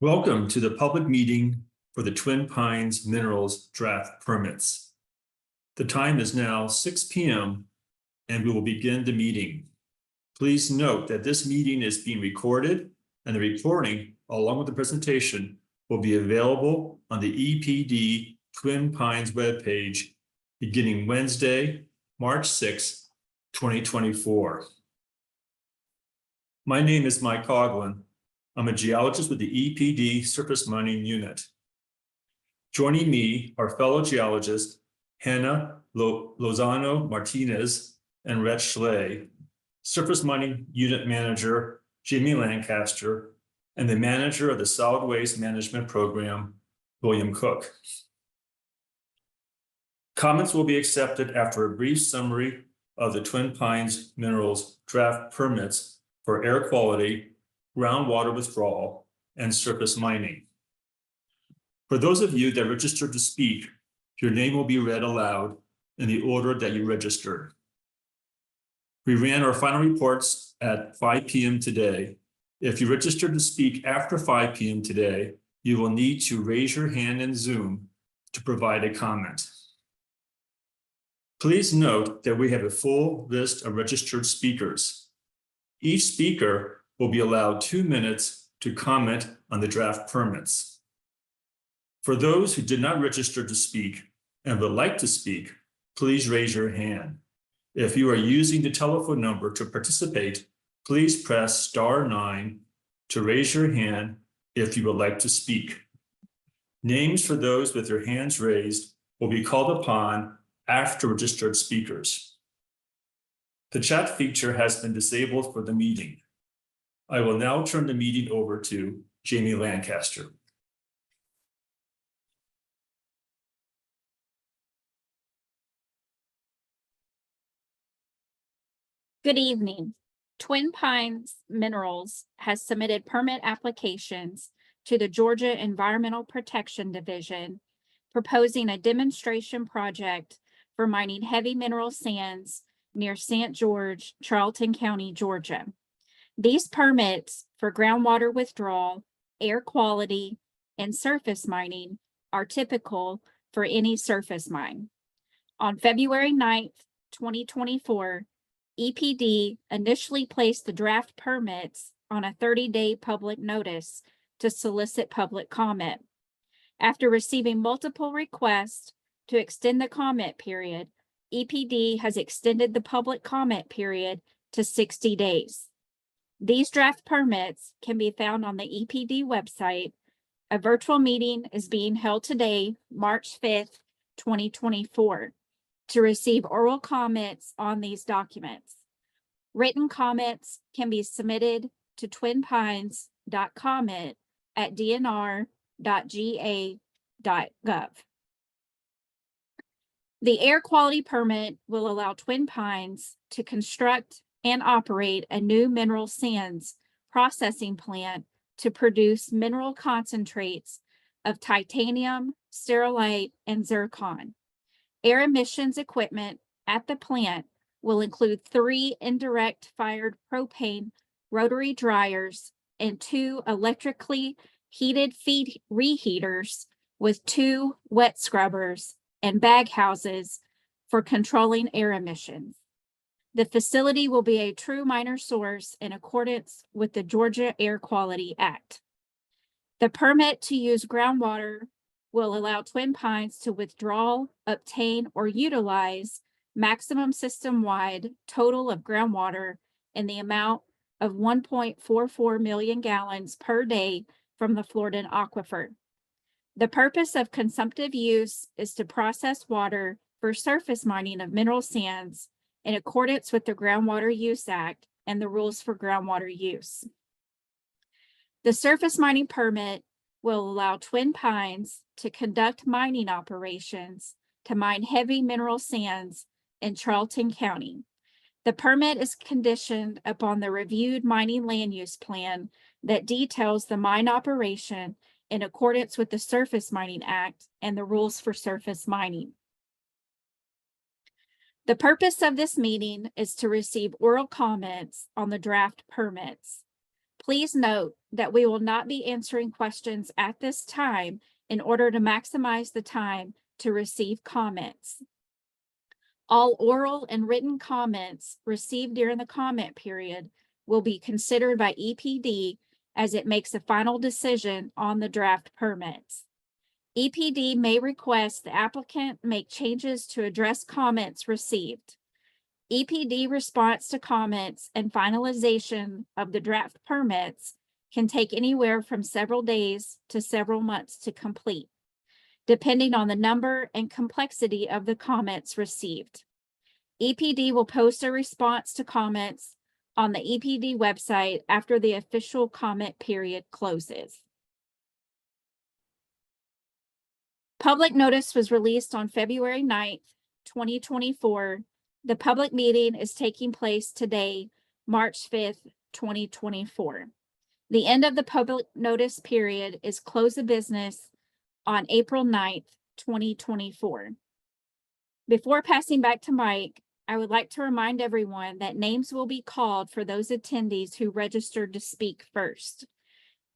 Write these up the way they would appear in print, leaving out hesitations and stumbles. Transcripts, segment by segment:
Welcome to the public meeting for the Twin Pines Minerals draft permits. The time is now 6 p.m. and we will begin the meeting. Please note that this meeting is being recorded and the recording, along with the presentation, will be available on the EPD Twin Pines webpage beginning Wednesday, March 6, 2024. My name is Mike Coughlin. I'm a geologist with the EPD Surface Mining Unit. Joining me are fellow geologists Hannah Lozano Martinez and Rhett Schley, Surface Mining Unit Manager Jamie Lancaster, and the Manager of the Solid Waste Management Program, William Cook. Comments will be accepted after a brief summary of the Twin Pines Minerals draft permits for air quality, groundwater withdrawal, and surface mining. For those of you that registered to speak, your name will be read aloud in the order that you registered. We ran our final reports at 5 p.m. today. If you registered to speak after 5 p.m. today, you will need to raise your hand in Zoom to provide a comment. Please note that we have a full list of registered speakers. Each speaker will be allowed 2 minutes to comment on the draft permits. For those who did not register to speak and would like to speak, please raise your hand. If you are using the telephone number to participate, please press *9 to raise your hand if you would like to speak. Names for those with their hands raised will be called upon after registered speakers. The chat feature has been disabled for the meeting. I will now turn the meeting over to Jamie Lancaster. Good evening. Twin Pines Minerals has submitted permit applications to the Georgia Environmental Protection Division, proposing a demonstration project for mining heavy mineral sands near St. George, Charlton County, Georgia. These permits for groundwater withdrawal, air quality, and surface mining are typical for any surface mine. On February 9th, 2024, EPD initially placed the draft permits on a 30-day public notice to solicit public comment. After receiving multiple requests to extend the comment period, EPD has extended the public comment period to 60 days. These draft permits can be found on the EPD website. A virtual meeting is being held today, March 5th, 2024, to receive oral comments on these documents. Written comments can be submitted to twinpines.comment@dnr.ga.gov. The air quality permit will allow Twin Pines to construct and operate a new mineral sands processing plant to produce mineral concentrates of titanium, sterilite, and zircon. Air emissions equipment at the plant will include 3 indirect fired propane rotary dryers and 2 electrically heated feed reheaters with 2 wet scrubbers and bag houses for controlling air emissions. The facility will be a true miner source in accordance with the Georgia Air Quality Act. The permit to use groundwater will allow Twin Pines to withdraw, obtain, or utilize maximum system-wide total of groundwater in the amount of 1.44 million gallons per day from the Floridan aquifer. The purpose of consumptive use is to process water for surface mining of mineral sands in accordance with the Groundwater Use Act and the rules for groundwater use. The surface mining permit will allow Twin Pines to conduct mining operations to mine heavy mineral sands in Charlton County. The permit is conditioned upon the reviewed mining land use plan that details the mine operation in accordance with the Surface Mining Act and the rules for surface mining. The purpose of this meeting is to receive oral comments on the draft permits. Please note that we will not be answering questions at this time in order to maximize the time to receive comments. All oral and written comments received during the comment period will be considered by EPD as it makes a final decision on the draft permits. EPD may request the applicant make changes to address comments received. EPD response to comments and finalization of the draft permits can take anywhere from several days to several months to complete, depending on the number and complexity of the comments received. EPD will post a response to comments on the EPD website after the official comment period closes. Public notice was released on February 9th, 2024. The public meeting is taking place today, March 5th, 2024. The end of the public notice period is close of business on April 9th, 2024. Before passing back to Mike, I would like to remind everyone that names will be called for those attendees who registered to speak first.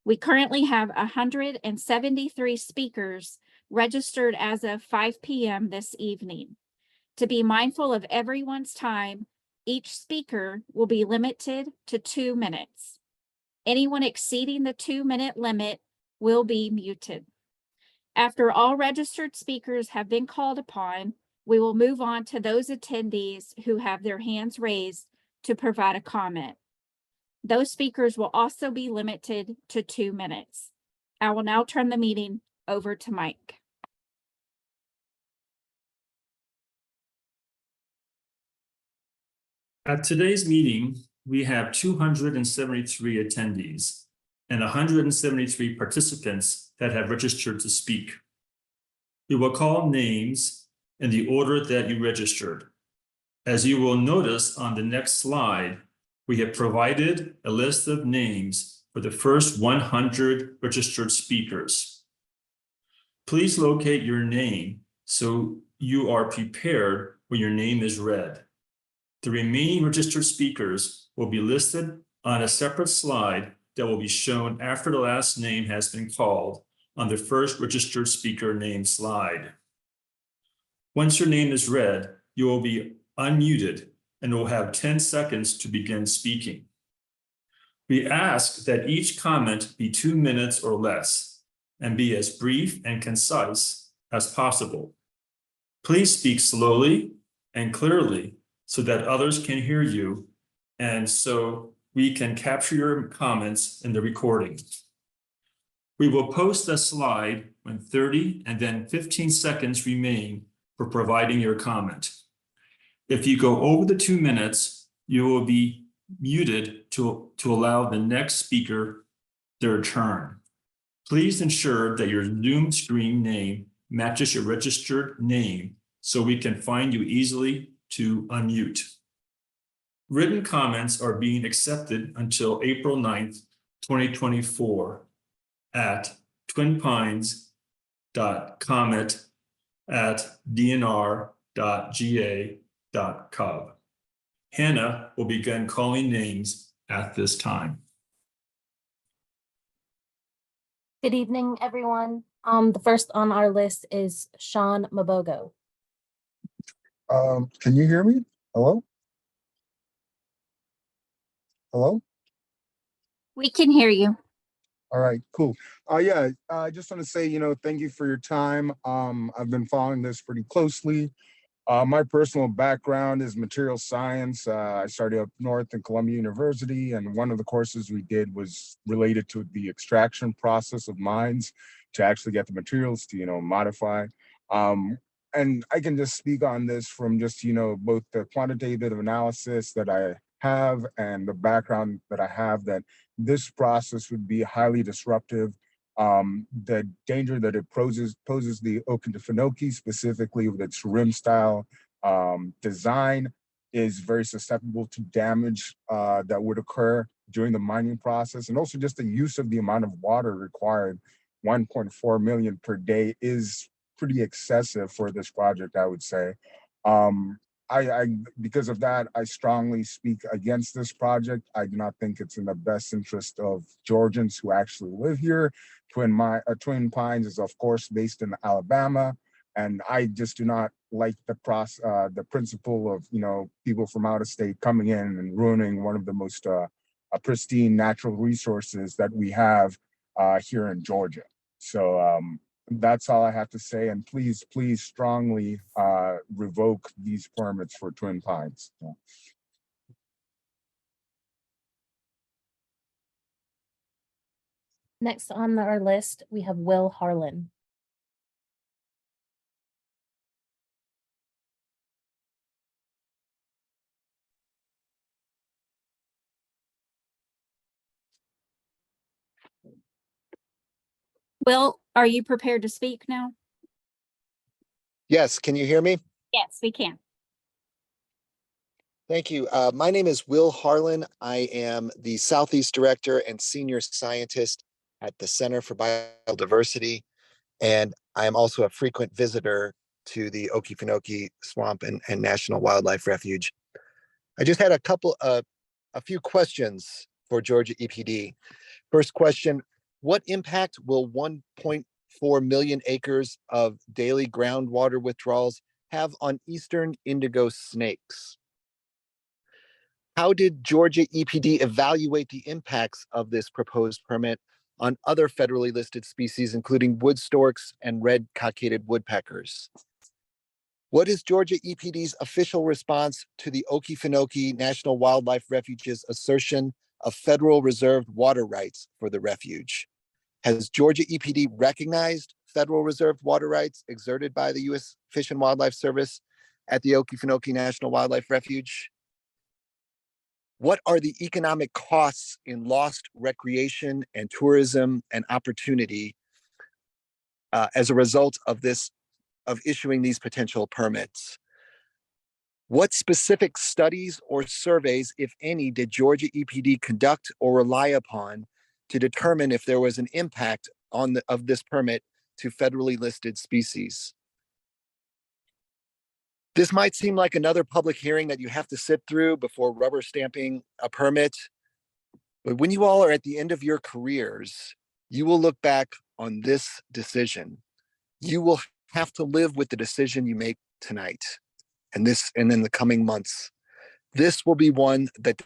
We currently have 173 speakers registered as of 5 p.m. this evening. To be mindful of everyone's time, each speaker will be limited to 2 minutes. Anyone exceeding the 2-minute limit will be muted. After all registered speakers have been called upon, we will move on to those attendees who have their hands raised to provide a comment. Those speakers will also be limited to 2 minutes. I will now turn the meeting over to Mike. At today's meeting, we have 273 attendees and 173 participants that have registered to speak. We will call names in the order that you registered. As you will notice on the next slide, we have provided a list of names for the first 100 registered speakers. Please locate your name so you are prepared when your name is read. The remaining registered speakers will be listed on a separate slide that will be shown after the last name has been called on the first registered speaker name slide. Once your name is read, you will be unmuted and will have 10 seconds to begin speaking. We ask that each comment be 2 minutes or less and be as brief and concise as possible. Please speak slowly and clearly so that others can hear you and so we can capture your comments in the recording. We will post a slide when 30 and then 15 seconds remain for providing your comment. If you go over the 2 minutes, you will be muted to allow the next speaker their turn. Please ensure that your Zoom screen name matches your registered name so we can find you easily to unmute. Written comments are being accepted until April 9th, 2024 at twinpines.comment@dnr.ga.gov. Hannah will begin calling names at this time. Good evening, everyone. The first on our list is Sean Mabogo. Can you hear me? Hello? Hello? We can hear you. All right, cool. Yeah, I just want to say, thank you for your time. I've been following this pretty closely. My personal background is material science. I started up north in Columbia University, and one of the courses we did was related to the extraction process of mines to actually get the materials to, modify. And I can just speak on this from just, both the quantitative analysis that I have and the background that I have, that this process would be highly disruptive. The danger that it poses the Okefenokee, specifically with its rim style design, is very susceptible to damage that would occur during the mining process. And also just the use of the amount of water required, 1.4 million per day, is pretty excessive for this project, I would say. because of that, I strongly speak against this project. I do not think it's in the best interest of Georgians who actually live here. Twin Pines is of course based in Alabama, and I just do not like the principle of people from out of state coming in and ruining one of the most pristine natural resources that we have here in Georgia. So that's all I have to say. And please strongly revoke these permits for Twin Pines. Next on our list, we have Will Harlan. Will, are you prepared to speak now? Yes, can you hear me? Yes, we can. Thank you. My name is Will Harlan. I am the Southeast Director and Senior Scientist at the Center for Biodiversity, and I am also a frequent visitor to the Okefenokee Swamp and National Wildlife Refuge. I just had a few questions for Georgia EPD. First question, what impact will 1.4 million acres of daily groundwater withdrawals have on eastern indigo snakes? How did Georgia EPD evaluate the impacts of this proposed permit on other federally listed species, including wood storks and red cockaded woodpeckers? What is Georgia EPD's official response to the Okefenokee National Wildlife Refuge's assertion of federal reserved water rights for the refuge? Has Georgia EPD recognized federal reserved water rights exerted by the U.S. Fish and Wildlife Service at the Okefenokee National Wildlife Refuge? What are the economic costs in lost recreation and tourism and opportunity as a result of issuing these potential permits? What specific studies or surveys, if any, did Georgia EPD conduct or rely upon to determine if there was an impact of this permit to federally listed species? This might seem like another public hearing that you have to sit through before rubber stamping a permit. But when you all are at the end of your careers, you will look back on this decision. You will have to live with the decision you make tonight and in the coming months. This will be one that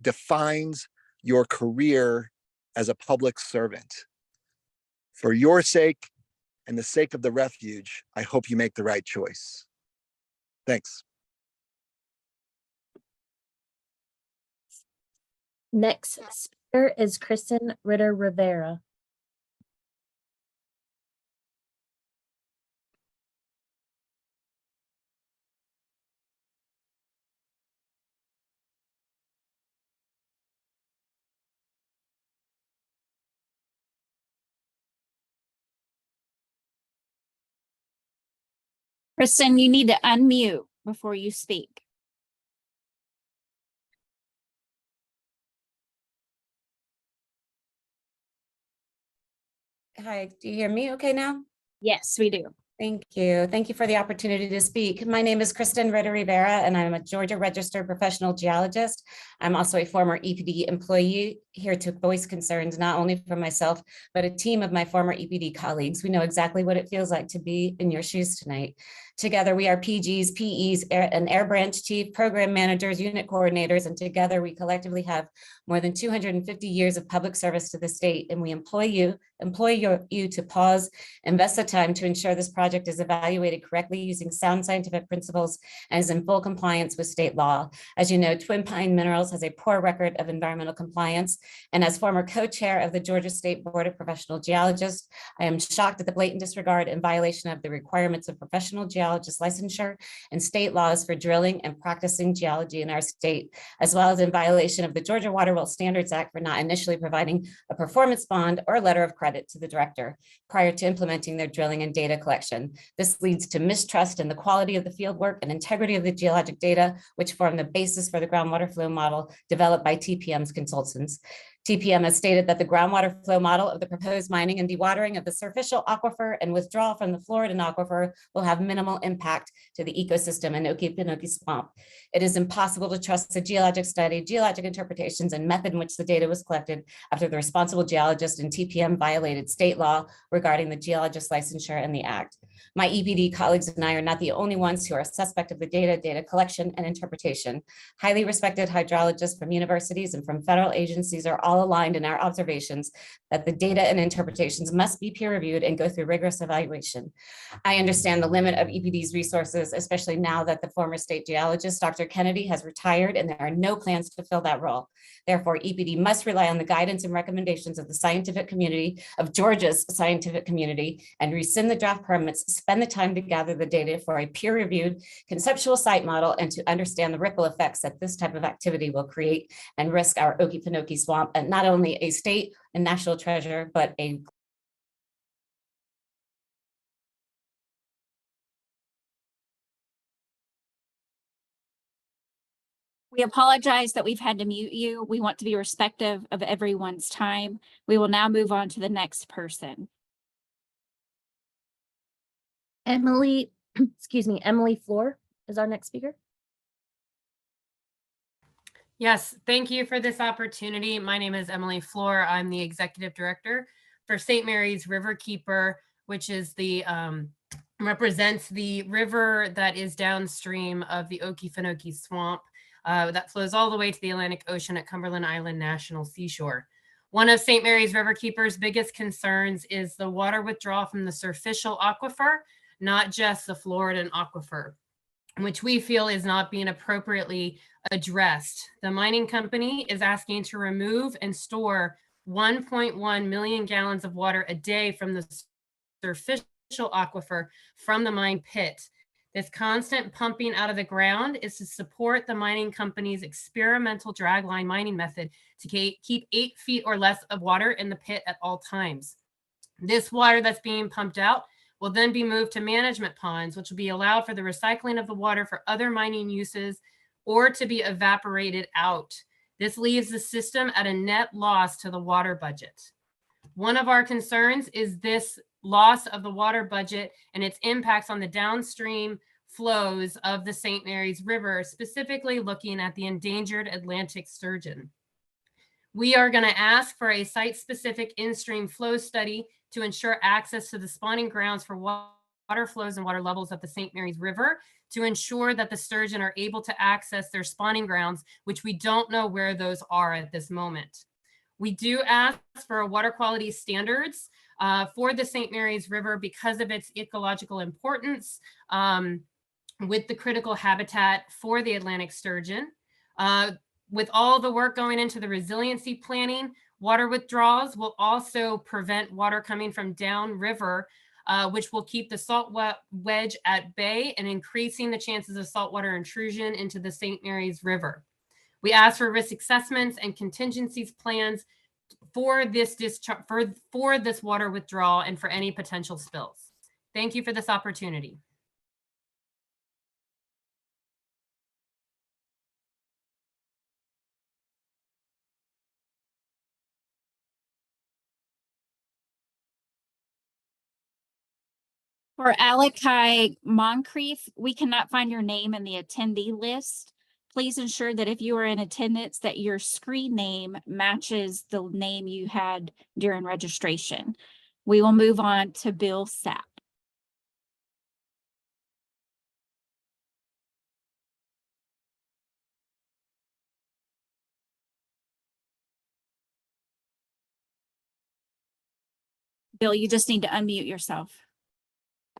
defines your career as a public servant. For your sake and the sake of the refuge, I hope you make the right choice. Thanks. Next speaker is Kristen Ritter Rivera. Kristen, you need to unmute before you speak. Hi, do you hear me okay now? Yes, we do. Thank you. Thank you for the opportunity to speak. My name is Kristen Ritter Rivera, and I'm a Georgia registered professional geologist. I'm also a former EPD employee here to voice concerns, not only for myself, but a team of my former EPD colleagues. We know exactly what it feels like to be in your shoes tonight. Together, we are PGs, PEs, and Air Branch Chief, program managers, unit coordinators, and together we collectively have more than 250 years of public service to the state, and we employ you to pause, invest the time to ensure this project is evaluated correctly using sound scientific principles and is in full compliance with state law. As you know, Twin Pine Minerals has a poor record of environmental compliance, and as former co-chair of the Georgia State Board of Professional Geologists, I am shocked at the blatant disregard and violation of the requirements of professional geologist licensure and state laws for drilling and practicing geology in our state, as well as in violation of the Georgia Water Well Standards Act for not initially providing a performance bond or letter of credit to the director prior to implementing their drilling and data collection. This leads to mistrust in the quality of the field work and integrity of the geologic data, which form the basis for the groundwater flow model developed by TPM's consultants. TPM has stated that the groundwater flow model of the proposed mining and dewatering of the superficial aquifer and withdrawal from the Floridan aquifer will have minimal impact to the ecosystem in Okefenokee Swamp. It is impossible to trust the geologic study, geologic interpretations, and method in which the data was collected after the responsible geologist and TPM violated state law regarding the geologist licensure and the act. My EPD colleagues and I are not the only ones who are suspect of the data collection and interpretation. Highly respected hydrologists from universities and from federal agencies are all aligned in our observations that the data and interpretations must be peer reviewed and go through rigorous evaluation. I understand the limit of EPD's resources, especially now that the former state geologist, Dr. Kennedy, has retired and there are no plans to fill that role. Therefore, EPD must rely on the guidance and recommendations of the scientific community, of Georgia's scientific community, and rescind the draft permits, spend the time to gather the data for a peer-reviewed conceptual site model, and to understand the ripple effects that this type of activity will create and risk our Okefenokee Swamp, and not only a state and national treasure, but a We apologize that we've had to mute you. We want to be respectful of everyone's time. We will now move on to the next person. Emily, excuse me, Emily Floor is our next speaker. Yes, thank you for this opportunity. My name is Emily Floor. I'm the executive director for St. Mary's Riverkeeper, which is the represents the river that is downstream of the Okefenokee Swamp that flows all the way to the Atlantic Ocean at Cumberland Island National Seashore. One of St. Mary's Riverkeeper's biggest concerns is the water withdrawal from the superficial aquifer, not just the Floridan aquifer, which we feel is not being appropriately addressed. The mining company is asking to remove and store 1.1 million gallons of water a day from the superficial aquifer from the mine pit. This constant pumping out of the ground is to support the mining company's experimental dragline mining method to keep 8 feet or less of water in the pit at all times. This water that's being pumped out will then be moved to management ponds, which will be allowed for the recycling of the water for other mining uses or to be evaporated out. This leaves the system at a net loss to the water budget. One of our concerns is this loss of the water budget and its impacts on the downstream flows of the St. Mary's River, specifically looking at the endangered Atlantic sturgeon. We are going to ask for a site-specific in-stream flow study to ensure access to the spawning grounds for water flows and water levels of the St. Mary's River to ensure that the sturgeon are able to access their spawning grounds, which we don't know where those are at this moment. We do ask for water quality standards for the St. Mary's River because of its ecological importance with the critical habitat for the Atlantic sturgeon. With all the work going into the resiliency planning, water withdrawals will also prevent water coming from downriver, which will keep the salt wedge at bay and increasing the chances of saltwater intrusion into the St. Mary's River. We ask for risk assessments and contingencies plans for this discharge, for this water withdrawal and for any potential spills. Thank you for this opportunity. For Alakai Moncrief, we cannot find your name in the attendee list. Please ensure that if you are in attendance that your screen name matches the name you had during registration. We will move on to Bill Sapp. Bill, you just need to unmute yourself.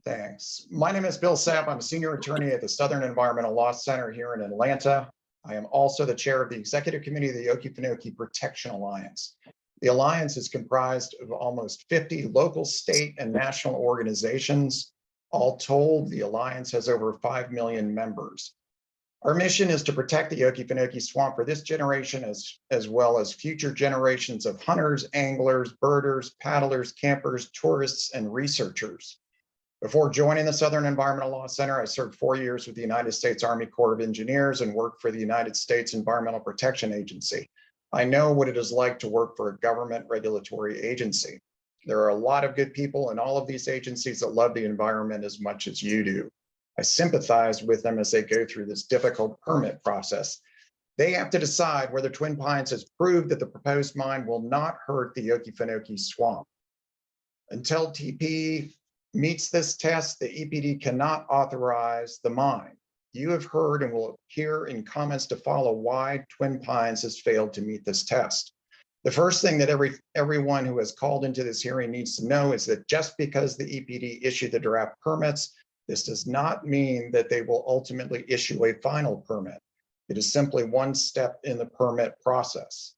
Thanks. My name is Bill Sapp. I'm a senior attorney at the Southern Environmental Law Center here in Atlanta. I am also the chair of the executive committee of the Okefenokee Protection Alliance. The alliance is comprised of almost 50 local, state, and national organizations. All told, the alliance has over 5 million members. Our mission is to protect the Okefenokee Swamp for this generation as well as future generations of hunters, anglers, birders, paddlers, campers, tourists, and researchers. Before joining the Southern Environmental Law Center, I served 4 years with the United States Army Corps of Engineers and worked for the United States Environmental Protection Agency. I know what it is like to work for a government regulatory agency. There are a lot of good people in all of these agencies that love the environment as much as you do. I sympathize with them as they go through this difficult permit process. They have to decide whether Twin Pines has proved that the proposed mine will not hurt the Okefenokee Swamp. Until TP meets this test, the EPD cannot authorize the mine. You have heard and will hear in comments to follow why Twin Pines has failed to meet this test. The first thing that everyone who has called into this hearing needs to know is that just because the EPD issued the draft permits, this does not mean that they will ultimately issue a final permit. It is simply one step in the permit process.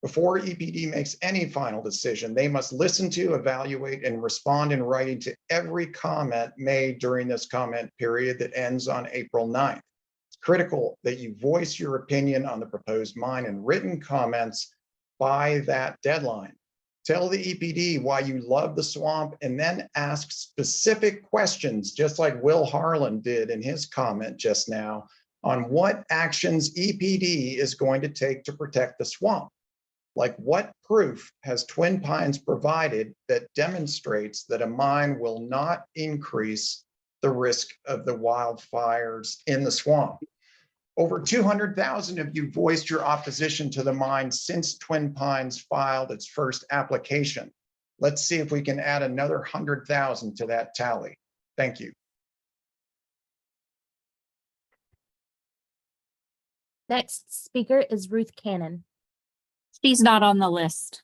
Before EPD makes any final decision, they must listen to, evaluate, and respond in writing to every comment made during this comment period that ends on April 9th. It's critical that you voice your opinion on the proposed mine in written comments by that deadline. Tell the EPD why you love the swamp and then ask specific questions, just like Will Harlan did in his comment just now, on what actions EPD is going to take to protect the swamp. Like, what proof has Twin Pines provided that demonstrates that a mine will not increase the risk of the wildfires in the swamp? Over 200,000 of you voiced your opposition to the mine since Twin Pines filed its first application. Let's see if we can add another 100,000 to that tally. Thank you. Next speaker is Ruth Cannon. She's not on the list.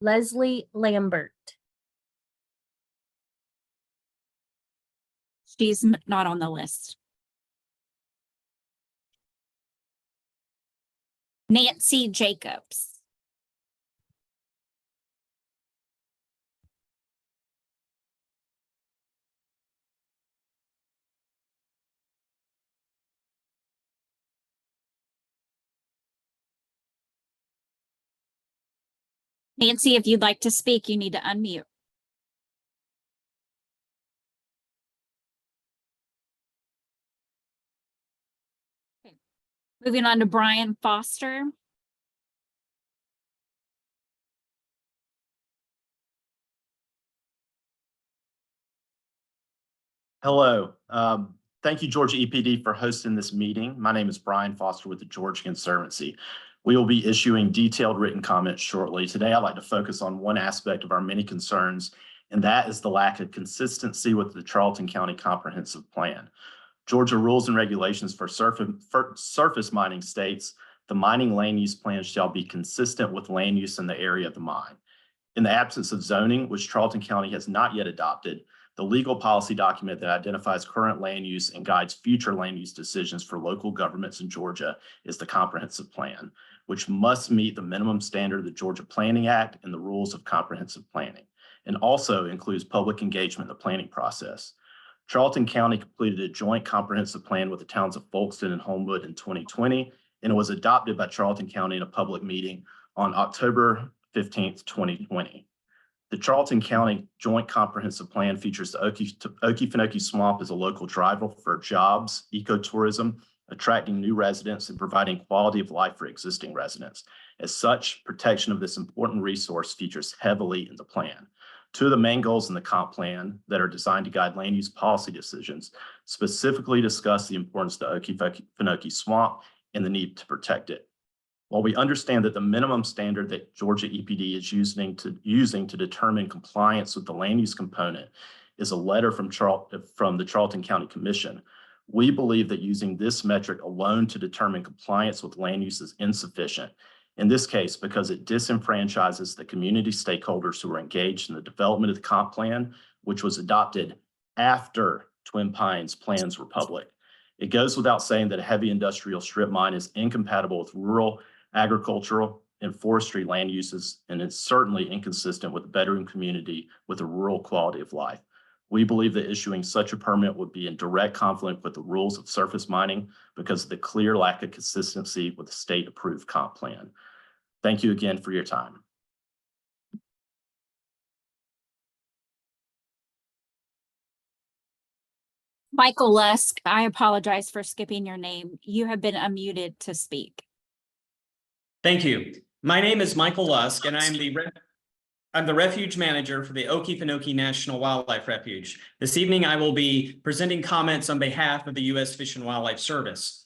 Leslie Lambert. She's not on the list. Nancy Jacobs. Nancy, if you'd like to speak, you need to unmute. Okay. Moving on to Brian Foster. Hello. Thank you, Georgia EPD, for hosting this meeting. My name is Brian Foster with the Georgia Conservancy. We will be issuing detailed written comments shortly. Today, I'd like to focus on one aspect of our many concerns, and that is the lack of consistency with the Charlton County Comprehensive Plan. Georgia rules and regulations for surface mining states, the mining land use plan shall be consistent with land use in the area of the mine. In the absence of zoning, which Charlton County has not yet adopted, the legal policy document that identifies current land use and guides future land use decisions for local governments in Georgia is the Comprehensive Plan, which must meet the minimum standard of the Georgia Planning Act and the rules of comprehensive planning, and also includes public engagement in the planning process. Charlton County completed a joint comprehensive plan with the towns of Folkston and Homewood in 2020, and it was adopted by Charlton County in a public meeting on October 15th, 2020. The Charlton County Joint Comprehensive Plan features the Okefenokee Swamp as a local driver for jobs, ecotourism, attracting new residents, and providing quality of life for existing residents. As such, protection of this important resource features heavily in the plan. Two of the main goals in the comp plan that are designed to guide land use policy decisions specifically discuss the importance of the Okefenokee Swamp and the need to protect it. While we understand that the minimum standard that Georgia EPD is using to determine compliance with the land use component is a letter from the Charlton County Commission, we believe that using this metric alone to determine compliance with land use is insufficient. In this case, because it disenfranchises the community stakeholders who are engaged in the development of the comp plan, which was adopted after Twin Pines plans were public. It goes without saying that a heavy industrial strip mine is incompatible with rural, agricultural, and forestry land uses, and it's certainly inconsistent with the bedroom community with a rural quality of life. We believe that issuing such a permit would be in direct conflict with the rules of surface mining because of the clear lack of consistency with the state-approved comp plan. Thank you again for your time. Michael Lusk, I apologize for skipping your name. You have been unmuted to speak. Thank you. My name is Michael Lusk, and I'm the refuge manager for the Okefenokee National Wildlife Refuge. This evening, I will be presenting comments on behalf of the U.S. Fish and Wildlife Service.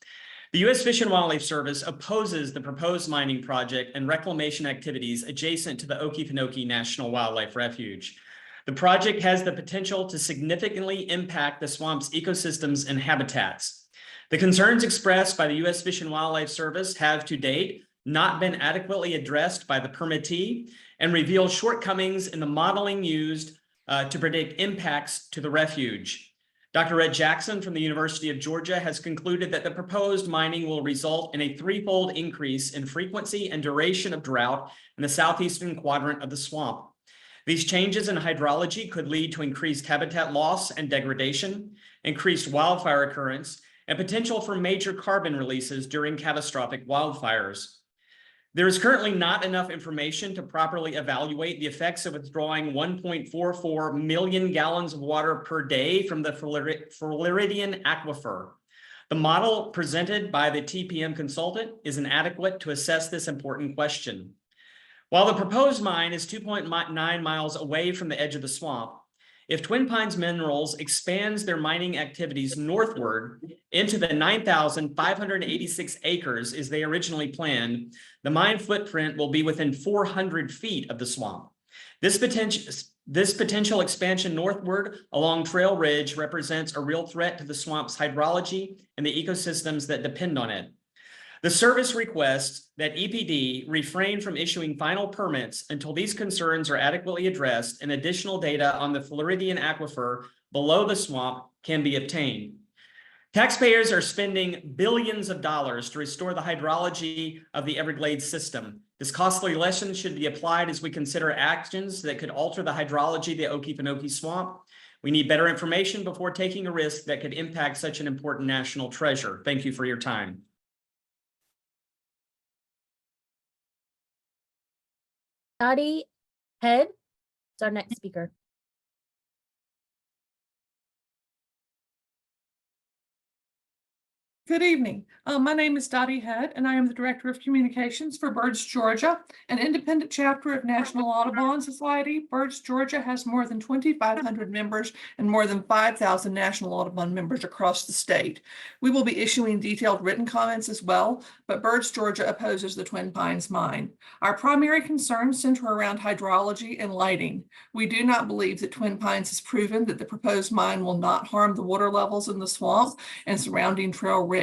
The U.S. Fish and Wildlife Service opposes the proposed mining project and reclamation activities adjacent to the Okefenokee National Wildlife Refuge. The project has the potential to significantly impact the swamp's ecosystems and habitats. The concerns expressed by the U.S. Fish and Wildlife Service have to date not been adequately addressed by the permittee and reveal shortcomings in the modeling used to predict impacts to the refuge. Dr. Red Jackson from the University of Georgia has concluded that the proposed mining will result in a threefold increase in frequency and duration of drought in the southeastern quadrant of the swamp. These changes in hydrology could lead to increased habitat loss and degradation, increased wildfire occurrence, and potential for major carbon releases during catastrophic wildfires. There is currently not enough information to properly evaluate the effects of withdrawing 1.44 million gallons of water per day from the Floridian aquifer. The model presented by the TPM consultant is inadequate to assess this important question. While the proposed mine is 2.9 miles away from the edge of the swamp, if Twin Pines Minerals expands their mining activities northward into the 9,586 acres as they originally planned, the mine footprint will be within 400 feet of the swamp. This potential expansion northward along Trail Ridge represents a real threat to the swamp's hydrology and the ecosystems that depend on it. The service requests that EPD refrain from issuing final permits until these concerns are adequately addressed and additional data on the Floridian aquifer below the swamp can be obtained. Taxpayers are spending billions of dollars to restore the hydrology of the Everglades system. This costly lesson should be applied as we consider actions that could alter the hydrology of the Okefenokee swamp. We need better information before taking a risk that could impact such an important national treasure. Thank you for your time. Dottie Head is our next speaker. Good evening. My name is Dottie Head, and I am the Director of Communications for Birds Georgia, an independent chapter of National Audubon Society. Birds Georgia has more than 2,500 members and more than 5,000 National Audubon members across the state. We will be issuing detailed written comments as well, but Birds Georgia opposes the Twin Pines mine. Our primary concerns center around hydrology and lighting. We do not believe that Twin Pines has proven that the proposed mine will not harm the water levels in the swamp and surrounding Trail Ridge.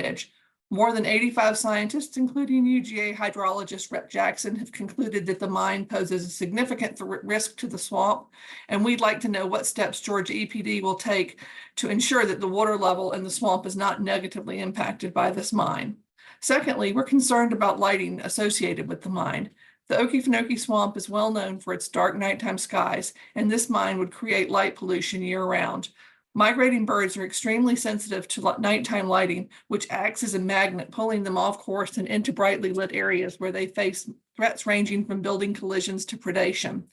More than 85 scientists, including UGA hydrologist Red Jackson, have concluded that the mine poses a significant risk to the swamp, and we'd like to know what steps Georgia EPD will take to ensure that the water level in the swamp is not negatively impacted by this mine. Secondly, we're concerned about lighting associated with the mine. The Okefenokee swamp is well known for its dark nighttime skies, and this mine would create light pollution year-round. Migrating birds are extremely sensitive to nighttime lighting, which acts as a magnet, pulling them off course and into brightly lit areas where they face threats ranging from building collisions to predation.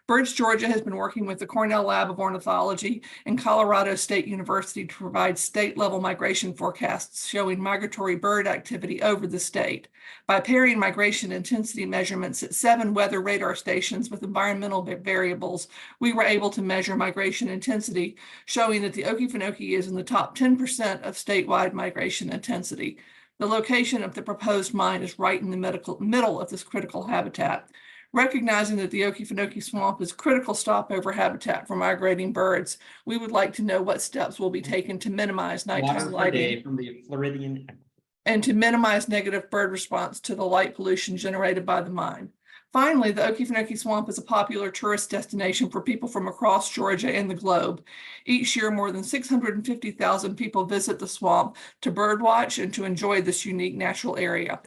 Birds Georgia has been working with the Cornell Lab of Ornithology and Colorado State University to provide state-level migration forecasts showing migratory bird activity over the state. By pairing migration intensity measurements at 7 weather radar stations with environmental variables, we were able to measure migration intensity, showing that the Okefenokee is in the top 10% of statewide migration intensity. The location of the proposed mine is right in the middle of this critical habitat. Recognizing that the Okefenokee swamp is critical stopover habitat for migrating birds, we would like to know what steps will be taken to minimize nighttime lighting from the Floridian and to minimize negative bird response to the light pollution generated by the mine. Finally, the Okefenokee swamp is a popular tourist destination for people from across Georgia and the globe. Each year, more than 650,000 people visit the swamp to birdwatch and to enjoy this unique natural area.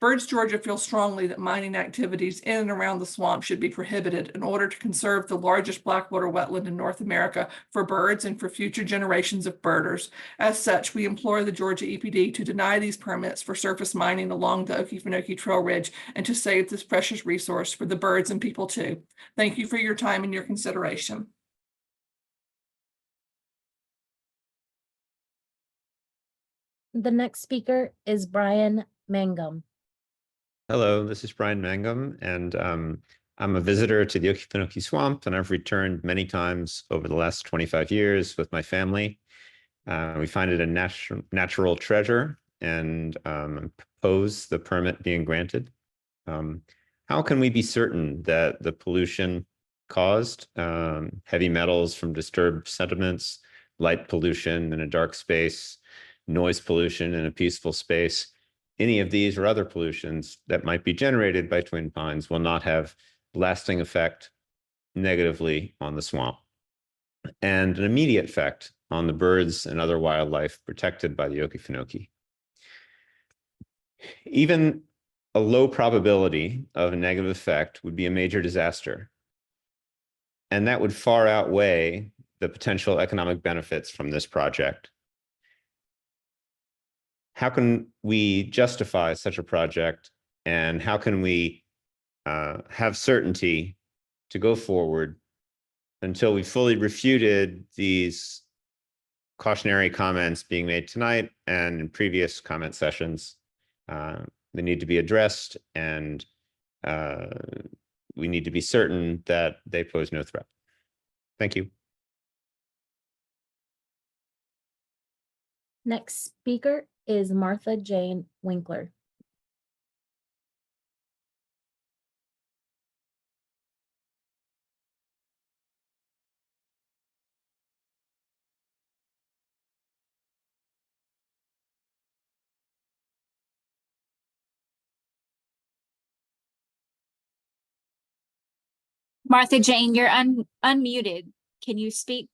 Birds Georgia feels strongly that mining activities in and around the swamp should be prohibited in order to conserve the largest blackwater wetland in North America for birds and for future generations of birders. As such, we implore the Georgia EPD to deny these permits for surface mining along the Okefenokee Trail Ridge and to save this precious resource for the birds and people too. Thank you for your time and your consideration. The next speaker is Brian Mangum. Hello, this is Brian Mangum, and I'm a visitor to the Okefenokee Swamp, and I've returned many times over the last 25 years with my family. We find it a natural treasure and propose the permit being granted. How can we be certain that the pollution caused, heavy metals from disturbed sediments, light pollution in a dark space, noise pollution in a peaceful space, any of these or other pollutions that might be generated by Twin Pines will not have lasting effect negatively on the swamp and an immediate effect on the birds and other wildlife protected by the Okefenokee. Even a low probability of a negative effect would be a major disaster. And that would far outweigh the potential economic benefits from this project. How can we justify such a project, and how can we have certainty to go forward until we fully refuted these cautionary comments being made tonight and in previous comment sessions? They need to be addressed, and we need to be certain that they pose no threat. Thank you. Next speaker is Martha Jane Winkler. Martha Jane, you're unmuted. Can you speak?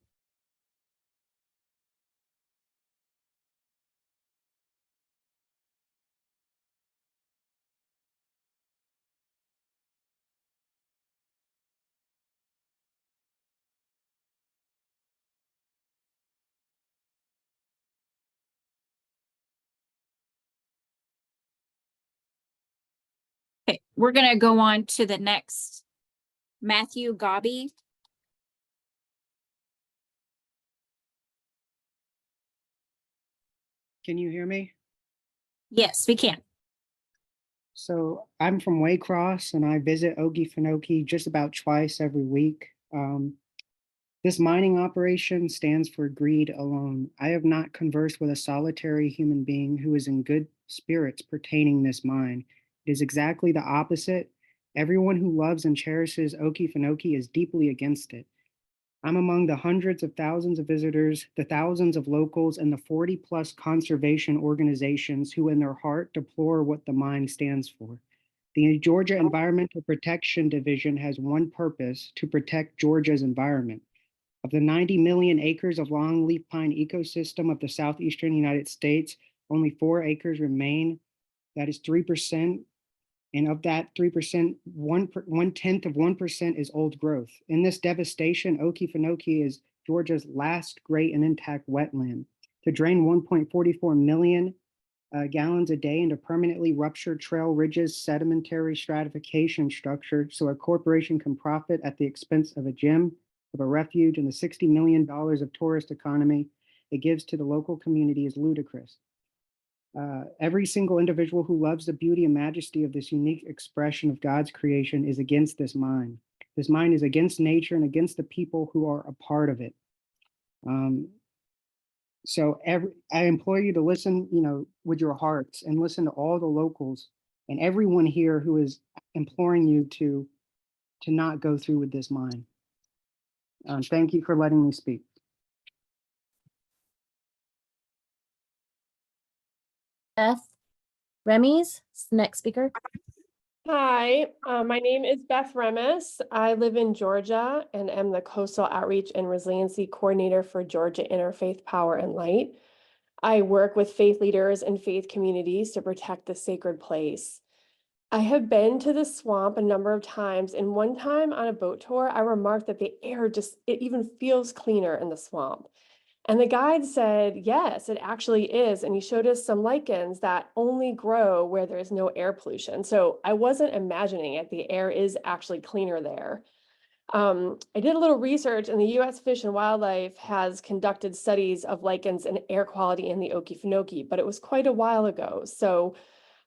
Okay, we're gonna go on to the next. Matthew Gobby. Can you hear me? Yes, we can. So I'm from Waycross and I visit Okefenokee just about twice every week. This mining operation stands for greed alone. I have not conversed with a solitary human being who is in good spirits pertaining this mine. It is exactly the opposite. Everyone who loves and cherishes Okefenokee is deeply against it. I'm among the hundreds of thousands of visitors, the thousands of locals, and the 40+ conservation organizations who in their heart deplore what the mine stands for. The Georgia Environmental Protection Division has one purpose: to protect Georgia's environment. Of the 90 million acres of longleaf pine ecosystem of the southeastern United States, only 4 acres remain. That is 3%. And of that 3%, 1/10 of 1% is old growth. In this devastation, Okefenokee is Georgia's last great and intact wetland. To drain 1.44 million gallons a day into permanently ruptured trail ridges, sedimentary stratification structure, so a corporation can profit at the expense of a gym, of a refuge, and the $60 million of tourist economy it gives to the local community is ludicrous. Every single individual who loves the beauty and majesty of this unique expression of God's creation is against this mine. This mine is against nature and against the people who are a part of it. So I implore you to listen, with your hearts, and listen to all the locals and everyone here who is imploring you to not go through with this mine. Thank you for letting me speak. Beth Remies, next speaker. Hi, my name is Beth Remis. I live in Georgia and am the Coastal Outreach and Resiliency Coordinator for Georgia Interfaith Power and Light. I work with faith leaders and faith communities to protect the sacred place. I have been to the swamp a number of times, and one time on a boat tour, I remarked that the air it even feels cleaner in the swamp. And the guide said, yes, it actually is. And he showed us some lichens that only grow where there's no air pollution. So I wasn't imagining it. The air is actually cleaner there. I did a little research, and the U.S. Fish and Wildlife has conducted studies of lichens and air quality in the Okefenokee, but it was quite a while ago. So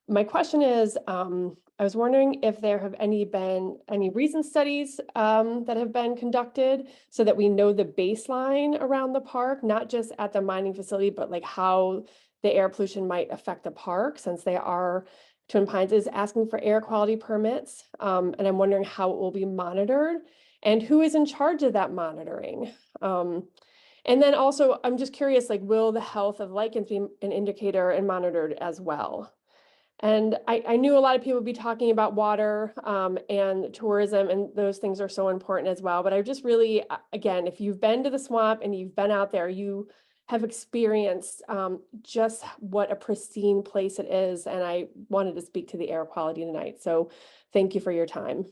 my question is, I was wondering if there have been any recent studies that have been conducted so that we know the baseline around the park, not just at the mining facility, but like how the air pollution might affect the park, since Twin Pines is asking for air quality permits. And I'm wondering how it will be monitored and who is in charge of that monitoring. And then also, I'm just curious, like, will the health of lichens be an indicator and monitored as well? And I knew a lot of people would be talking about water and tourism, and those things are so important as well. But I just really, again, if you've been to the swamp and you've been out there, you have experienced just what a pristine place it is. And I wanted to speak to the air quality tonight. So thank you for your time.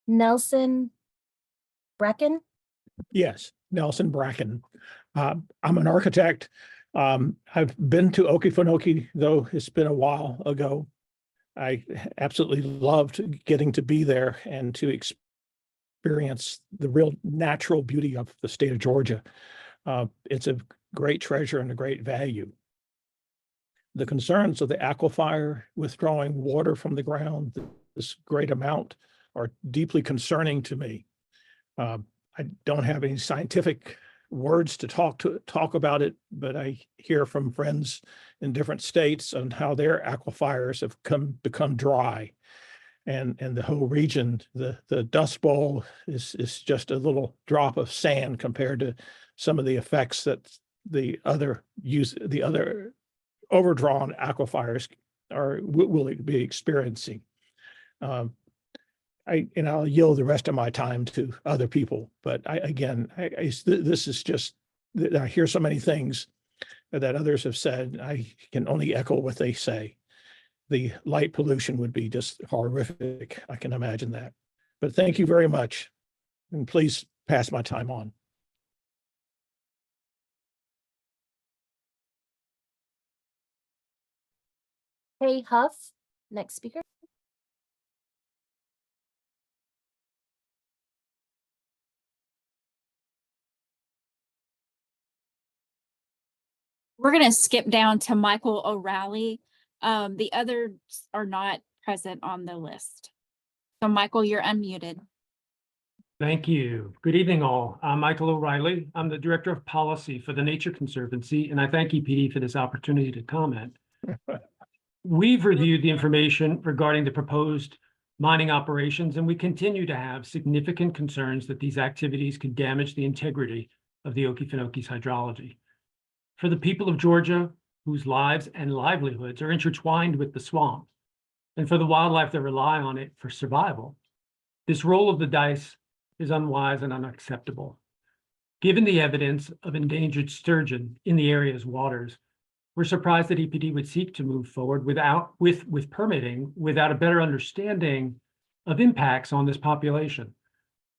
Nelson Brecken? Yes, Nelson Bracken. I'm an architect. I've been to Okefenokee, though it's been a while ago. I absolutely loved getting to be there and to experience the real natural beauty of the state of Georgia. It's a great treasure and a great value. The concerns of the aquifer withdrawing water from the ground, this great amount, are deeply concerning to me. I don't have any scientific words to talk about it, but I hear from friends in different states on how their aquifers have become dry, and the whole region, the Dust Bowl is just a little drop of sand compared to some of the effects that the other overdrawn aquifers will be experiencing. I'll yield the rest of my time to other people, but this is just, I hear so many things that others have said. I can only echo what they say. The light pollution would be just horrific. I can imagine that. But thank you very much. And please pass my time on. Hey, Huff, next speaker. We're going to skip down to Michael O'Reilly. The others are not present on the list. So Michael, you're unmuted. Thank you. Good evening, all. I'm Michael O'Reilly. I'm the Director of Policy for the Nature Conservancy, and I thank EPD for this opportunity to comment. We've reviewed the information regarding the proposed mining operations, and we continue to have significant concerns that these activities could damage the integrity of the Okefenokee's hydrology. For the people of Georgia, whose lives and livelihoods are intertwined with the swamp, and for the wildlife that rely on it for survival, this roll of the dice is unwise and unacceptable. Given the evidence of endangered sturgeon in the area's waters, we're surprised that EPD would seek to move forward with permitting without a better understanding of impacts on this population.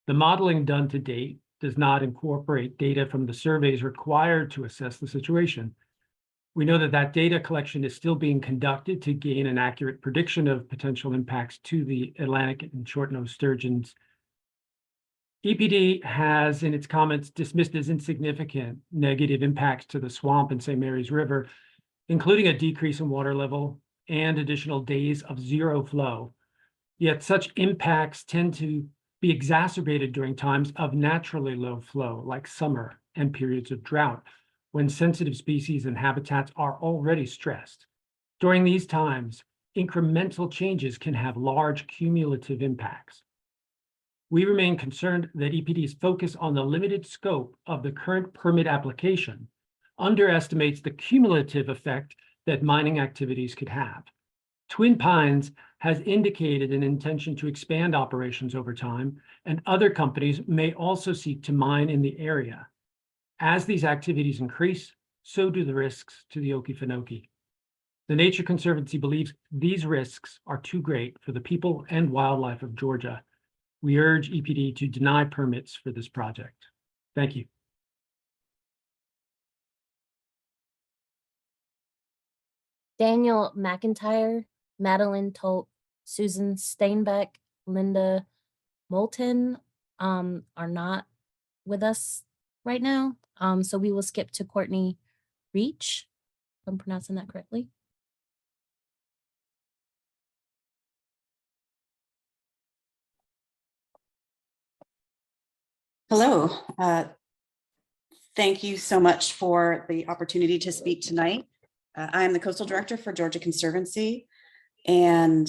The modeling done to date does not incorporate data from the surveys required to assess the situation. We know that data collection is still being conducted to gain an accurate prediction of potential impacts to the Atlantic and short-nosed sturgeons. EPD has, in its comments, dismissed as insignificant negative impacts to the swamp and St. Mary's River, including a decrease in water level and additional days of zero flow. Yet such impacts tend to be exacerbated during times of naturally low flow, like summer and periods of drought, when sensitive species and habitats are already stressed. During these times, incremental changes can have large cumulative impacts. We remain concerned that EPD's focus on the limited scope of the current permit application underestimates the cumulative effect that mining activities could have. Twin Pines has indicated an intention to expand operations over time, and other companies may also seek to mine in the area. As these activities increase, so do the risks to the Okefenokee. The Nature Conservancy believes these risks are too great for the people and wildlife of Georgia. We urge EPD to deny permits for this project. Thank you. Daniel McIntyre, Madeline Susan Steinbeck, Linda Moulton are not with us right now. So we will skip to Courtney Reach, if I'm pronouncing that correctly. Hello. Thank you so much for the opportunity to speak tonight. I am the Coastal Director for Georgia Conservancy. And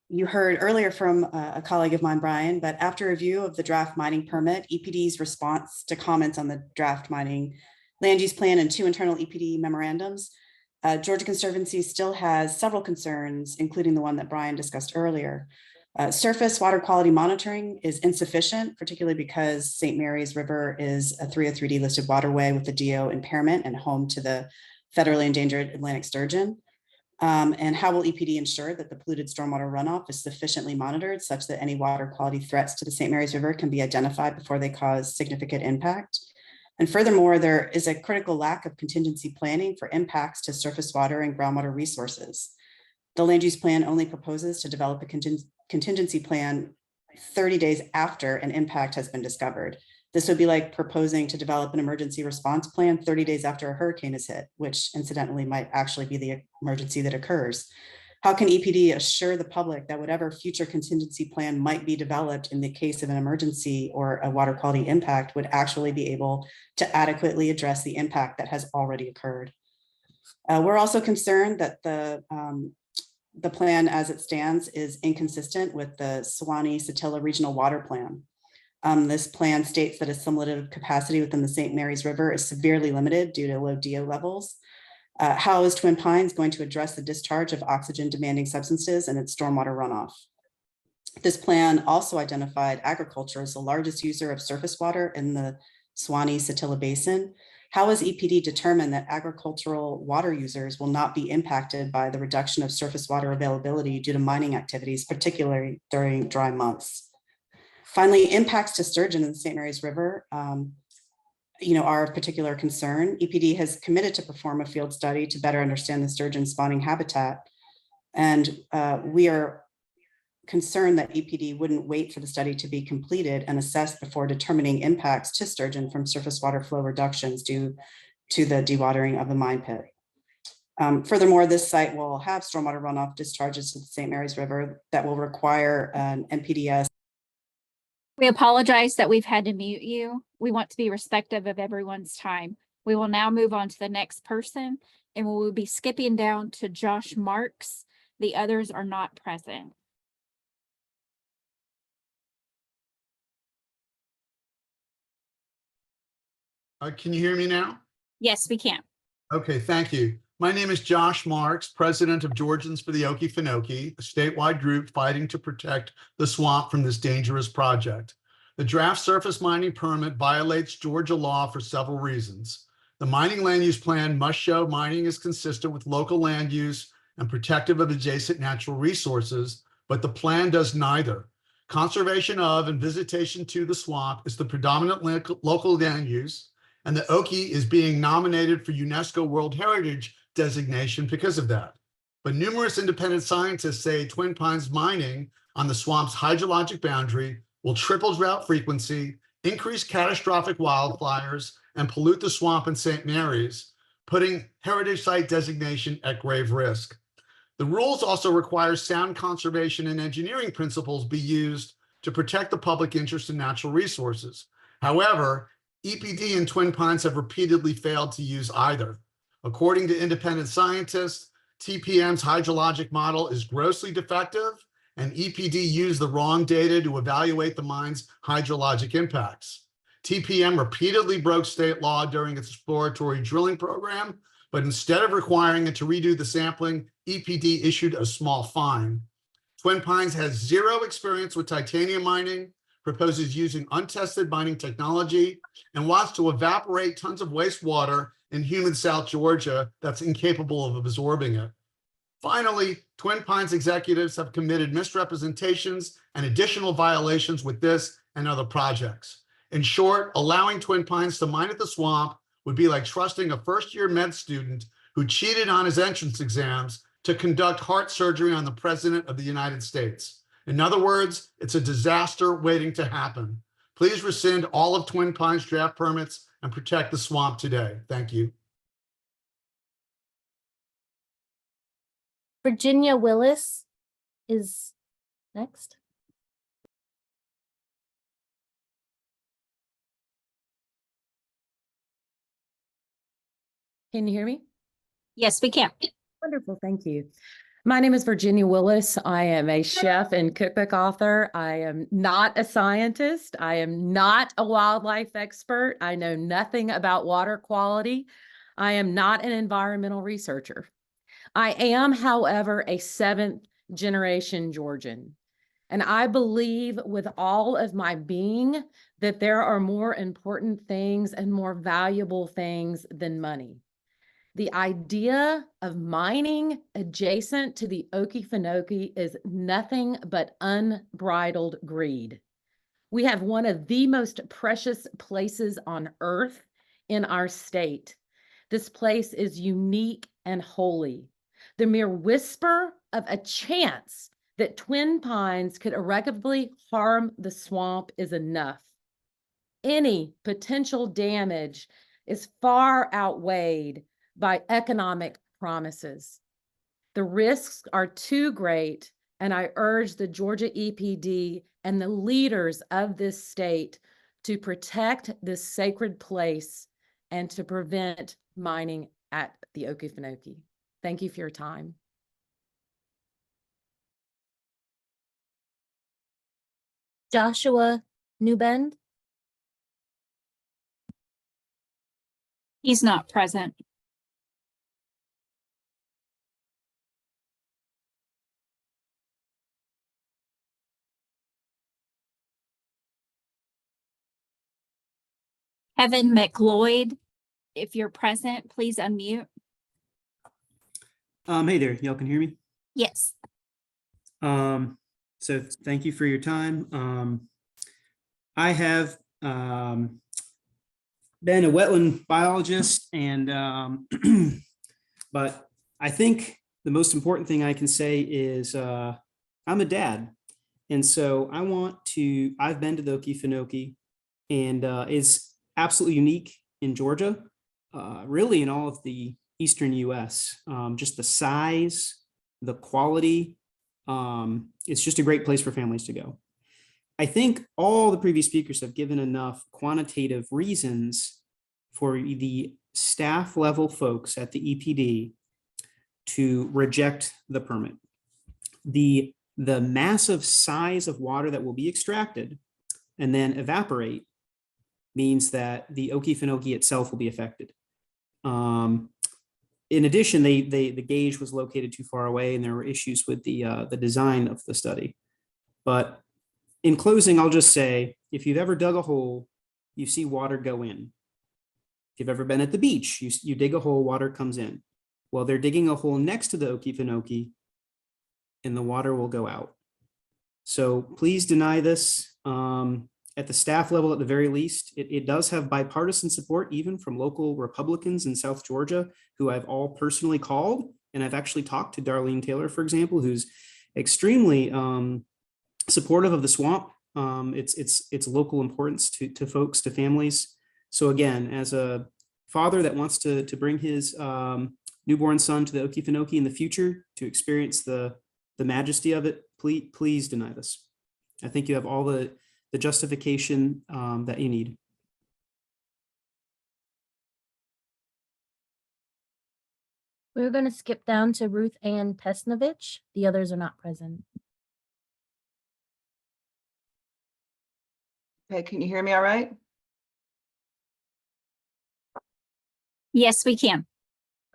you heard earlier from a colleague of mine, Brian, but after review of the draft mining permit, EPD's response to comments on the draft mining land use plan and 2 internal EPD memorandums, Georgia Conservancy still has several concerns, including the one that Brian discussed earlier. Surface water quality monitoring is insufficient, particularly because St. Mary's River is a 303D listed waterway with the DO impairment and home to the federally endangered Atlantic sturgeon. And how will EPD ensure that the polluted stormwater runoff is sufficiently monitored such that any water quality threats to the St. Mary's River can be identified before they cause significant impact? And furthermore, there is a critical lack of contingency planning for impacts to surface water and groundwater resources. The land use plan only proposes to develop a contingency plan 30 days after an impact has been discovered. This would be like proposing to develop an emergency response plan 30 days after a hurricane is hit, which incidentally might actually be the emergency that occurs. How can EPD assure the public that whatever future contingency plan might be developed in the case of an emergency or a water quality impact would actually be able to adequately address the impact that has already occurred? We're also concerned that the plan as it stands is inconsistent with the Suwannee-Satilla Regional Water Plan. This plan states that assimilative capacity within the St. Mary's River is severely limited due to low DO levels. How is Twin Pines going to address the discharge of oxygen-demanding substances and its stormwater runoff? This plan also identified agriculture as the largest user of surface water in the Suwannee-Satilla Basin. How has EPD determined that agricultural water users will not be impacted by the reduction of surface water availability due to mining activities, particularly during dry months? Finally, impacts to sturgeon in the St. Mary's River are of particular concern. EPD has committed to perform a field study to better understand the sturgeon spawning habitat. And we are concerned that EPD wouldn't wait for the study to be completed and assessed before determining impacts to sturgeon from surface water flow reductions due to the dewatering of the mine pit. Furthermore, this site will have stormwater runoff discharges to the St. Mary's River that will require an NPDES. We apologize that we've had to mute you. We want to be respectful of everyone's time. We will now move on to the next person, and we will be skipping down to Josh Marks. The others are not present. Can you hear me now? Yes, we can. Okay, thank you. My name is Josh Marks, president of Georgians for the Okefenokee, a statewide group fighting to protect the swamp from this dangerous project. The draft surface mining permit violates Georgia law for several reasons. The mining land use plan must show mining is consistent with local land use and protective of adjacent natural resources, but the plan does neither. Conservation of and visitation to the swamp is the predominant local land use, and the Okie is being nominated for UNESCO World Heritage designation because of that. But numerous independent scientists say Twin Pines mining on the swamp's hydrologic boundary will triple drought frequency, increase catastrophic wildfires, and pollute the swamp in St. Mary's, putting heritage site designation at grave risk. The rules also require sound conservation and engineering principles be used to protect the public interest in natural resources. However, EPD and Twin Pines have repeatedly failed to use either. According to independent scientists, TPM's hydrologic model is grossly defective, and EPD used the wrong data to evaluate the mine's hydrologic impacts. TPM repeatedly broke state law during its exploratory drilling program, but instead of requiring it to redo the sampling, EPD issued a small fine. Twin Pines has zero experience with titanium mining, proposes using untested mining technology, and wants to evaporate tons of wastewater in humid South Georgia that's incapable of absorbing it. Finally, Twin Pines executives have committed misrepresentations and additional violations with this and other projects. In short, allowing Twin Pines to mine at the swamp would be like trusting a first-year med student who cheated on his entrance exams to conduct heart surgery on the President of the United States. In other words, it's a disaster waiting to happen. Please rescind all of Twin Pines draft permits and protect the swamp today. Thank you. Virginia Willis is next. Can you hear me? Yes, we can. Wonderful, thank you. My name is Virginia Willis. I am a chef and cookbook author. I am not a scientist. I am not a wildlife expert. I know nothing about water quality. I am not an environmental researcher. I am, however, a 7th generation Georgian. And I believe with all of my being that there are more important things and more valuable things than money. The idea of mining adjacent to the Okefenokee is nothing but unbridled greed. We have one of the most precious places on earth in our state. This place is unique and holy. The mere whisper of a chance that Twin Pines could irreparably harm the swamp is enough. Any potential damage is far outweighed by economic promises. The risks are too great, and I urge the Georgia EPD and the leaders of this state to protect this sacred place and to prevent mining at the Okefenokee. Thank you for your time. Joshua Newbend. He's not present. Kevin McLeod, if you're present, please unmute. Hey there, y'all can hear me? Yes. So thank you for your time. I have been a wetland biologist and but I think the most important thing I can say is I'm a dad. And so I've been to the Okefenokee, and it's absolutely unique in Georgia, really in all of the Eastern US. Just the size, the quality, it's just a great place for families to go. I think all the previous speakers have given enough quantitative reasons for the staff level folks at the EPD to reject the permit. The massive size of water that will be extracted and then evaporate means that the Okefenokee itself will be affected. In addition, the gauge was located too far away, and there were issues with the design of the study. But in closing, I'll just say, if you've ever dug a hole, you see water go in. If you've ever been at the beach, you dig a hole, water comes in. Well, they're digging a hole next to the Okefenokee, and the water will go out. So please deny this. At the staff level, at the very least, it does have bipartisan support, even from local Republicans in South Georgia, who I've all personally called. And I've actually talked to Darlene Taylor, for example, who's extremely supportive of the swamp. It's local importance to folks, to families. So again, as a father that wants to bring his newborn son to the Okefenokee in the future to experience the majesty of it, please deny this. I think you have all the justification that you need. We're going to skip down to Ruth Ann Pesnovich. The others are not present. Okay, can you hear me all right? Yes, we can.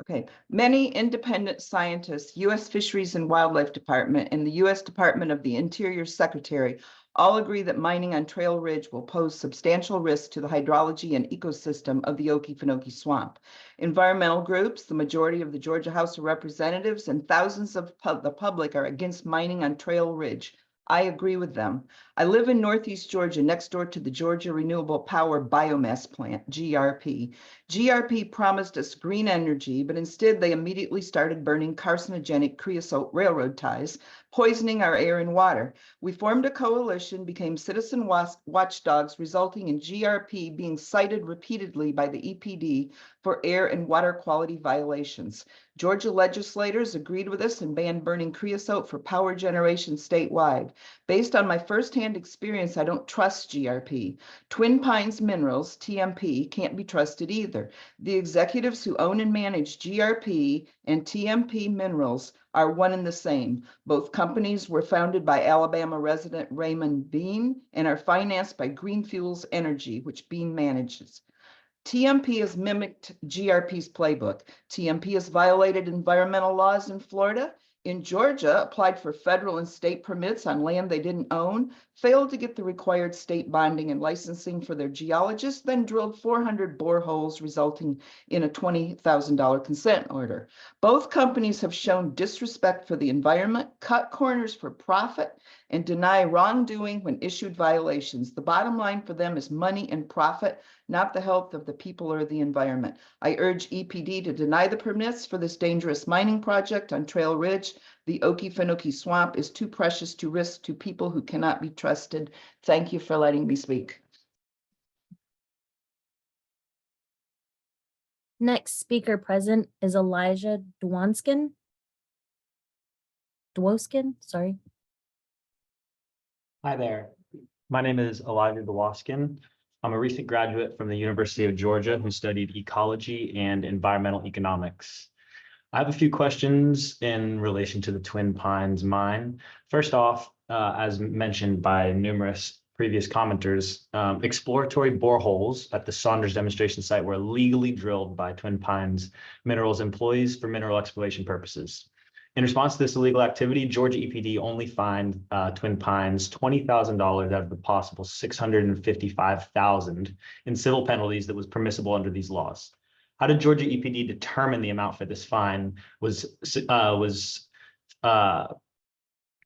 Okay, many independent scientists, U.S. Fisheries and Wildlife Department, and the U.S. Department of the Interior Secretary all agree that mining on Trail Ridge will pose substantial risk to the hydrology and ecosystem of the Okefenokee Swamp. Environmental groups, the majority of the Georgia House of Representatives, and thousands of the public are against mining on Trail Ridge. I agree with them. I live in Northeast Georgia, next door to the Georgia Renewable Power Biomass Plant, GRP. GRP promised us green energy, but instead they immediately started burning carcinogenic creosote railroad ties, poisoning our air and water. We formed a coalition, became citizen watchdogs, resulting in GRP being cited repeatedly by the EPD for air and water quality violations. Georgia legislators agreed with us and banned burning creosote for power generation statewide. Based on my firsthand experience, I don't trust GRP. Twin Pines Minerals, TMP, can't be trusted either. The executives who own and manage GRP and TMP Minerals are one and the same. Both companies were founded by Alabama resident Raymond Bean and are financed by Green Fuels Energy, which Bean manages. TMP has mimicked GRP's playbook. TMP has violated environmental laws in Florida. In Georgia, applied for federal and state permits on land they didn't own, failed to get the required state bonding and licensing for their geologists, then drilled 400 boreholes, resulting in a $20,000 consent order. Both companies have shown disrespect for the environment, cut corners for profit, and deny wrongdoing when issued violations. The bottom line for them is money and profit, not the health of the people or the environment. I urge EPD to deny the permits for this dangerous mining project on Trail Ridge. The Okefenokee Swamp is too precious to risk to people who cannot be trusted. Thank you for letting me speak. Next speaker present is Elijah Dwoskin, sorry. Hi there. My name is Elijah Dwoskin. I'm a recent graduate from the University of Georgia who studied ecology and environmental economics. I have a few questions in relation to the Twin Pines mine. First off, as mentioned by numerous previous commenters, exploratory boreholes at the Saunders demonstration site were illegally drilled by Twin Pines Minerals employees for mineral exploration purposes. In response to this illegal activity, Georgia EPD only fined Twin Pines $20,000 out of the possible $655,000 in civil penalties that was permissible under these laws. How did Georgia EPD determine the amount for this fine was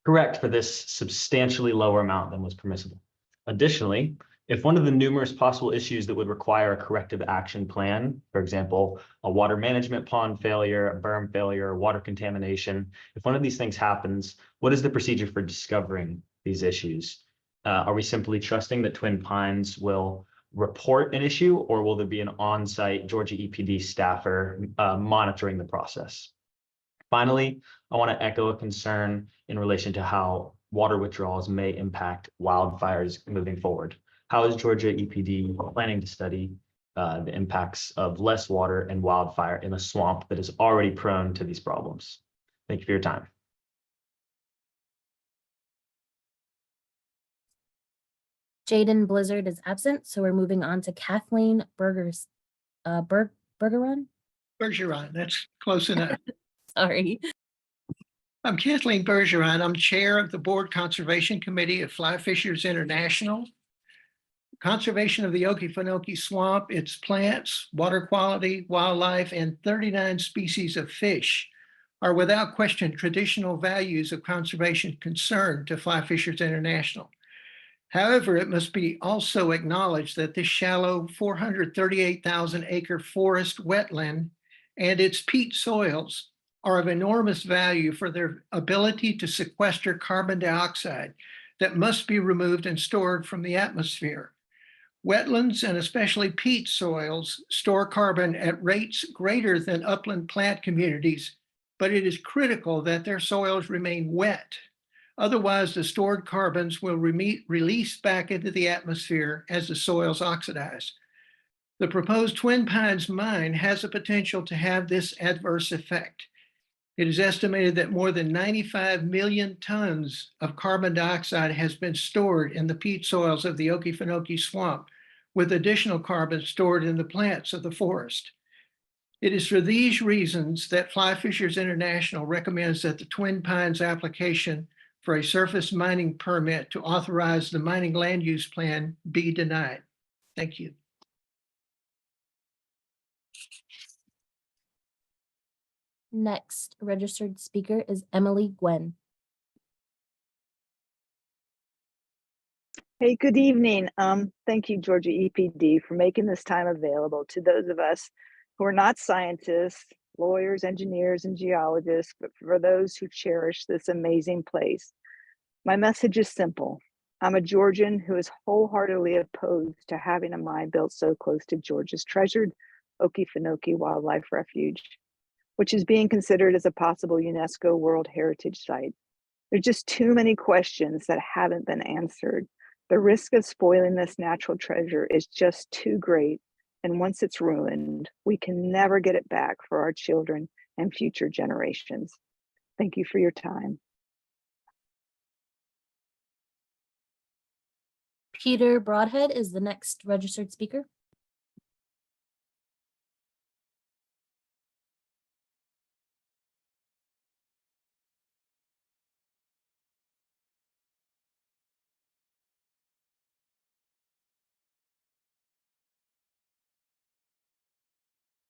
correct for this substantially lower amount than was permissible? Additionally, if one of the numerous possible issues that would require a corrective action plan, for example, a water management pond failure, a berm failure, or water contamination, if one of these things happens, what is the procedure for discovering these issues? Are we simply trusting that Twin Pines will report an issue, or will there be an on-site Georgia EPD staffer monitoring the process? Finally, I want to echo a concern in relation to how water withdrawals may impact wildfires moving forward. How is Georgia EPD planning to study the impacts of less water and wildfire in a swamp that is already prone to these problems? Thank you for your time. Jaden Blizzard is absent, so we're moving on to Kathleen Bergeron. Bergeron, that's close enough. Sorry. I'm Kathleen Bergeron. I'm chair of the Board Conservation Committee of Fly Fishers International. Conservation of the Okefenokee Swamp, its plants, water quality, wildlife, and 39 species of fish are without question traditional values of conservation concern to Fly Fishers International. However, it must be also acknowledged that this shallow 438,000 acre forest wetland and its peat soils are of enormous value for their ability to sequester carbon dioxide that must be removed and stored from the atmosphere. Wetlands and especially peat soils store carbon at rates greater than upland plant communities, but it is critical that their soils remain wet. Otherwise, the stored carbons will release back into the atmosphere as the soils oxidize. The proposed Twin Pines mine has the potential to have this adverse effect. It is estimated that more than 95 million tons of carbon dioxide has been stored in the peat soils of the Okefenokee Swamp, with additional carbon stored in the plants of the forest. It is for these reasons that Fly Fishers International recommends that the Twin Pines application for a surface mining permit to authorize the mining land use plan be denied. Thank you. Next registered speaker is Emily Gwen. Hey, good evening. Thank you, Georgia EPD, for making this time available to those of us who are not scientists, lawyers, engineers, and geologists, but for those who cherish this amazing place. My message is simple. I'm a Georgian who is wholeheartedly opposed to having a mine built so close to Georgia's treasured Okefenokee Wildlife Refuge, which is being considered as a possible UNESCO World Heritage Site. There's just too many questions that haven't been answered. The risk of spoiling this natural treasure is just too great. And once it's ruined, we can never get it back for our children and future generations. Thank you for your time. Peter Broadhead is the next registered speaker.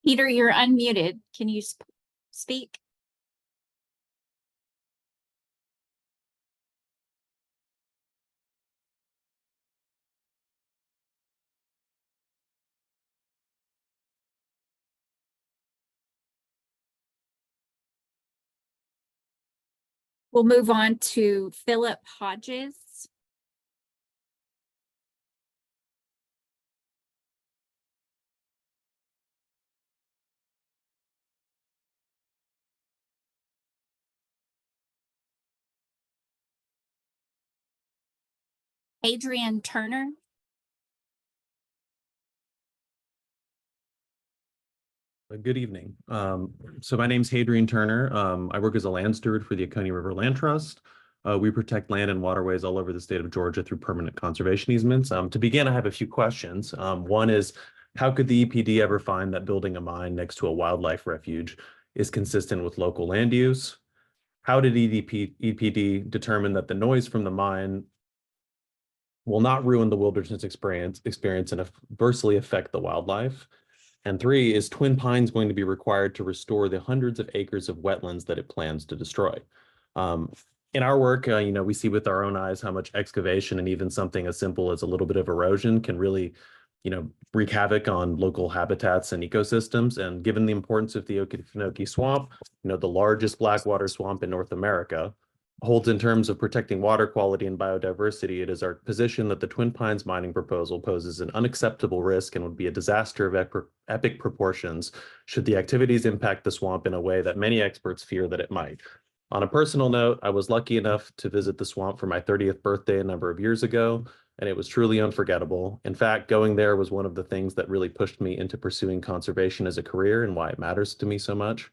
Peter, you're unmuted. Can you speak? We'll move on to Philip Hodges. Adrian Turner. Good evening. So my name's Hadrian Turner. I work as a land steward for the Oconee River Land Trust. We protect land and waterways all over the state of Georgia through permanent conservation easements. To begin, I have a few questions. One is, how could the EPD ever find that building a mine next to a wildlife refuge is consistent with local land use? How did EPD determine that the noise from the mine will not ruin the wilderness experience and adversely affect the wildlife? And three, is Twin Pines going to be required to restore the hundreds of acres of wetlands that it plans to destroy? In our work, we see with our own eyes how much excavation and even something as simple as a little bit of erosion can really, wreak havoc on local habitats and ecosystems. And given the importance of the Okefenokee Swamp, the largest blackwater swamp in North America, holds in terms of protecting water quality and biodiversity, it is our position that the Twin Pines mining proposal poses an unacceptable risk and would be a disaster of epic proportions should the activities impact the swamp in a way that many experts fear that it might. On a personal note, I was lucky enough to visit the swamp for my 30th birthday a number of years ago, and it was truly unforgettable. In fact, going there was one of the things that really pushed me into pursuing conservation as a career and why it matters to me so much.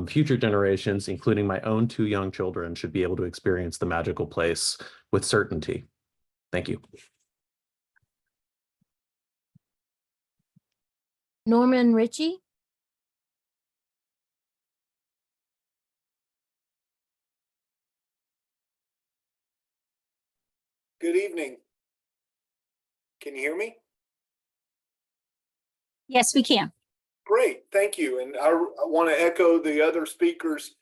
Future generations, including my own 2 young children, should be able to experience the magical place with certainty. Thank you. Norman Ritchie. Good evening. Can you hear me? Yes, we can. Great, thank you. And I want to echo the other speakers,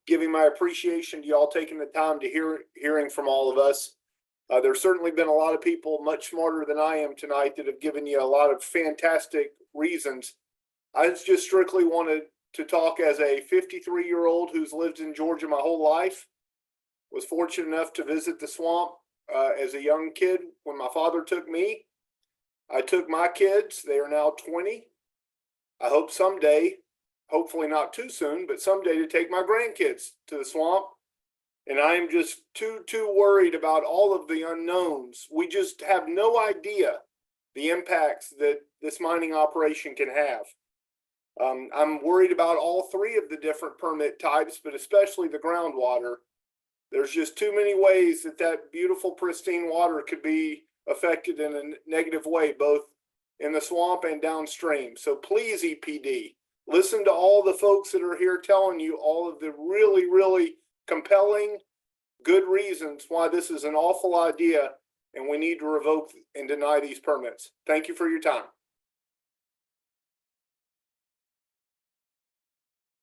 giving my appreciation to y'all taking the time to hearing from all of us. There's certainly been a lot of people much smarter than I am tonight that have given you a lot of fantastic reasons. I just strictly wanted to talk as a 53-year-old who's lived in Georgia my whole life. Was fortunate enough to visit the swamp as a young kid when my father took me. I took my kids. They are now 20. I hope someday, hopefully not too soon, but someday to take my grandkids to the swamp. And I am just too worried about all of the unknowns. We just have no idea the impacts that this mining operation can have. I'm worried about all 3 of the different permit types, but especially the groundwater. There's just too many ways that beautiful, pristine water could be affected in a negative way, both in the swamp and downstream. So please, EPD, listen to all the folks that are here telling you all of the really, really compelling, good reasons why this is an awful idea and we need to revoke and deny these permits. Thank you for your time.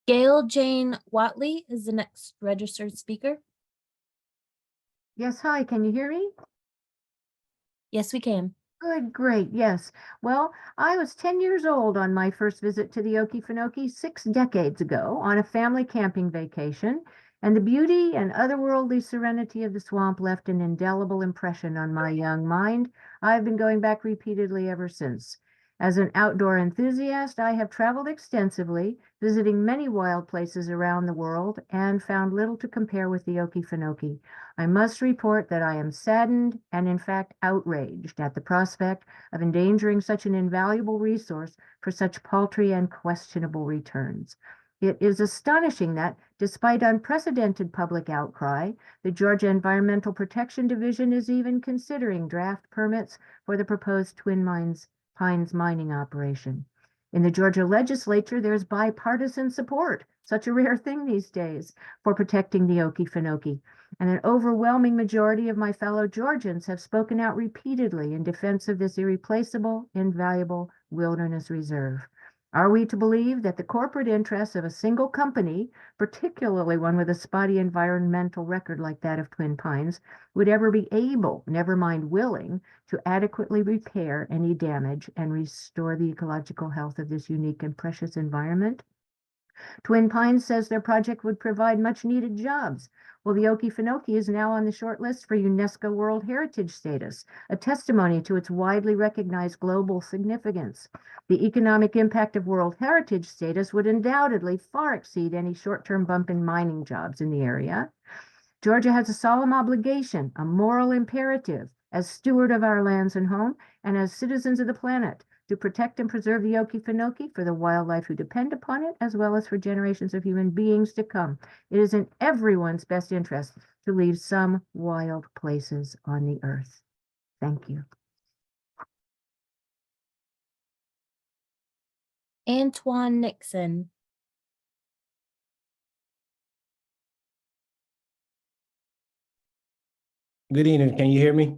Gail Jane Watley is the next registered speaker. Yes, hi, can you hear me? Yes, we can. Good, great, yes. Well, I was 10 years old on my first visit to the Okefenokee 6 decades ago on a family camping vacation, and the beauty and otherworldly serenity of the swamp left an indelible impression on my young mind. I've been going back repeatedly ever since. As an outdoor enthusiast, I have traveled extensively, visiting many wild places around the world, and found little to compare with the Okefenokee. I must report that I am saddened and in fact outraged at the prospect of endangering such an invaluable resource for such paltry and questionable returns. It is astonishing that, despite unprecedented public outcry, the Georgia Environmental Protection Division is even considering draft permits for the proposed Twin Pines mining operation. In the Georgia legislature, there's bipartisan support, such a rare thing these days, for protecting the Okefenokee. And an overwhelming majority of my fellow Georgians have spoken out repeatedly in defense of this irreplaceable, invaluable wilderness reserve. Are we to believe that the corporate interests of a single company, particularly one with a spotty environmental record like that of Twin Pines, would ever be able, never mind willing, to adequately repair any damage and restore the ecological health of this unique and precious environment? Twin Pines says their project would provide much needed jobs. Well, the Okefenokee is now on the short list for UNESCO World Heritage status, a testimony to its widely recognized global significance. The economic impact of World Heritage status would undoubtedly far exceed any short-term bump in mining jobs in the area. Georgia has a solemn obligation, a moral imperative, as steward of our lands and home, and as citizens of the planet, to protect and preserve the Okefenokee for the wildlife who depend upon it, as well as for generations of human beings to come. It is in everyone's best interest to leave some wild places on the earth. Thank you. Antoine Nixon. Good evening. Can you hear me?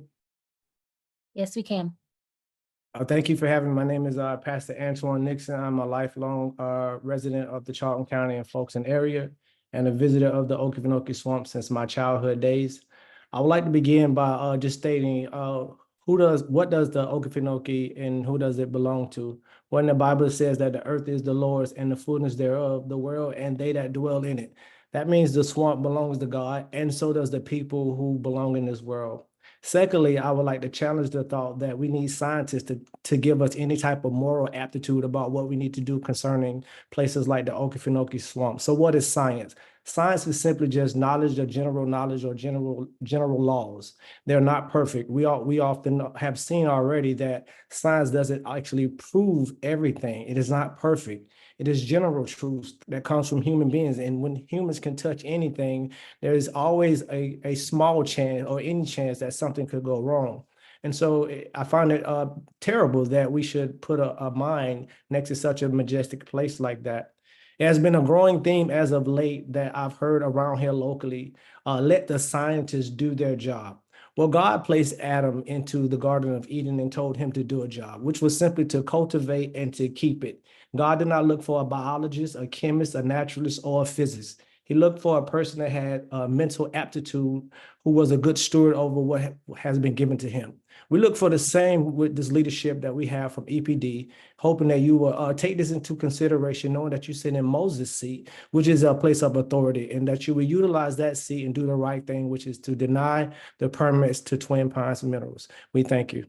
Yes, we can. Thank you for having me. My name is Pastor Antoine Nixon. I'm a lifelong resident of the Charlton County and Folkestone area and a visitor of the Okefenokee Swamp since my childhood days. I would like to begin by just stating what does the Okefenokee and who does it belong to? When the Bible says that the earth is the Lord's and the fullness thereof, the world and they that dwell in it. That means the swamp belongs to God, and so does the people who belong in this world. Secondly, I would like to challenge the thought that we need scientists to give us any type of moral aptitude about what we need to do concerning places like the Okefenokee Swamp. So what is science? Science is simply just knowledge or general knowledge or general laws. They're not perfect. We often have seen already that science doesn't actually prove everything. It is not perfect. It is general truths that comes from human beings. And when humans can touch anything, there is always a small chance or any chance that something could go wrong. And so I find it terrible that we should put a mine next to such a majestic place like that. It has been a growing theme as of late that I've heard around here locally. Let the scientists do their job. Well, God placed Adam into the Garden of Eden and told him to do a job, which was simply to cultivate and to keep it. God did not look for a biologist, a chemist, a naturalist, or a physicist. He looked for a person that had mental aptitude, who was a good steward over what has been given to him. We look for the same with this leadership that we have from EPD, hoping that you will take this into consideration, knowing that you sit in Moses' seat, which is a place of authority, and that you will utilize that seat and do the right thing, which is to deny the permits to Twin Pines Minerals. We thank you.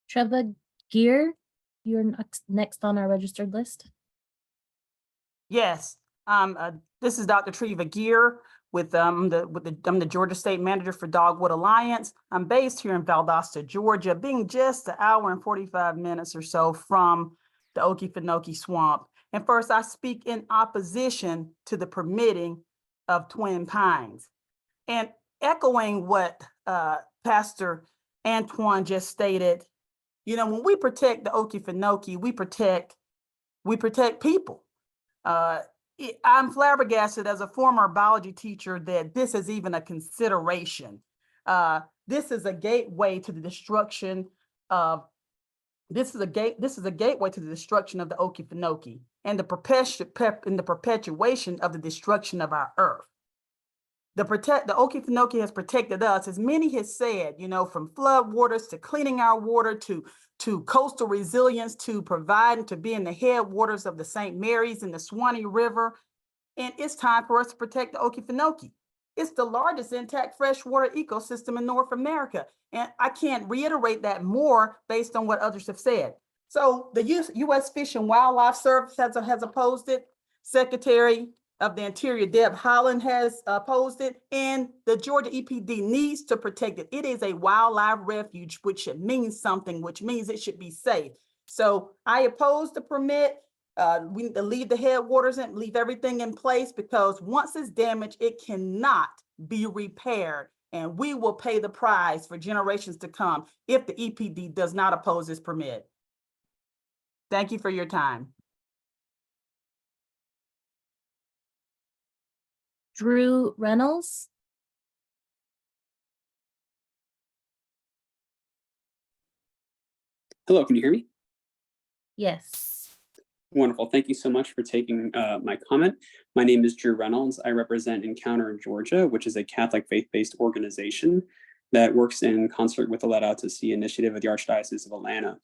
Trevor Gear, you're next on our registered list. Yes, this is Dr. Treva Gear with I'm the Georgia State Manager for Dogwood Alliance. I'm based here in Valdosta, Georgia, being just an hour and 45 minutes or so from the Okefenokee Swamp. And first, I speak in opposition to the permitting of Twin Pines. And echoing what Pastor Antoine just stated, you know, when we protect the Okefenokee, we protect people. I'm flabbergasted as a former biology teacher that this is even a consideration. This is a gateway to the destruction of the Okefenokee and the perpetuation of the destruction of our earth. the Okefenokee has protected us, as many has said, you know, from flood waters to cleaning our water to coastal resilience, to providing, to being the headwaters of the St. Mary's and the Swanee River. And it's time for us to protect the Okefenokee. It's the largest intact freshwater ecosystem in North America. And I can't reiterate that more based on what others have said. So the U.S. Fish and Wildlife Service has opposed it. Secretary of the Interior, Deb Haaland, has opposed it, and the Georgia EPD needs to protect it. It is a wildlife refuge, which should mean something, which means it should be safe. So I oppose the permit. We need to leave the headwaters and leave everything in place, because once it's damaged, it cannot be repaired. And we will pay the price for generations to come if the EPD does not oppose this permit. Thank you for your time. Drew Reynolds. Hello, can you hear me? Yes. Wonderful. Thank you so much for taking my comment. My name is Drew Reynolds. I represent Encounter in Georgia, which is a Catholic faith-based organization that works in concert with the Let Out to Sea initiative of the Archdiocese of Atlanta,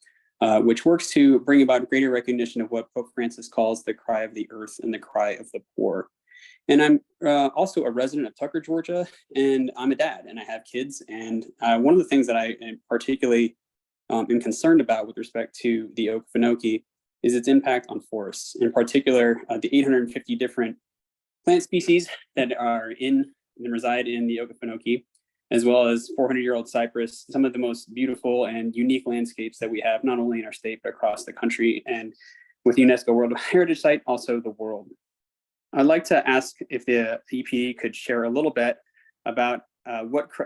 which works to bring about greater recognition of what Pope Francis calls the cry of the earth and the cry of the poor. And I'm also a resident of Tucker, Georgia, and I'm a dad and I have kids. And one of the things that I am particularly am concerned about with respect to the Okefenokee is its impact on forests, in particular, the 850 different plant species that are in and reside in the Okefenokee, as well as 400-year-old cypress, some of the most beautiful and unique landscapes that we have, not only in our state, but across the country, and with UNESCO World Heritage Site, also the world. I'd like to ask if the EPD could share a little bit about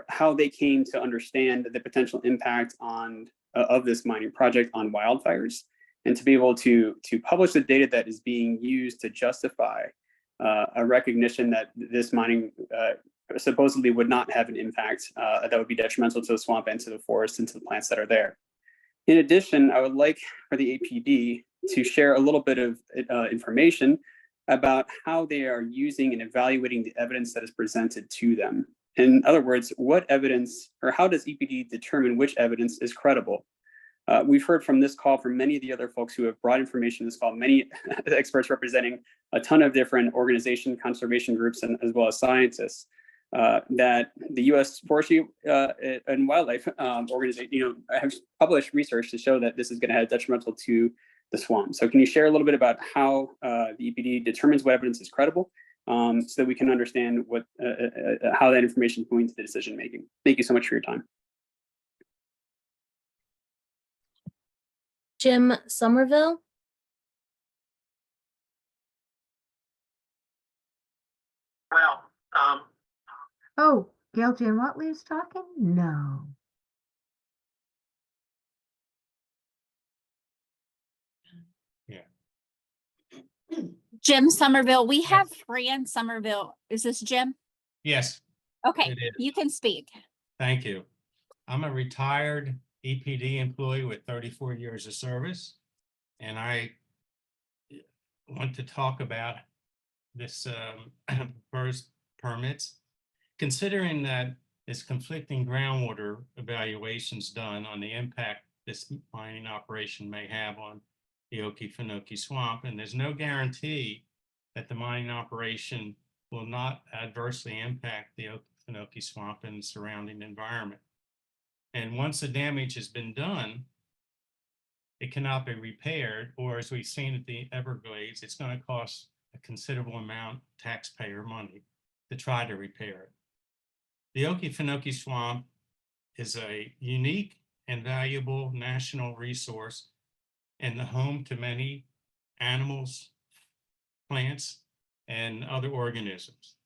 how they came to understand the potential impact of this mining project on wildfires, and to be able to publish the data that is being used to justify a recognition that this mining supposedly would not have an impact that would be detrimental to the swamp and to the forest and to the plants that are there. In addition, I would like for the APD to share a little bit of information about how they are using and evaluating the evidence that is presented to them. In other words, what evidence, or how does EPD determine which evidence is credible? We've heard from this call from many of the other folks who have brought information to this call, many experts representing a ton of different organization, conservation groups, and as well as scientists, that the U.S. Forestry and Wildlife Organization, have published research to show that this is going to have detrimental to the swamp. So can you share a little bit about how the EPD determines what evidence is credible, so that we can understand how that information is going to the decision making? Thank you so much for your time. Jim Somerville. Well, Oh, Gail Jane Watley is talking? No. Jim Somerville, we have Fran Somerville. Is this Jim? yes, Okay, it is. you can speak. Thank you. I'm a retired EPD employee with 34 years of service, and I want to talk about this first permits. Considering that there's conflicting groundwater evaluations done on the impact this mining operation may have on the Okefenokee Swamp, and there's no guarantee that the mining operation will not adversely impact the Okefenokee Swamp and the surrounding environment. And once the damage has been done, it cannot be repaired, or as we've seen at the Everglades, it's going to cost a considerable amount of taxpayer money to try to repair it. The Okefenokee Swamp is a unique and valuable national resource and the home to many animals, plants, and other organisms.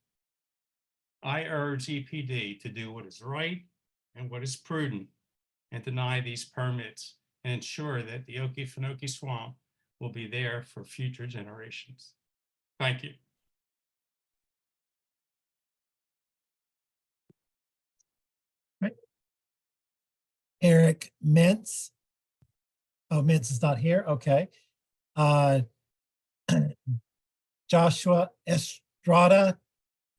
I urge EPD to do what is right and what is prudent and deny these permits and ensure that the Okefenokee Swamp will be there for future generations. Thank you. Eric Mintz. Oh, Mintz is not here. Okay. Joshua Estrada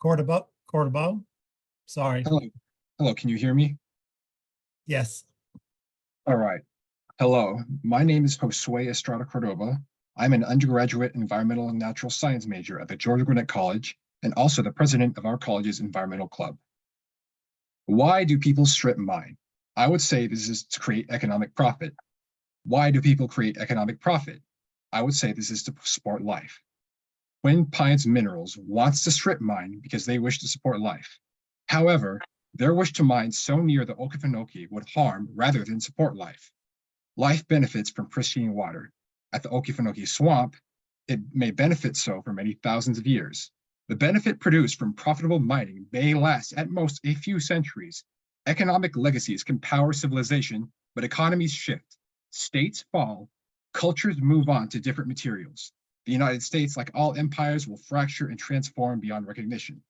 Cordobo. Sorry. Hello. Hello, can you hear me? Yes. All right. Hello, my name is Josue Estrada Cordova. I'm an undergraduate environmental and natural science major at the Georgia Gwinnett College and also the president of our college's environmental club. Why do people strip mine? I would say this is to create economic profit. Why do people create economic profit? I would say this is to support life. Twin Pines Minerals wants to strip mine because they wish to support life. However, their wish to mine so near the Okefenokee would harm rather than support life. Life benefits from pristine water. At the Okefenokee Swamp, it may benefit so for many thousands of years. The benefit produced from profitable mining may last at most a few centuries. Economic legacies can power civilization, but economies shift. States fall, cultures move on to different materials. The United States, like all empires, will fracture and transform beyond recognition.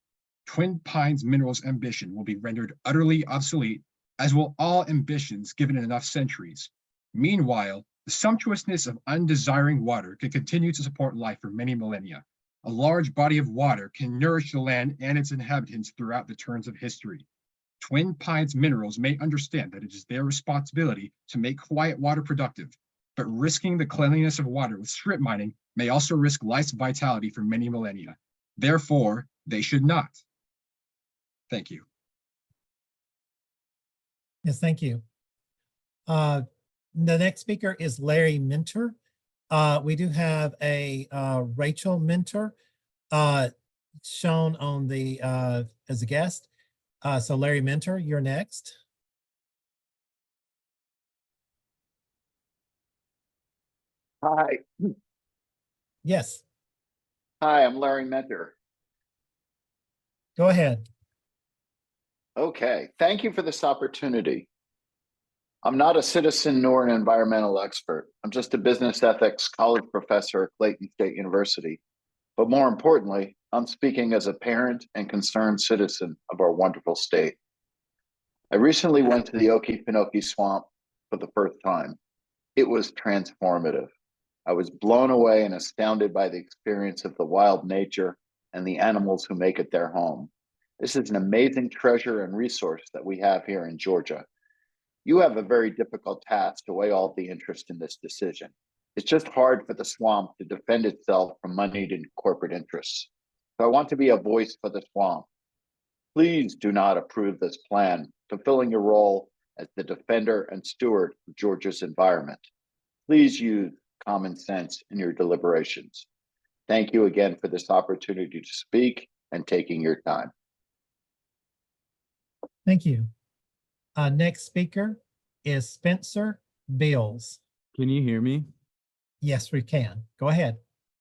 Twin Pines Minerals' ambition will be rendered utterly obsolete, as will all ambitions given enough centuries. Meanwhile, the sumptuousness of undesiring water can continue to support life for many millennia. A large body of water can nourish the land and its inhabitants throughout the turns of history. Twin Pines Minerals may understand that it is their responsibility to make quiet water productive, but risking the cleanliness of water with strip mining may also risk life's vitality for many millennia. Therefore, they should not. Thank you. Yes, thank you. The next speaker is Larry Minter. We do have a Rachel Minter shown on the as a guest. So Larry Minter, you're next. Hi. Yes, Hi, I'm Larry Mentor. go ahead. Okay, thank you for this opportunity. I'm not a citizen nor an environmental expert. I'm just a business ethics college professor at Clayton State University. But more importantly, I'm speaking as a parent and concerned citizen of our wonderful state. I recently went to the Okefenokee Swamp for the first time. It was transformative. I was blown away and astounded by the experience of the wild nature and the animals who make it their home. This is an amazing treasure and resource that we have here in Georgia. You have a very difficult task to weigh all the interest in this decision. It's just hard for the swamp to defend itself from moneyed and corporate interests. So I want to be a voice for the swamp. Please do not approve this plan, fulfilling your role as the defender and steward of Georgia's environment. Please use common sense in your deliberations. Thank you again for this opportunity to speak and taking your time. Thank you. Next speaker is Spencer Bills. Can you hear me? Yes, we can. Go ahead.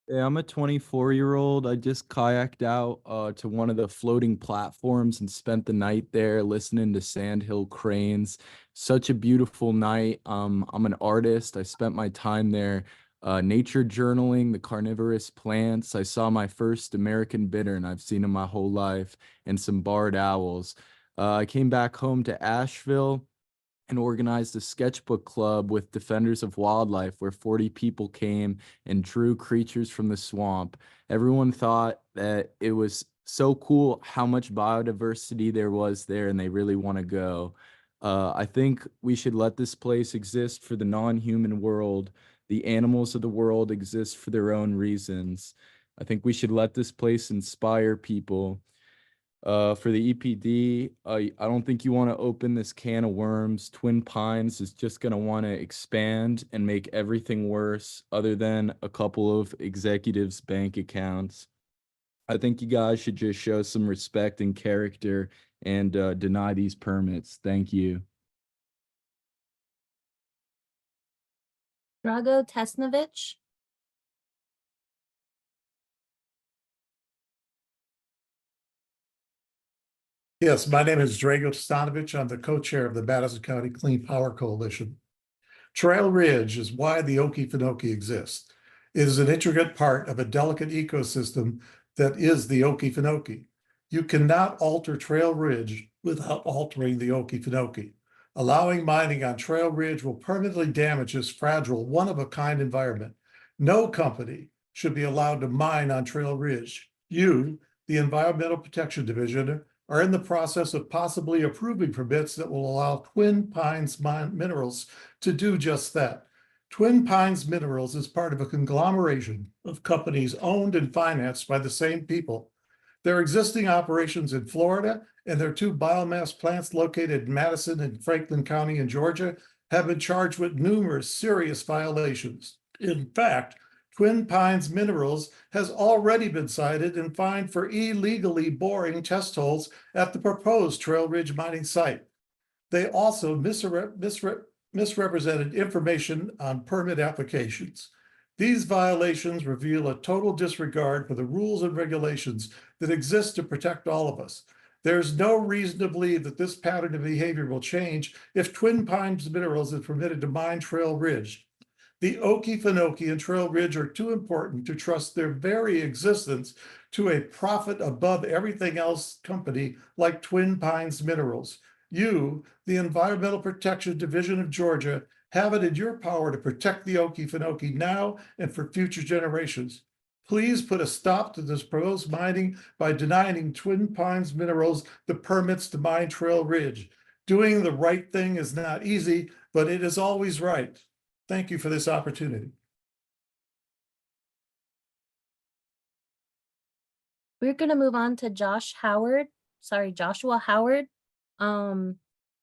Yeah, I'm a 24-year-old. I just kayaked out to one of the floating platforms and spent the night there listening to sandhill cranes. Such a beautiful night. I'm an artist. I spent my time there nature journaling the carnivorous plants. I saw my first American bittern. I've seen them my whole life, and some barred owls. I came back home to Asheville and organized a sketchbook club with Defenders of Wildlife where 40 people came and drew creatures from the swamp. Everyone thought that it was so cool how much biodiversity there was there, and they really want to go. I think we should let this place exist for the non-human world. The animals of the world exist for their own reasons. I think we should let this place inspire people. For the EPD, I don't think you want to open this can of worms. Twin Pines is just going to want to expand and make everything worse other than a couple of executives' bank accounts. I think you guys should just show some respect and character and deny these permits. Thank you. Drago Tesnovich. Yes, my name is Drago Stanovich. I'm the co-chair of the Madison County Clean Power Coalition. Trail Ridge is why the Okefenokee exists. It is an intricate part of a delicate ecosystem that is the Okefenokee. You cannot alter Trail Ridge without altering the Okefenokee. Allowing mining on Trail Ridge will permanently damage this fragile, one-of-a-kind environment. No company should be allowed to mine on Trail Ridge. You, the Environmental Protection Division, are in the process of possibly approving permits that will allow Twin Pines Minerals to do just that. Twin Pines Minerals is part of a conglomeration of companies owned and financed by the same people. Their existing operations in Florida and their 2 biomass plants located in Madison and Franklin County in Georgia have been charged with numerous serious violations. In fact, Twin Pines Minerals has already been cited and fined for illegally boring test holes at the proposed Trail Ridge mining site. They also misrepresented information on permit applications. These violations reveal a total disregard for the rules and regulations that exist to protect all of us. There's no reason to believe that this pattern of behavior will change if Twin Pines Minerals is permitted to mine Trail Ridge. The Okefenokee and Trail Ridge are too important to trust their very existence to a profit above everything else company like Twin Pines Minerals. You, the Environmental Protection Division of Georgia, have it in your power to protect the Okefenokee now and for future generations. Please put a stop to this proposed mining by denying Twin Pines Minerals the permits to mine Trail Ridge. Doing the right thing is not easy, but it is always right. Thank you for this opportunity. We're gonna move on to Joshua Howard.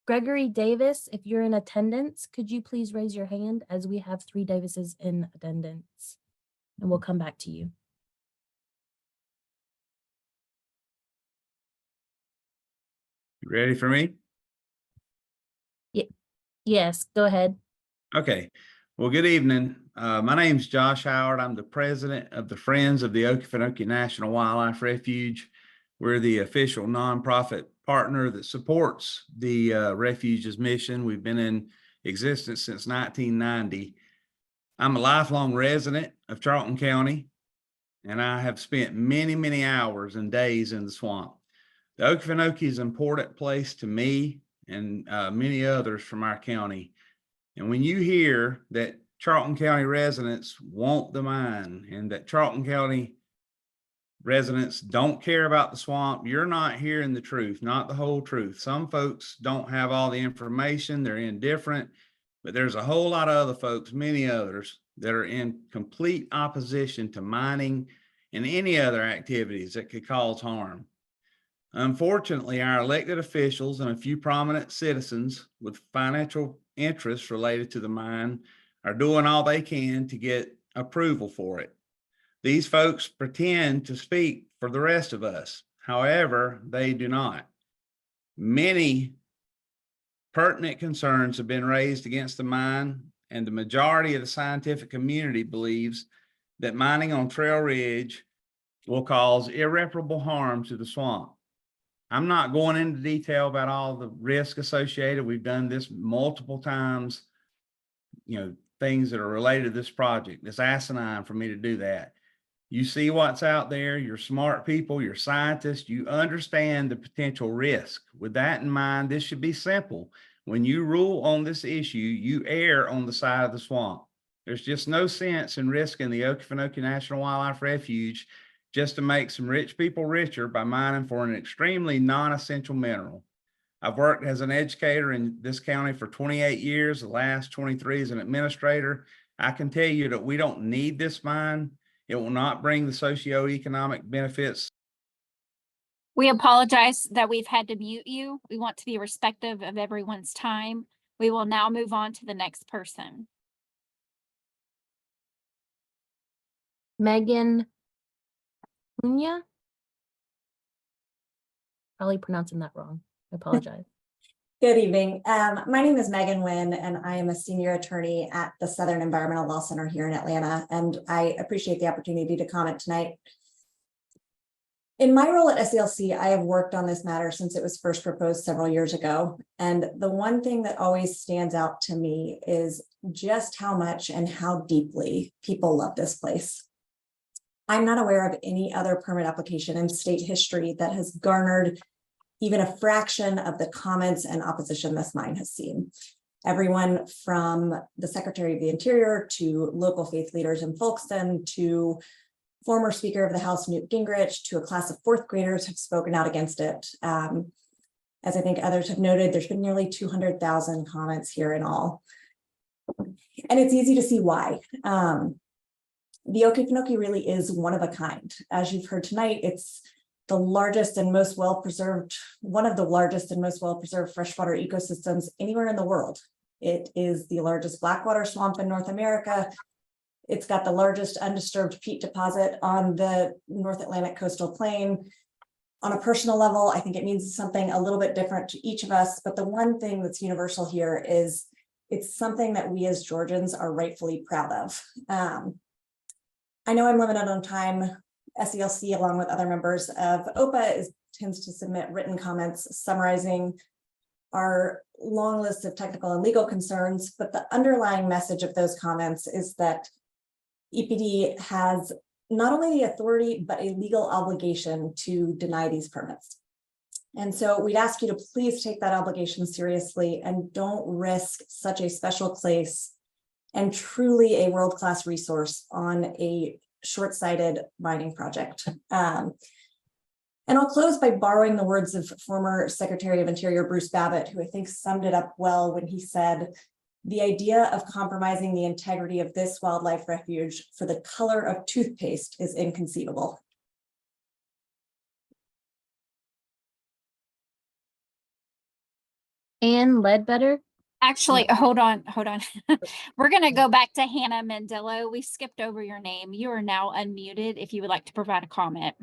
Gregory Davis, if you're in attendance, could you please raise your hand, as we have 3 Davises in attendance? And we'll come back to you. You ready for me? Yes, go ahead. Okay. Well, good evening. My name's Josh Howard. I'm the president of the Friends of the Okefenokee National Wildlife Refuge. We're the official nonprofit partner that supports the refuge's mission. We've been in existence since 1990. I'm a lifelong resident of Charlton County, and I have spent many, many hours and days in the swamp. The Okefenokee is an important place to me and many others from our county. And when you hear that Charlton County residents want the mine and that Charlton County residents don't care about the swamp, you're not hearing the truth, not the whole truth. Some folks don't have all the information, they're indifferent, but there's a whole lot of other folks, many others, that are in complete opposition to mining and any other activities that could cause harm. Unfortunately, our elected officials and a few prominent citizens with financial interests related to the mine are doing all they can to get approval for it. These folks pretend to speak for the rest of us. However, they do not. Many pertinent concerns have been raised against the mine, and the majority of the scientific community believes that mining on Trail Ridge will cause irreparable harm to the swamp. I'm not going into detail about all the risk associated. We've done this multiple times, things that are related to this project. It's asinine for me to do that. You see what's out there, you're smart people, you're scientists, you understand the potential risk. With that in mind, this should be simple. When you rule on this issue, you err on the side of the swamp. There's just no sense in risking the Okefenokee National Wildlife Refuge just to make some rich people richer by mining for an extremely non-essential mineral. I've worked as an educator in this county for 28 years, the last 23 as an administrator. I can tell you that we don't need this mine. It will not bring the socioeconomic benefits. We apologize that we've had to mute you. We want to be respectful of everyone's time. We will now move on to the next person. Megan Cunha? Probably pronouncing that wrong. I apologize. Good evening. My name is Megan Wynn, and I am a senior attorney at the Southern Environmental Law Center here in Atlanta, and I appreciate the opportunity to comment tonight. In my role at SELC, I have worked on this matter since it was first proposed several years ago, and the one thing that always stands out to me is just how much and how deeply people love this place. I'm not aware of any other permit application in state history that has garnered even a fraction of the comments and opposition this mine has seen. Everyone from the Secretary of the Interior to local faith leaders in Folkston to former Speaker of the House, Newt Gingrich, to a class of fourth graders have spoken out against it. As I think others have noted, there's been nearly 200,000 comments here in all. And it's easy to see why. The Okefenokee really is one of a kind. As you've heard tonight, it's the largest and most well-preserved, one of the largest and most well-preserved freshwater ecosystems anywhere in the world. It is the largest blackwater swamp in North America. It's got the largest undisturbed peat deposit on the North Atlantic coastal plain. On a personal level, I think it means something a little bit different to each of us, but the one thing that's universal here is it's something that we as Georgians are rightfully proud of. I know I'm limited on time. SELC, along with other members of OPA, tends to submit written comments summarizing our long list of technical and legal concerns, but the underlying message of those comments is that EPD has not only the authority, but a legal obligation to deny these permits. And so we'd ask you to please take that obligation seriously and don't risk such a special place and truly a world-class resource on a short-sighted mining project. And I'll close by borrowing the words of former Secretary of Interior Bruce Babbitt, who I think summed it up well when he said, "The idea of compromising the integrity of this wildlife refuge for the color of toothpaste is inconceivable." Ann Ledbetter. Actually, hold on. We're going to go back to Hannah Mendello. We skipped over your name. You are now unmuted if you would like to provide a comment.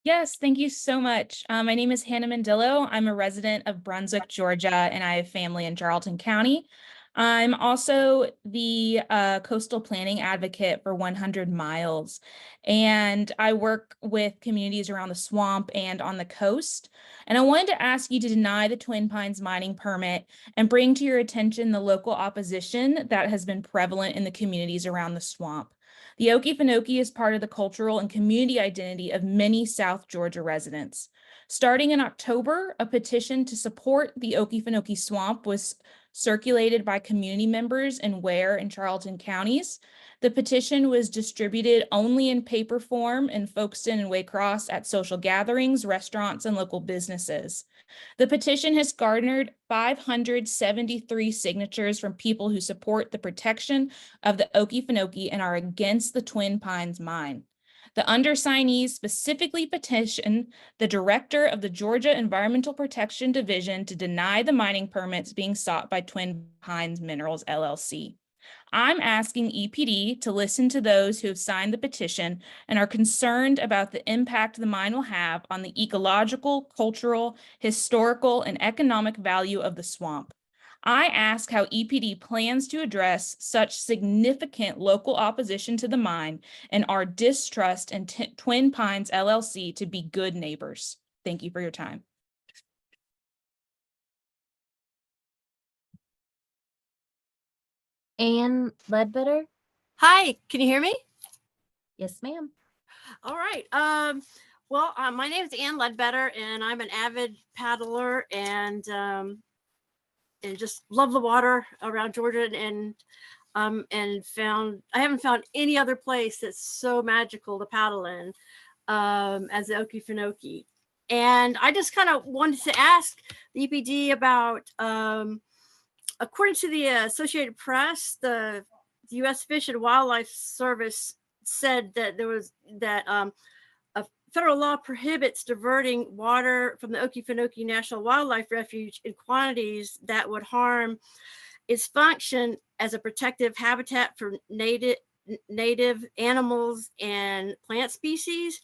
Yes, thank you so much. My name is Hannah Mendello. I'm a resident of Brunswick, Georgia, and I have family in Charlton County. I'm also the coastal planning advocate for 100 Miles, and I work with communities around the swamp and on the coast. And I wanted to ask you to deny the Twin Pines mining permit and bring to your attention the local opposition that has been prevalent in the communities around the swamp. The Okefenokee is part of the cultural and community identity of many South Georgia residents. Starting in October, a petition to support the Okefenokee Swamp was circulated by community members in Ware and Charlton counties. The petition was distributed only in paper form in Folkestone and Waycross at social gatherings, restaurants, and local businesses. The petition has garnered 573 signatures from people who support the protection of the Okefenokee and are against the Twin Pines mine. The undersignees specifically petition the director of the Georgia Environmental Protection Division to deny the mining permits being sought by Twin Pines Minerals, LLC. I'm asking EPD to listen to those who have signed the petition and are concerned about the impact the mine will have on the ecological, cultural, historical, and economic value of the swamp. I ask how EPD plans to address such significant local opposition to the mine and our distrust in Twin Pines LLC to be good neighbors. Thank you for your time. Ann Ledbetter. Hi, can you hear me? Yes, ma'am. All right. My name is Ann Ledbetter, and I'm an avid paddler and just love the water around Georgia, and I haven't found any other place that's so magical to paddle in as the Okefenokee. And I just kind of wanted to ask the EPD about, according to the Associated Press, the U.S. Fish and Wildlife Service said that a federal law prohibits diverting water from the Okefenokee National Wildlife Refuge in quantities that would harm its function as a protective habitat for native animals and plant species.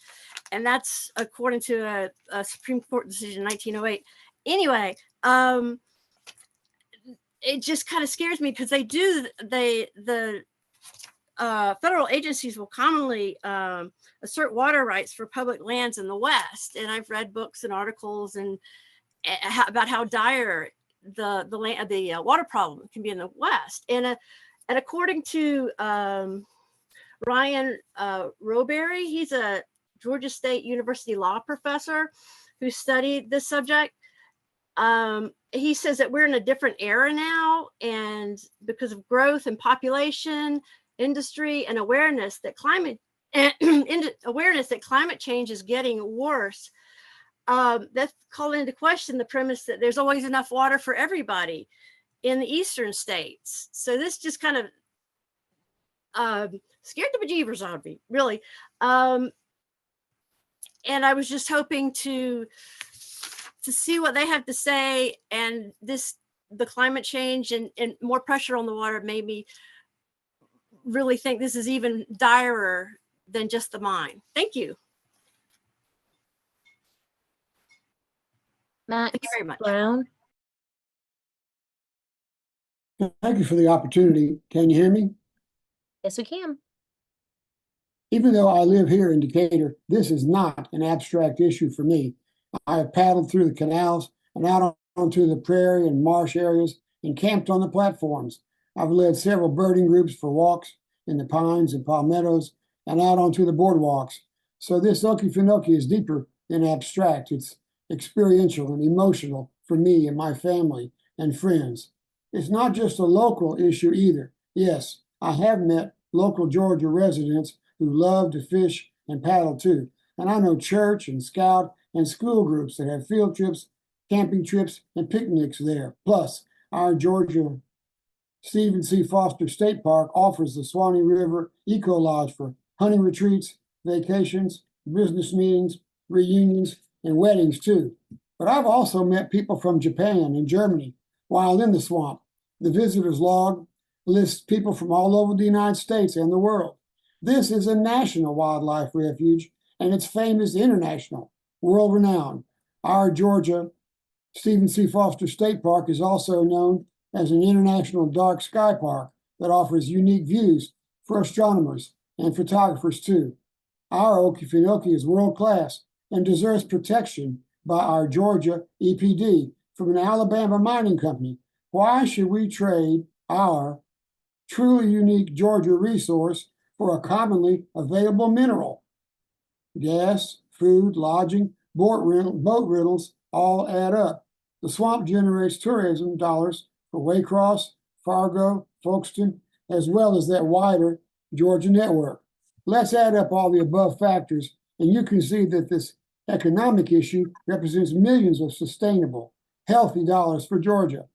And that's according to a Supreme Court decision in 1908. Anyway, it just kind of scares me because the federal agencies will commonly assert water rights for public lands in the West. And I've read books and articles and about how dire the water problem can be in the West. And according to Ryan Roberry, he's a Georgia State University law professor who studied this subject. He says that we're in a different era now, and because of growth and population, industry, and awareness that climate and awareness that climate change is getting worse, that's calling into question the premise that there's always enough water for everybody in the eastern states. So this just kind of scared the bejeebers out of me, really. And I was just hoping to see what they have to say, and the climate change and more pressure on the water made me really think this is even direr than just the mine. Thank you. Max Thank you very much. Brown. Thank you for the opportunity. Can you hear me? Yes, we can. Even though I live here in Decatur, this is not an abstract issue for me. I have paddled through the canals and out onto the prairie and marsh areas and camped on the platforms. I've led several birding groups for walks in the pines and palmettos and out onto the boardwalks. So this Okefenokee is deeper than abstract. It's experiential and emotional for me and my family and friends. It's not just a local issue either. Yes, I have met local Georgia residents who love to fish and paddle too. And I know church and scout and school groups that have field trips, camping trips, and picnics there. Plus, our Georgia Stephen C. Foster State Park offers the Swanee River Eco Lodge for hunting retreats, vacations, business meetings, reunions, and weddings too. But I've also met people from Japan and Germany while in the swamp. The visitor's log lists people from all over the United States and the world. This is a national wildlife refuge, and its fame is international, world-renowned. Our Georgia Stephen C. Foster State Park is also known as an international dark sky park that offers unique views for astronomers and photographers too. Our Okefenokee is world-class and deserves protection by our Georgia EPD from an Alabama mining company. Why should we trade our truly unique Georgia resource for a commonly available mineral? Gas, food, lodging, boat rentals all add up. The swamp generates tourism dollars for Waycross, Fargo, Folkestone, as well as that wider Georgia network. Let's add up all the above factors, and you can see that this economic issue represents millions of sustainable, healthy dollars for Georgia.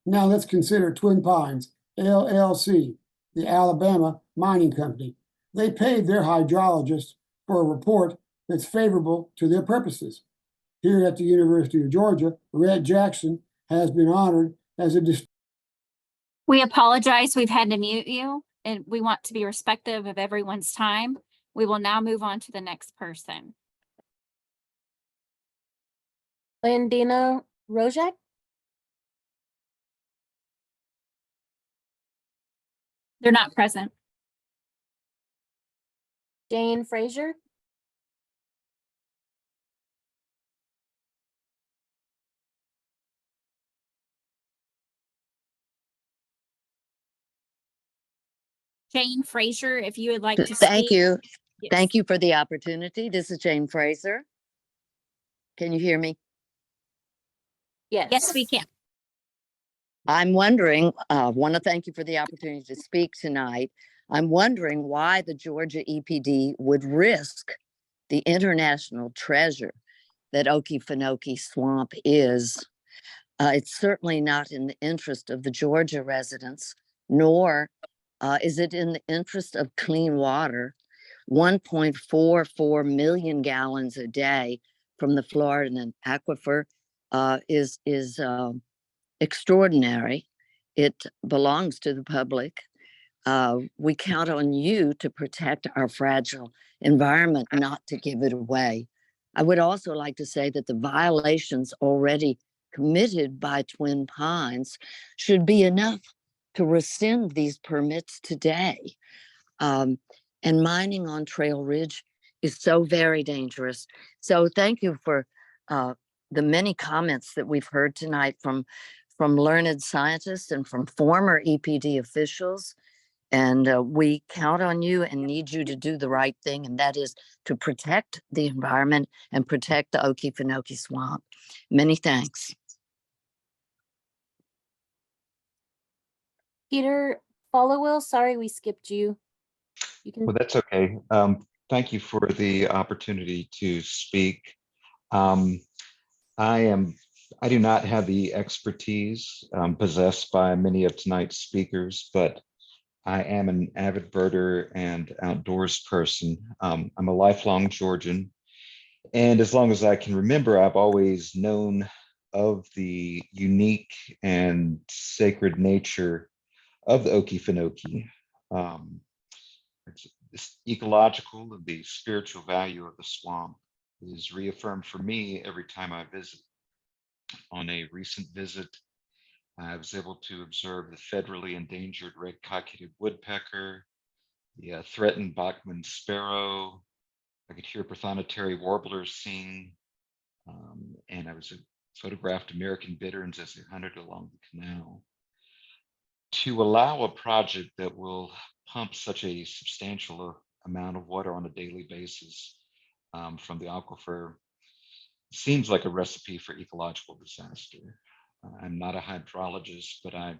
Now let's consider Twin Pines, LLC, the Alabama mining company. They paid their hydrologist for a report that's favorable to their purposes. Here at the University of Georgia, Red Jackson has been honored as a We apologize. We've had to mute you, and we want to be respectful of everyone's time. We will now move on to the next person. Landina Rojak. They're not present. Jane Frazier. Jane Frazier, if you would like to Thank speak. you. Yes. Thank you for the opportunity. This is Jane Fraser. Can you hear me? Yes, we can. I'm wondering, want to thank you for the opportunity to speak tonight. I'm wondering why the Georgia EPD would risk the international treasure that Okefenokee Swamp is. It's certainly not in the interest of the Georgia residents, nor is it in the interest of clean water. 1.44 million gallons a day from the Floridan aquifer is extraordinary. It belongs to the public. We count on you to protect our fragile environment, not to give it away. I would also like to say that the violations already committed by Twin Pines should be enough to rescind these permits today. And mining on Trail Ridge is so very dangerous. So thank you for the many comments that we've heard tonight from learned scientists and from former EPD officials. And we count on you and need you to do the right thing, and that is to protect the environment and protect the Okefenokee Swamp. Many thanks. Peter Followwill, sorry we skipped you. You can. Well, that's okay. Thank you for the opportunity to speak. I do not have the expertise possessed by many of tonight's speakers, but I am an avid birder and outdoors person. I'm a lifelong Georgian, and as long as I can remember, I've always known of the unique and sacred nature of the Okefenokee. This ecological and the spiritual value of the swamp is reaffirmed for me every time I visit. On a recent visit, I was able to observe the federally endangered red-cockaded woodpecker, the threatened Bachman sparrow. I could hear prothonotary warblers sing, and I photographed American bitterns as they hunted along the canal. To allow a project that will pump such a substantial amount of water on a daily basis from the aquifer seems like a recipe for ecological disaster. I'm not a hydrologist, but I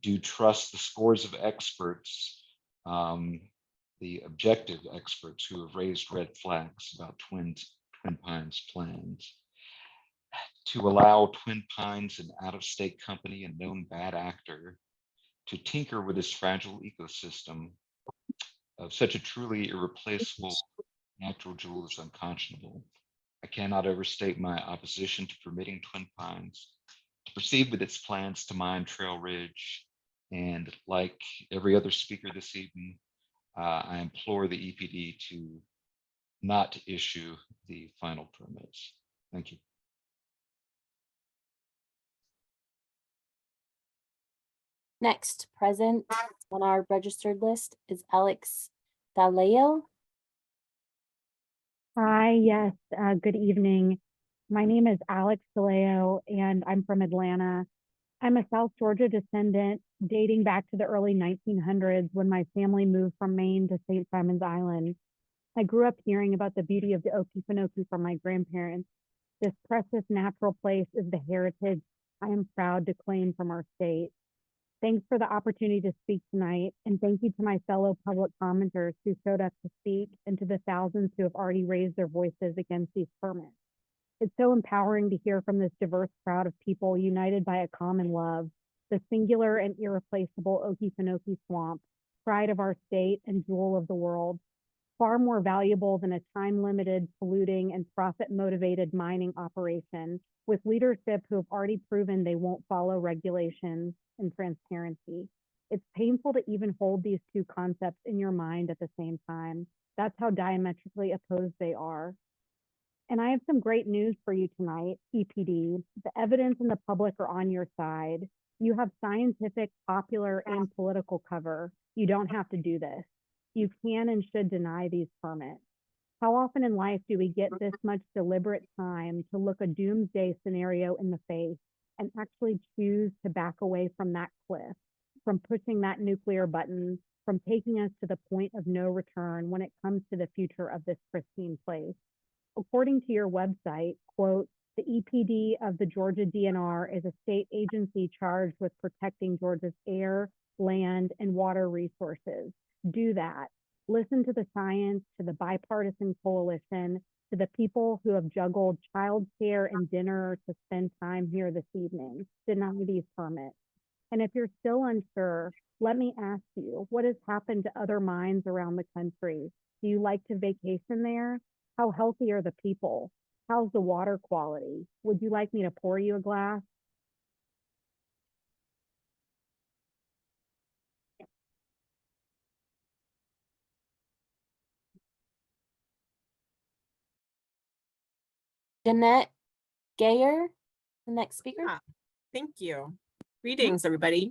do trust the scores of experts, the objective experts who have raised red flags about Twin Pines plans. To allow Twin Pines, an out-of-state company and known bad actor, to tinker with this fragile ecosystem of such a truly irreplaceable natural jewel is unconscionable. I cannot overstate my opposition to permitting Twin Pines to proceed with its plans to mine Trail Ridge. And like every other speaker this evening, I implore the EPD to not issue the final permits. Thank you. Next, present on our registered list is Alex Daleo. Hi, yes, good evening. My name is Alex DeLeo, and I'm from Atlanta. I'm a South Georgia descendant dating back to the early 1900s when my family moved from Maine to St. Simon's Island. I grew up hearing about the beauty of the Okefenokee from my grandparents. This precious natural place is the heritage I am proud to claim from our state. Thanks for the opportunity to speak tonight, and thank you to my fellow public commenters who showed up to speak and to the thousands who have already raised their voices against these permits. It's so empowering to hear from this diverse crowd of people united by a common love, the singular and irreplaceable Okefenokee Swamp, pride of our state and jewel of the world, far more valuable than a time-limited, polluting, and profit-motivated mining operation, with leadership who have already proven they won't follow regulations and transparency. It's painful to even hold these two concepts in your mind at the same time. That's how diametrically opposed they are. And I have some great news for you tonight, EPD. The evidence and the public are on your side. You have scientific, popular, and political cover. You don't have to do this. You can and should deny these permits. How often in life do we get this much deliberate time to look a doomsday scenario in the face and actually choose to back away from that cliff, from pushing that nuclear button, from taking us to the point of no return when it comes to the future of this pristine place? According to your website, quote, the EPD of the Georgia DNR is a state agency charged with protecting Georgia's air, land, and water resources. Do that. Listen to the science, to the bipartisan coalition, to the people who have juggled childcare and dinner to spend time here this evening. Deny these permits. And if you're still unsure, let me ask you, what has happened to other mines around the country? Do you like to vacation there? How healthy are the people? How's the water quality? Would you like me to pour you a glass? Jeanette Gayer, the next speaker. Thank you. Greetings, everybody.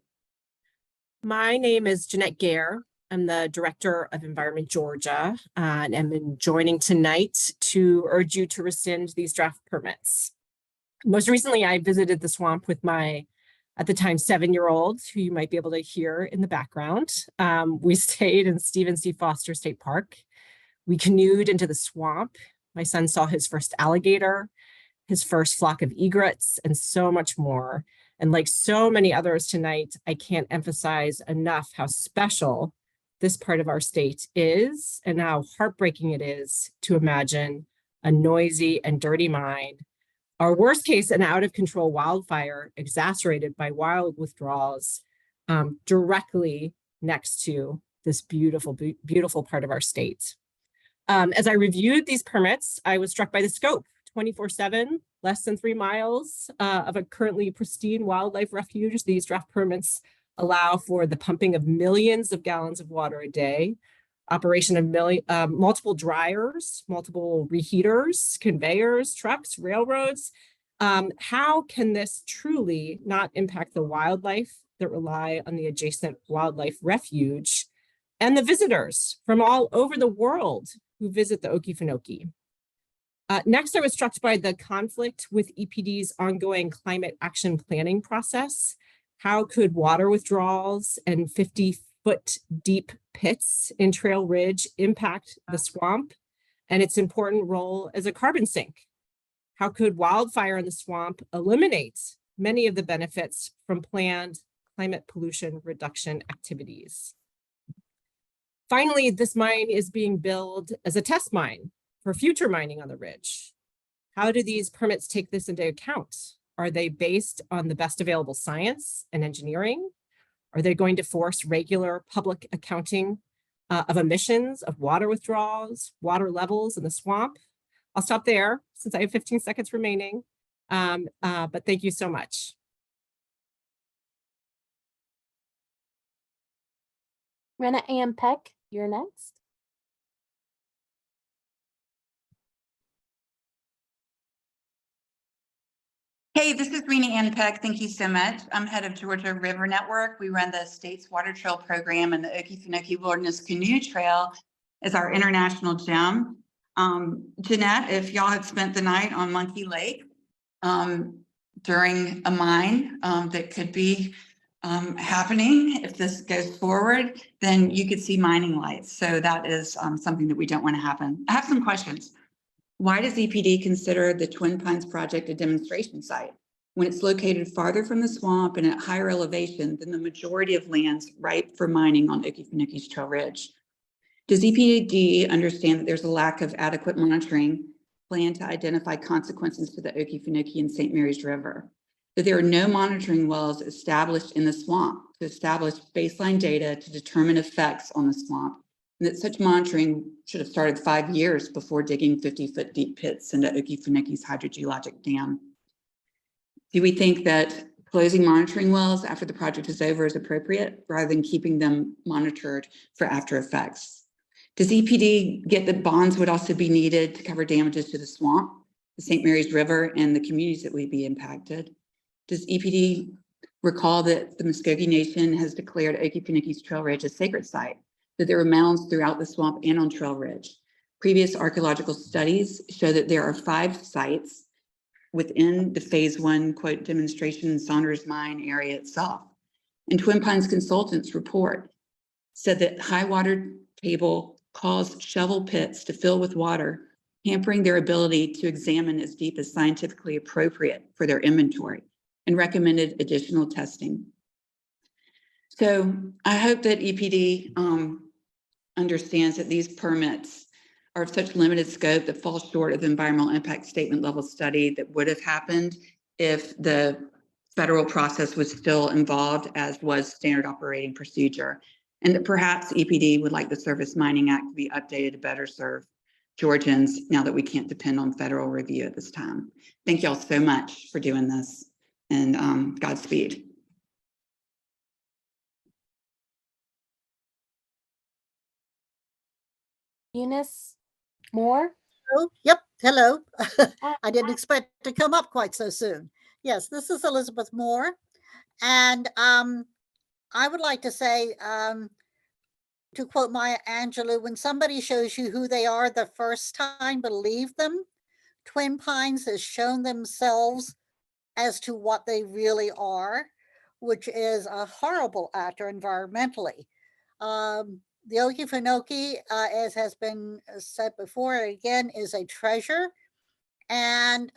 My name is Jeanette Gayer. I'm the Director of Environment Georgia, and I'm joining tonight to urge you to rescind these draft permits. Most recently, I visited the swamp with my, at the time, 7-year-old, who you might be able to hear in the background. We stayed in Stephen C. Foster State Park. We canoed into the swamp. My son saw his first alligator, his first flock of egrets, and so much more. And like so many others tonight, I can't emphasize enough how special this part of our state is and how heartbreaking it is to imagine a noisy and dirty mine, or worst case, an out of control wildfire exacerbated by wild withdrawals directly next to this beautiful, beautiful part of our state. As I reviewed these permits, I was struck by the scope: 24/7, less than 3 miles of a currently pristine wildlife refuge. These draft permits allow for the pumping of millions of gallons of water a day, operation of multiple dryers, multiple reheaters, conveyors, trucks, railroads. How can this truly not impact the wildlife that rely on the adjacent wildlife refuge and the visitors from all over the world who visit the Okefenokee? Next, I was struck by the conflict with EPD's ongoing climate action planning process. How could water withdrawals and 50-foot deep pits in Trail Ridge impact the swamp and its important role as a carbon sink? How could wildfire in the swamp eliminate many of the benefits from planned climate pollution reduction activities? Finally, this mine is being billed as a test mine for future mining on the ridge. How do these permits take this into account? Are they based on the best available science and engineering? Are they going to force regular public accounting of emissions, of water withdrawals, water levels in the swamp? I'll stop there since I have 15 seconds remaining, but thank you so much. Rena Ann Peck, you're next. Hey, this is Rena Ann Peck. Thank you so much. I'm head of Georgia River Network. We run the state's water trail program, and the Okefenokee Wilderness Canoe Trail is our international gem. Jeanette, if y'all have spent the night on Monkey Lake during a mine that could be happening, if this goes forward, then you could see mining lights. So that is something that we don't want to happen. I have some questions. Why does EPD consider the Twin Pines project a demonstration site when it's located farther from the swamp and at higher elevation than the majority of lands ripe for mining on Okefenokee's Trail Ridge? Does EPD understand that there's a lack of adequate monitoring plan to identify consequences to the Okefenokee and St. Mary's River? That there are no monitoring wells established in the swamp to establish baseline data to determine effects on the swamp, and that such monitoring should have started 5 years before digging 50-foot deep pits into Okefenokee's hydrogeologic dam? Do we think that closing monitoring wells after the project is over is appropriate rather than keeping them monitored for after effects? Does EPD get that bonds would also be needed to cover damages to the swamp, the St. Mary's River, and the communities that would be impacted? Does EPD recall that the Muskogee Nation has declared Okefenokee's Trail Ridge a sacred site, that there are mounds throughout the swamp and on Trail Ridge? Previous archaeological studies show that there are 5 sites within the phase 1, quote, demonstration Saunders mine area itself. And Twin Pines consultants report said that high water table caused shovel pits to fill with water, hampering their ability to examine as deep as scientifically appropriate for their inventory, and recommended additional testing. So I hope that EPD understands that these permits are of such limited scope that fall short of the environmental impact statement level study that would have happened if the federal process was still involved, as was standard operating procedure. And that perhaps EPD would like the Surface Mining Act to be updated to better serve Georgians now that we can't depend on federal review at this time. Thank y'all so much for doing this, and Godspeed. Eunice Moore? Oh, yep. Hello. I didn't expect to come up quite so soon. Yes, this is Elizabeth Moore. And I would like to say, to quote Maya Angelou, when somebody shows you who they are the first time, believe them. Twin Pines has shown themselves as to what they really are, which is a horrible actor environmentally. The Okefenokee, as has been said before, again, is a treasure. And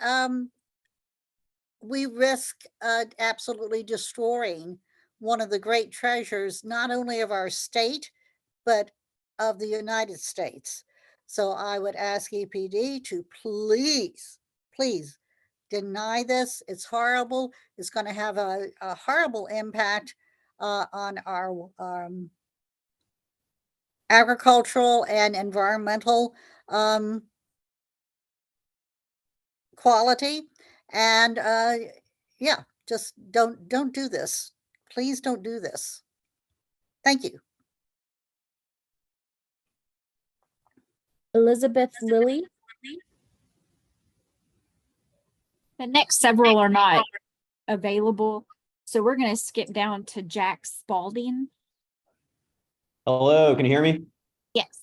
we risk absolutely destroying one of the great treasures, not only of our state, but of the United States. So I would ask EPD to please deny this. It's horrible. It's going to have a horrible impact on our agricultural and environmental quality. And yeah, just don't do this. Please don't do this. Thank you. Elizabeth Lilly. The next several are not available, so we're going to skip down to Jack Spalding. Hello, can you hear me? Yes.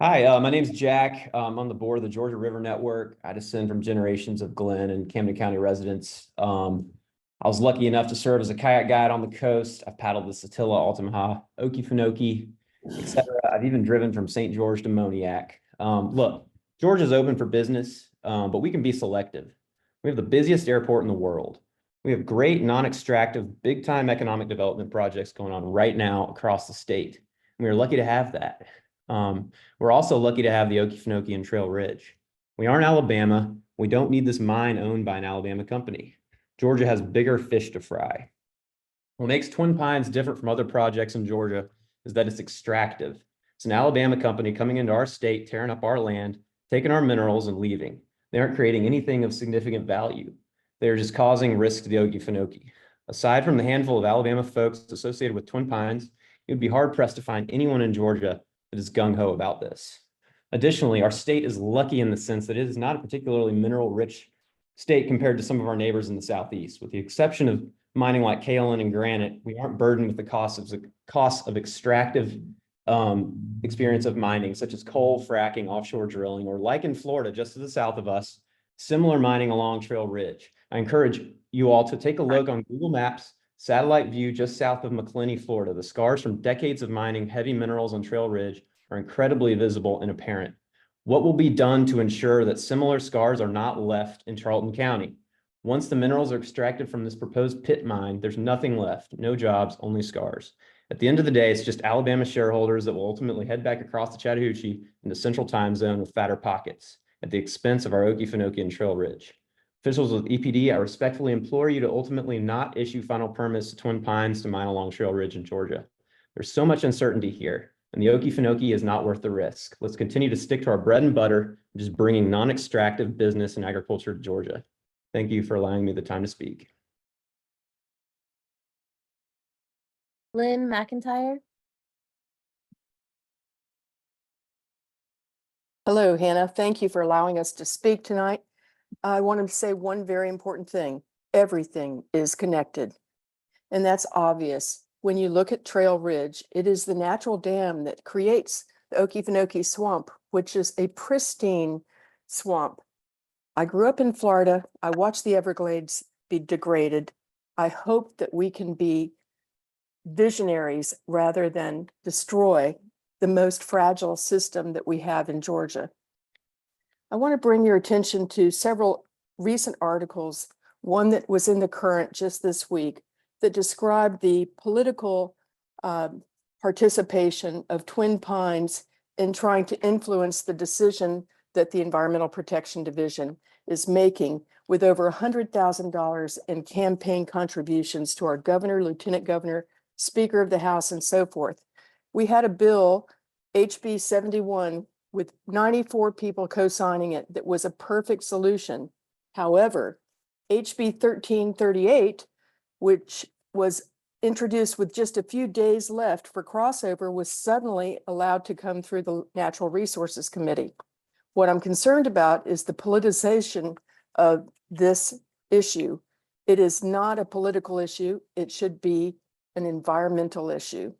Hi, my name's Jack. I'm on the board of the Georgia River Network. I descend from generations of Glenn and Camden County residents. I was lucky enough to serve as a kayak guide on the coast. I've paddled the Satilla, Altamaha, Okefenokee, etc. I've even driven from St. George to Moniac. Look, Georgia's open for business, but we can be selective. We have the busiest airport in the world. We have great non-extractive, big-time economic development projects going on right now across the state. And we're lucky to have that. We're also lucky to have the Okefenokee and Trail Ridge. We aren't Alabama. We don't need this mine owned by an Alabama company. Georgia has bigger fish to fry. What makes Twin Pines different from other projects in Georgia is that it's extractive. It's an Alabama company coming into our state, tearing up our land, taking our minerals and leaving. They aren't creating anything of significant value. They're just causing risk to the Okefenokee. Aside from the handful of Alabama folks associated with Twin Pines, it would be hard-pressed to find anyone in Georgia that is gung-ho about this. Additionally, our state is lucky in the sense that it is not a particularly mineral-rich state compared to some of our neighbors in the Southeast. With the exception of mining like kaolin and granite, we aren't burdened with the costs of extractive experience of mining, such as coal, fracking, offshore drilling, or like in Florida, just to the south of us, similar mining along Trail Ridge. I encourage you all to take a look on Google Maps, satellite view just south of McClenny, Florida. The scars from decades of mining heavy minerals on Trail Ridge are incredibly visible and apparent. What will be done to ensure that similar scars are not left in Charlton County? Once the minerals are extracted from this proposed pit mine, there's nothing left, no jobs, only scars. At the end of the day, it's just Alabama shareholders that will ultimately head back across the Chattahoochee into Central Time Zone with fatter pockets at the expense of our Okefenokee and Trail Ridge. Officials with EPD, I respectfully implore you to ultimately not issue final permits to Twin Pines to mine along Trail Ridge in Georgia. There's so much uncertainty here, and the Okefenokee is not worth the risk. Let's continue to stick to our bread and butter, just bringing non-extractive business and agriculture to Georgia. Thank you for allowing me the time to speak. Lynn McIntyre. Hello, Hannah. Thank you for allowing us to speak tonight. I wanted to say one very important thing. Everything is connected. And that's obvious. When you look at Trail Ridge, it is the natural dam that creates the Okefenokee Swamp, which is a pristine swamp. I grew up in Florida. I watched the Everglades be degraded. I hope that we can be visionaries rather than destroy the most fragile system that we have in Georgia. I want to bring your attention to several recent articles, one that was in the Current just this week that described the political participation of Twin Pines in trying to influence the decision that the Environmental Protection Division is making, with over $100,000 in campaign contributions to our governor, lieutenant governor, Speaker of the House, and so forth. We had a bill, HB 71, with 94 people co-signing it, that was a perfect solution. However, HB 1338, which was introduced with just a few days left for crossover, was suddenly allowed to come through the Natural Resources Committee. What I'm concerned about is the politicization of this issue. It is not a political issue. It should be an environmental issue.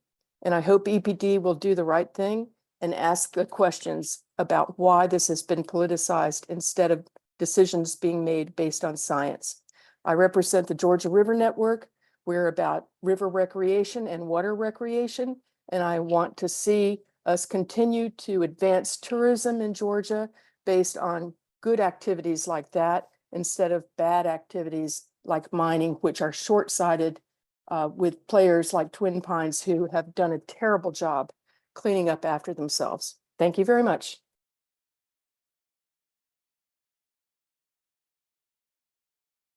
And I hope EPD will do the right thing and ask the questions about why this has been politicized instead of decisions being made based on science. I represent the Georgia River Network. We're about river recreation and water recreation, and I want to see us continue to advance tourism in Georgia based on good activities like that instead of bad activities like mining, which are short-sighted with players like Twin Pines who have done a terrible job cleaning up after themselves. Thank you very much.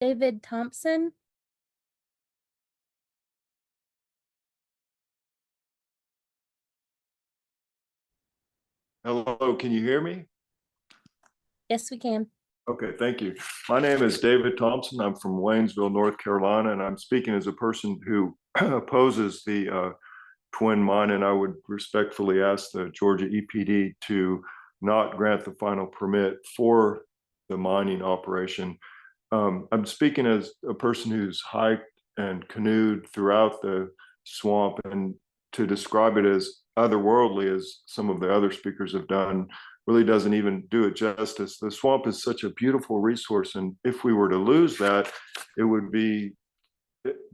David Thompson. Hello, can you hear me? Yes, we can. Okay, thank you. My name is David Thompson. I'm from Waynesville, North Carolina, and I'm speaking as a person who opposes the twin mine, and I would respectfully ask the Georgia EPD to not grant the final permit for the mining operation. I'm speaking as a person who's hiked and canoed throughout the swamp, and to describe it as otherworldly as some of the other speakers have done really doesn't even do it justice. The swamp is such a beautiful resource, and if we were to lose that, it would be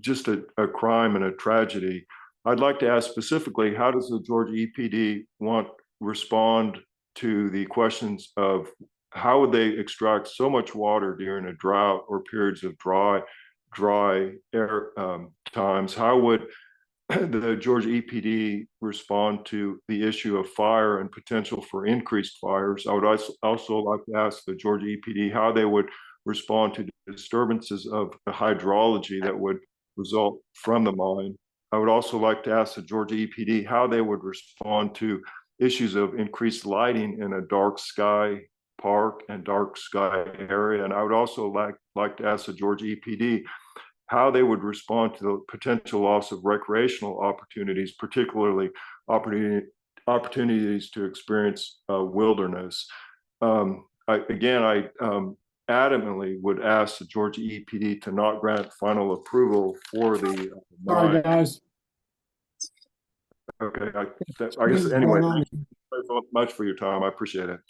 just a crime and a tragedy. I'd like to ask specifically, how does the Georgia EPD respond to the questions of how would they extract so much water during a drought or periods of dry air times? How would the Georgia EPD respond to the issue of fire and potential for increased fires? I would also like to ask the Georgia EPD how they would respond to disturbances of the hydrology that would result from the mine. I would also like to ask the Georgia EPD how they would respond to issues of increased lighting in a dark sky park and dark sky area. And I would also like to ask the Georgia EPD how they would respond to the potential loss of recreational opportunities, particularly opportunities to experience wilderness. I adamantly would ask the Georgia EPD to not grant final approval for the Sorry, mine. guys. Okay, I guess anyway, thank you very much for your time. I appreciate it.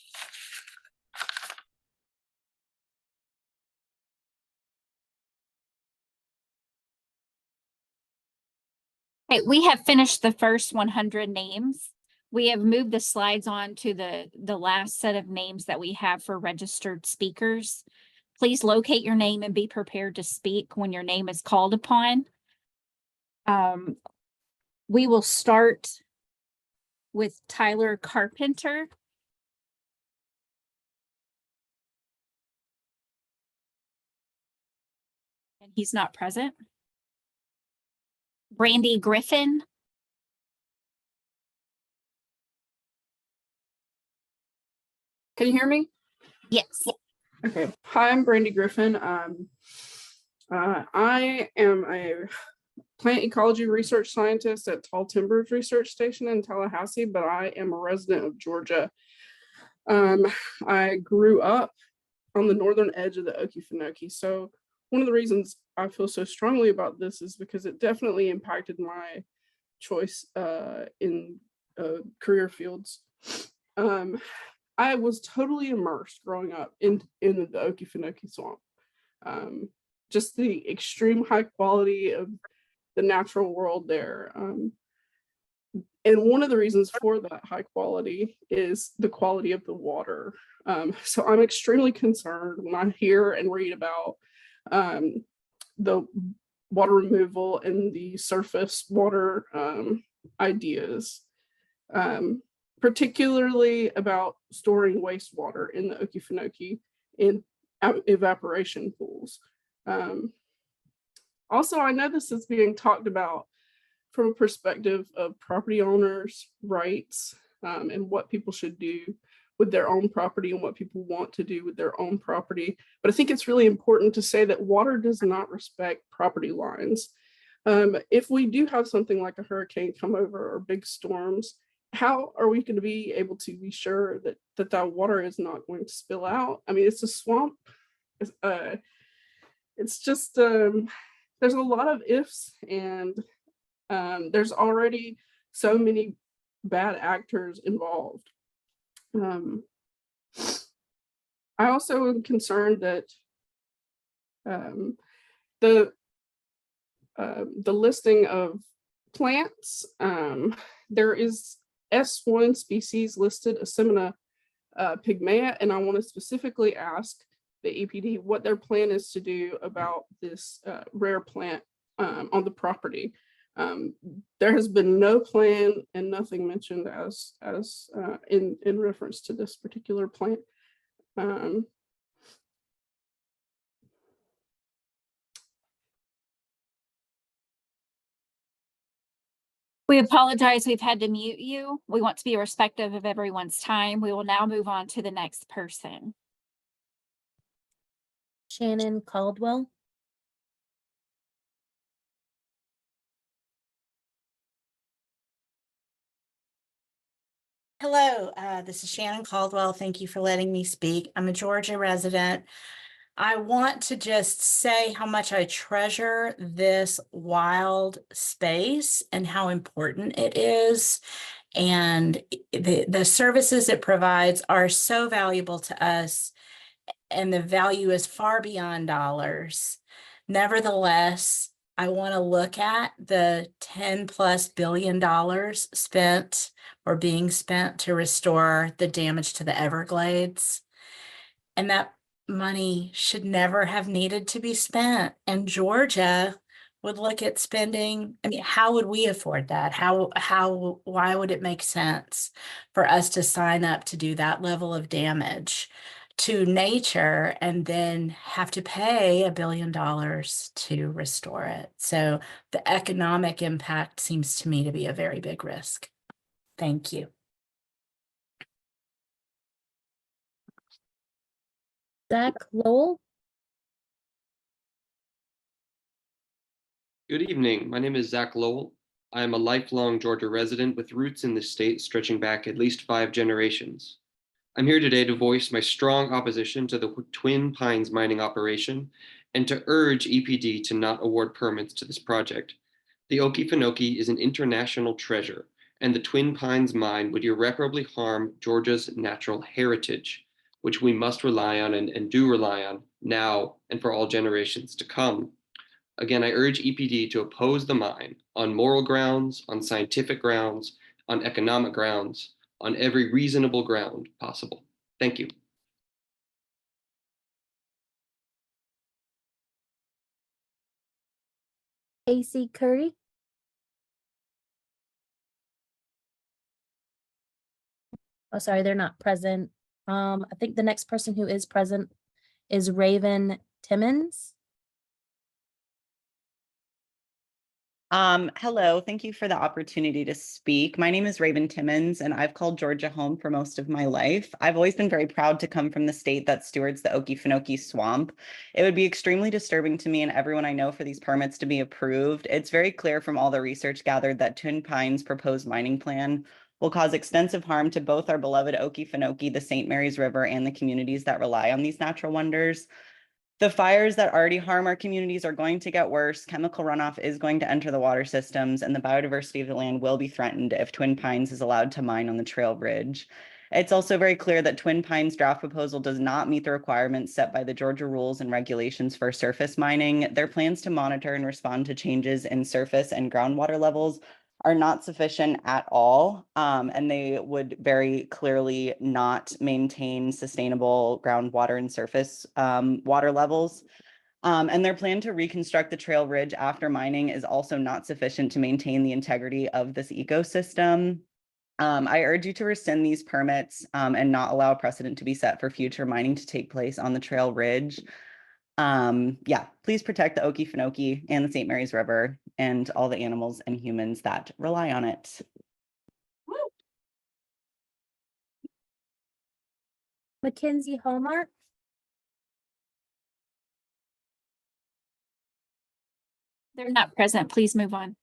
Okay, we have finished the first 100 names. We have moved the slides on to the last set of names that we have for registered speakers. Please locate your name and be prepared to speak when your name is called upon. We will start with Tyler Carpenter. And he's not present. Brandy Griffin. Can you hear me? Yes. Okay. Hi, I'm Brandy Griffin. I am a plant ecology research scientist at Tall Timbers Research Station in Tallahassee, but I am a resident of Georgia. I grew up on the northern edge of the Okefenokee. So one of the reasons I feel so strongly about this is because it definitely impacted my choice in career fields. I was totally immersed growing up in the Okefenokee swamp. Just the extreme high quality of the natural world there. And one of the reasons for that high quality is the quality of the water. So I'm extremely concerned when I hear and read about the water removal and the surface water ideas, particularly about storing wastewater in the Okefenokee in evaporation pools. Also, I know this is being talked about from a perspective of property owners' rights and what people should do with their own property and what people want to do with their own property. But I think it's really important to say that water does not respect property lines. If we do have something like a hurricane come over or big storms, how are we going to be able to be sure that that water is not going to spill out? I mean, it's a swamp. It's just, there's a lot of ifs, and there's already so many bad actors involved. I also am concerned that the listing of plants, there is S1 species listed, Asimina pygmaea, and I want to specifically ask the EPD what their plan is to do about this rare plant on the property. There has been no plan and nothing mentioned as in reference to this particular plant. We apologize. We've had to mute you. We want to be respectful of everyone's time. We will now move on to the next person. Shannon Caldwell. Hello, this is Shannon Caldwell. Thank you for letting me speak. I'm a Georgia resident. I want to just say how much I treasure this wild space and how important it is. And the services it provides are so valuable to us, and the value is far beyond dollars. Nevertheless, I want to look at the $10+ billion spent or being spent to restore the damage to the Everglades. And that money should never have needed to be spent. And Georgia would look at spending, I mean, how would we afford that? Why would it make sense for us to sign up to do that level of damage to nature and then have to pay $1 billion to restore it? So the economic impact seems to me to be a very big risk. Thank you. Zach Lowell. Good evening. My name is Zach Lowell. I am a lifelong Georgia resident with roots in the state stretching back at least 5 generations. I'm here today to voice my strong opposition to the Twin Pines mining operation and to urge EPD to not award permits to this project. The Okefenokee is an international treasure, and the Twin Pines mine would irreparably harm Georgia's natural heritage, which we must rely on and do rely on now and for all generations to come. Again, I urge EPD to oppose the mine on moral grounds, on scientific grounds, on economic grounds, on every reasonable ground possible. Thank you. AC Curry. Oh, sorry, they're not present. I think the next person who is present is Raven Timmons. Hello, thank you for the opportunity to speak. My name is Raven Timmons, and I've called Georgia home for most of my life. I've always been very proud to come from the state that stewards the Okefenokee Swamp. It would be extremely disturbing to me and everyone I know for these permits to be approved. It's very clear from all the research gathered that Twin Pines' proposed mining plan will cause extensive harm to both our beloved Okefenokee, the St. Mary's River, and the communities that rely on these natural wonders. The fires that already harm our communities are going to get worse. Chemical runoff is going to enter the water systems, and the biodiversity of the land will be threatened if Twin Pines is allowed to mine on the Trail Ridge. It's also very clear that Twin Pines' draft proposal does not meet the requirements set by the Georgia rules and regulations for surface mining. Their plans to monitor and respond to changes in surface and groundwater levels are not sufficient at all, and they would very clearly not maintain sustainable groundwater and surface water levels. And their plan to reconstruct the Trail Ridge after mining is also not sufficient to maintain the integrity of this ecosystem. I urge you to rescind these permits and not allow precedent to be set for future mining to take place on the Trail Ridge. Yeah, please protect the Okefenokee and the St. Mary's River and all the animals and humans that rely on it. Mackenzie Hallmark. They're not present. Please move on.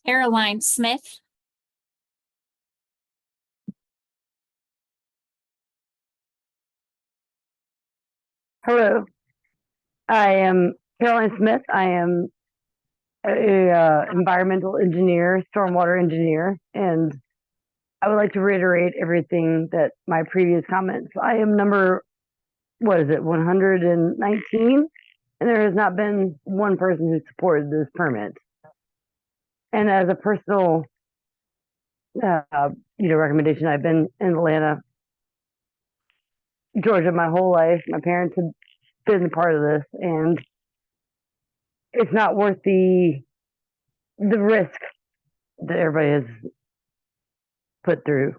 Caroline Smith. Hello, I am Caroline Smith. I am a environmental engineer, stormwater engineer, and I would like to reiterate everything that my previous comments. I am number, 119, and there has not been one person who supported this permit. And as a personal recommendation. I've been in Atlanta, Georgia my whole life. My parents have been a part of this, and it's not worth the risk that everybody has put through.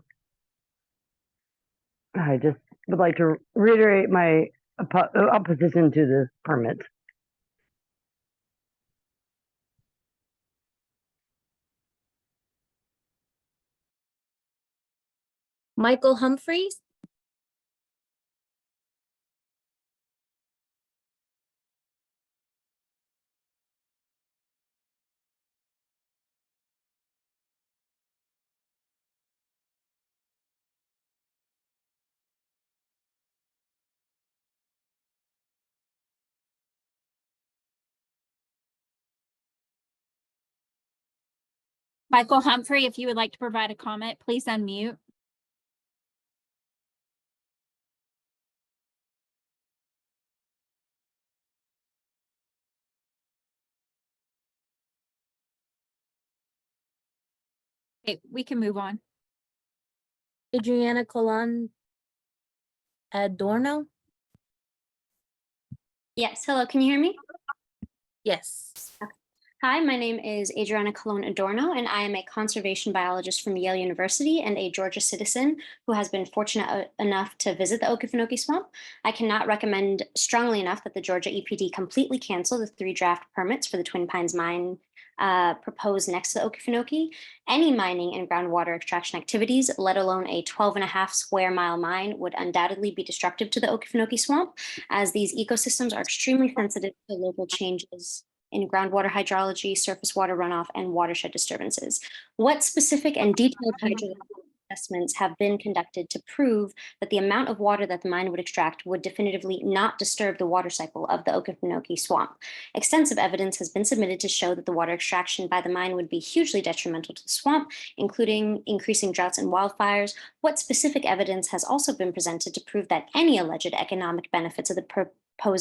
I just would like to reiterate my opposition to the permit. Michael Humphreys. Michael Humphrey, if you would like to provide a comment, please unmute. Okay, we can move on. Adriana Colon Adorno. Yes, hello, can you hear me? Yes. Hi, my name is Adriana Colon Adorno, and I am a conservation biologist from Yale University and a Georgia citizen who has been fortunate enough to visit the Okefenokee Swamp. I cannot recommend strongly enough that the Georgia EPD completely cancel the 3 draft permits for the Twin Pines mine proposed next to the Okefenokee. Any mining and groundwater extraction activities, let alone a 12.5 square mile mine, would undoubtedly be destructive to the Okefenokee Swamp, as these ecosystems are extremely sensitive to local changes in groundwater hydrology, surface water runoff, and watershed disturbances. What specific and detailed hydrological assessments have been conducted to prove that the amount of water that the mine would extract would definitively not disturb the water cycle of the Okefenokee Swamp? Extensive evidence has been submitted to show that the water extraction by the mine would be hugely detrimental to the swamp, including increasing droughts and wildfires. What specific evidence has also been presented to prove that any alleged economic benefits of the proposed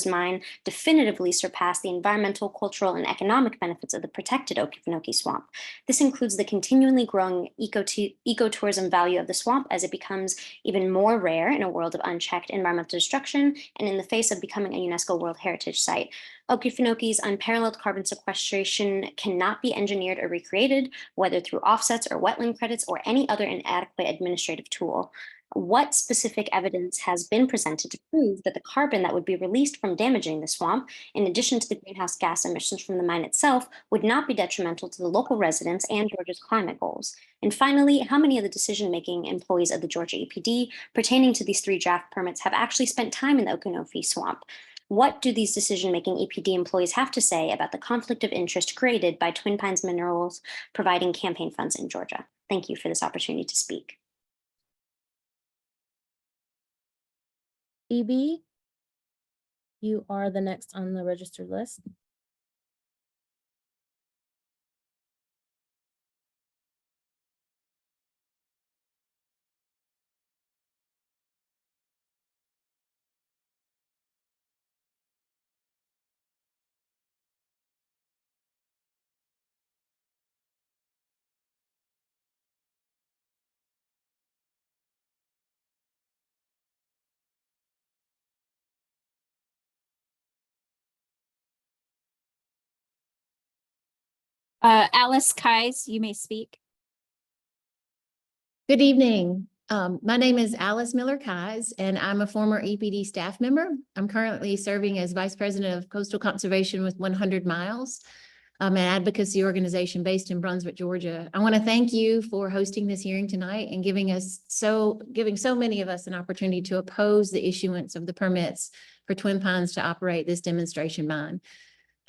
mine definitively surpass the environmental, cultural, and economic benefits of the protected Okefenokee Swamp? This includes the continually growing ecotourism value of the swamp as it becomes even more rare in a world of unchecked environmental destruction and in the face of becoming a UNESCO World Heritage Site. Okefenokee's unparalleled carbon sequestration cannot be engineered or recreated, whether through offsets or wetland credits or any other inadequate administrative tool. What specific evidence has been presented to prove that the carbon that would be released from damaging the swamp, in addition to the greenhouse gas emissions from the mine itself, would not be detrimental to the local residents and Georgia's climate goals? And finally, how many of the decision-making employees of the Georgia EPD pertaining to these 3 draft permits have actually spent time in the Okefenokee Swamp? What do these decision-making EPD employees have to say about the conflict of interest created by Twin Pines Minerals providing campaign funds in Georgia? Thank you for this opportunity to speak. EB, you are the next on the registered list. Alice Kais, you may speak. Good evening. My name is Alice Miller-Kais, and I'm a former EPD staff member. I'm currently serving as Vice President of Coastal Conservation with 100 Miles, an advocacy organization based in Brunswick, Georgia. I want to thank you for hosting this hearing tonight and giving so many of us an opportunity to oppose the issuance of the permits for Twin Pines to operate this demonstration mine.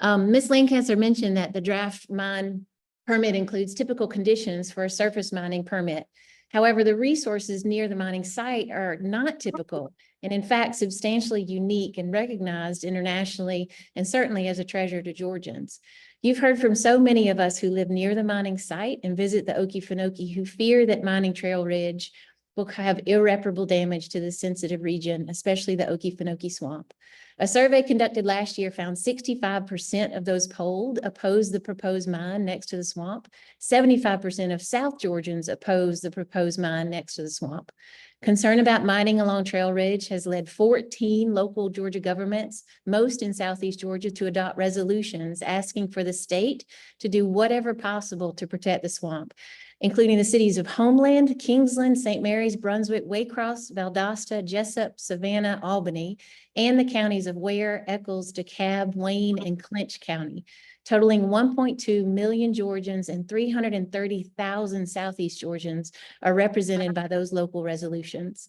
Ms. Lancaster mentioned that the draft mine permit includes typical conditions for a surface mining permit. However, the resources near the mining site are not typical and in fact substantially unique and recognized internationally and certainly as a treasure to Georgians. You've heard from so many of us who live near the mining site and visit the Okefenokee who fear that mining trail ridge will have irreparable damage to the sensitive region, especially the Okefenokee Swamp. A survey conducted last year found 65% of those polled opposed the proposed mine next to the swamp. 75% of South Georgians oppose the proposed mine next to the swamp. Concern about mining along Trail Ridge has led 14 local Georgia governments, most in Southeast Georgia, to adopt resolutions asking for the state to do whatever possible to protect the swamp, including the cities of Homeland, Kingsland, St. Mary's, Brunswick, Waycross, Valdosta, Jessup, Savannah, Albany, and the counties of Ware, Eccles, DeKalb, Wayne, and Clinch County, totaling 1.2 million Georgians and 330,000 Southeast Georgians are represented by those local resolutions.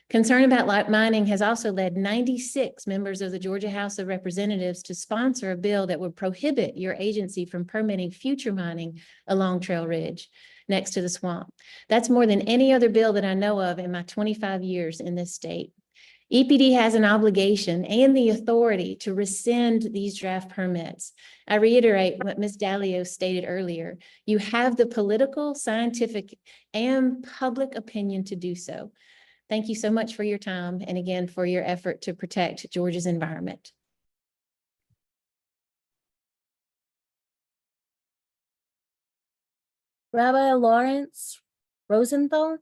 Concern about mining has also led 96 members of the Georgia House of Representatives to sponsor a bill that would prohibit your agency from permitting future mining along Trail Ridge next to the swamp. That's more than any other bill that I know of in my 25 years in this state. EPD has an obligation and the authority to rescind these draft permits. I reiterate what Ms. Dalio stated earlier. You have the political, scientific, and public opinion to do so. Thank you so much for your time and again for your effort to protect Georgia's environment. Rabbi Lawrence Rosenthal.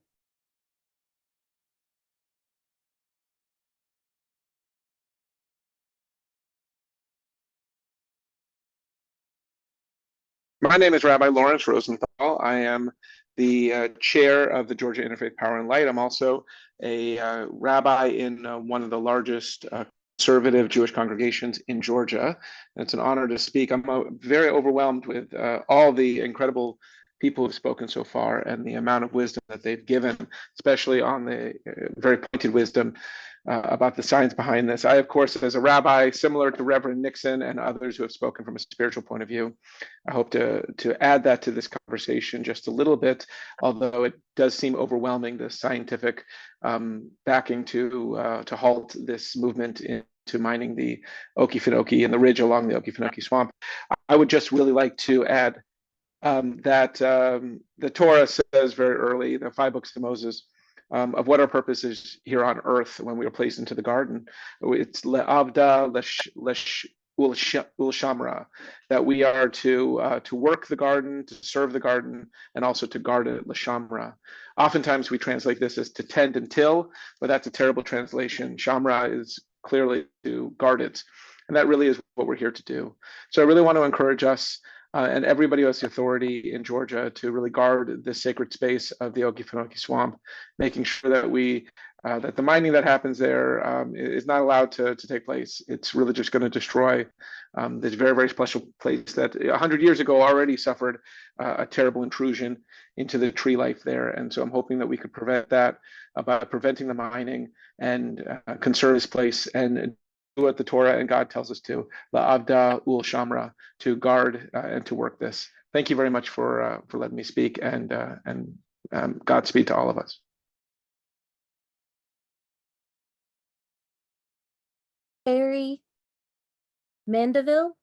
My name is Rabbi Lawrence Rosenthal. I am the chair of the Georgia Interfaith Power and Light. I'm also a rabbi in one of the largest conservative Jewish congregations in Georgia. And it's an honor to speak. I'm very overwhelmed with all the incredible people who've spoken so far and the amount of wisdom that they've given, especially on the very pointed wisdom about the science behind this. I, of course, as a rabbi, similar to Reverend Nixon and others who have spoken from a spiritual point of view, I hope to add that to this conversation just a little bit, although it does seem overwhelming, the scientific backing to halt this movement into mining the Okefenokee and the ridge along the Okefenokee Swamp. I would just really like to add that the Torah says very early, the 5 books of Moses, of what our purpose is here on earth when we were placed into the garden. It's le'avda shamra, that we are to work the garden, to serve the garden, and also to guard it, l'shamra. Oftentimes we translate this as to tend and till, but that's a terrible translation. Shamra is clearly to guard it, and that really is what we're here to do. So I really want to encourage us and everybody who has the authority in Georgia to really guard the sacred space of the Okefenokee Swamp, making sure that that the mining that happens there is not allowed to take place. It's really just going to destroy this very, very special place that 100 years ago already suffered a terrible intrusion into the tree life there. And so I'm hoping that we could prevent that by preventing the mining and conserve this place and do what the Torah and God tells us to, la'avda ul shamra, to guard and to work this. Thank you very much for letting me speak, and Godspeed to all of us. Carrie Mandeville.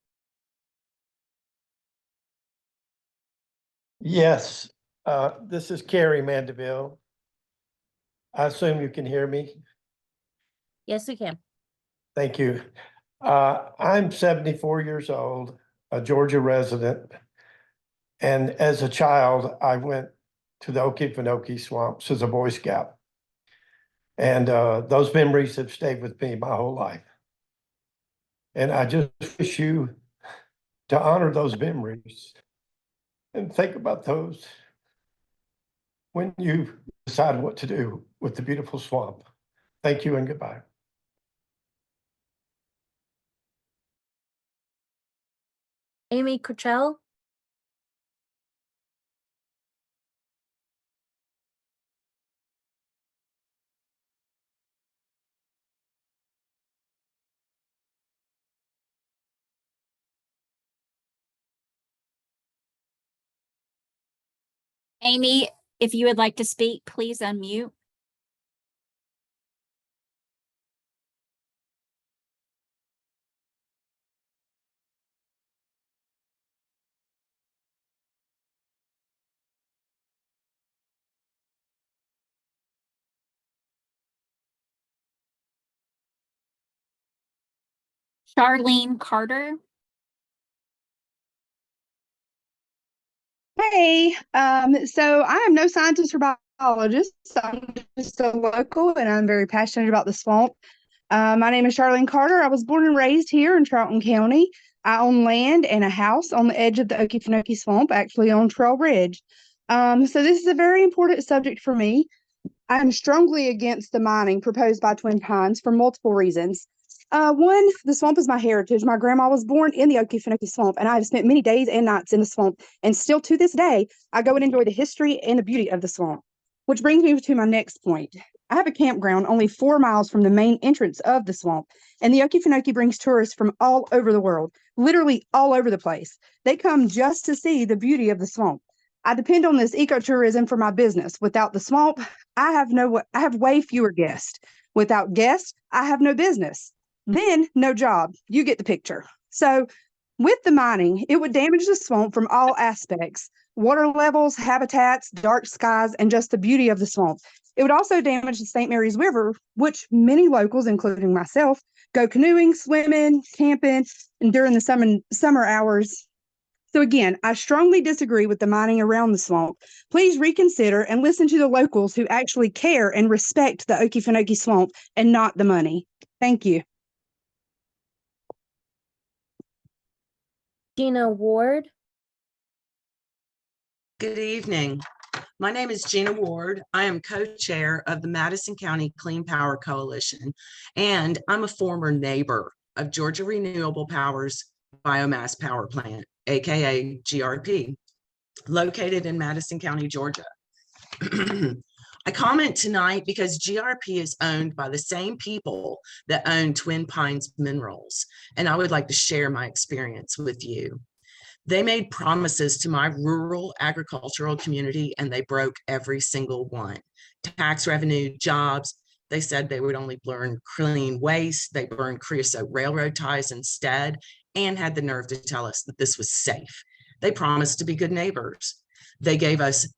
Yes, this is Carrie Mandeville. I assume you can hear me. Yes, we can. Thank you. I'm 74 years old, a Georgia resident. And as a child, I went to the Okefenokee Swamps as a Boy Scout. And those memories have stayed with me my whole life. And I just wish you to honor those memories and think about those when you decide what to do with the beautiful swamp. Thank you and goodbye. Amy Cottrell. Amy, if you would like to speak, please unmute. Charlene Carter. Hey, so I am no scientist or biologist. I'm just a local and I'm very passionate about the swamp. My name is Charlene Carter. I was born and raised here in Troughton County. I own land and a house on the edge of the Okefenokee Swamp, actually on Trail Ridge. So this is a very important subject for me. I am strongly against the mining proposed by Twin Pines for multiple reasons. One, the swamp is my heritage. My grandma was born in the Okefenokee Swamp, and I have spent many days and nights in the swamp. And still to this day, I go and enjoy the history and the beauty of the swamp. Which brings me to my next point. I have a campground only 4 miles from the main entrance of the swamp, and the Okefenokee brings tourists from all over the world, literally all over the place. They come just to see the beauty of the swamp. I depend on this ecotourism for my business. Without the swamp, I have way fewer guests. Without guests, I have no business. Then no job. You get the picture. So with the mining, it would damage the swamp from all aspects: water levels, habitats, dark skies, and just the beauty of the swamp. It would also damage the St. Mary's River, which many locals, including myself, go canoeing, swimming, camping, and during the summer hours. So again, I strongly disagree with the mining around the swamp. Please reconsider and listen to the locals who actually care and respect the Okefenokee Swamp and not the money. Thank you. Gina Ward. Good evening. My name is Gina Ward. I am co-chair of the Madison County Clean Power Coalition, and I'm a former neighbor of Georgia Renewable Power's biomass power plant, aka GRP, located in Madison County, Georgia. I comment tonight because GRP is owned by the same people that own Twin Pines Minerals, and I would like to share my experience with you. They made promises to my rural agricultural community and they broke every single one. Tax revenue, jobs. They said they would only burn clean waste. They burned creosote railroad ties instead and had the nerve to tell us that this was safe. They promised to be good neighbors. They gave us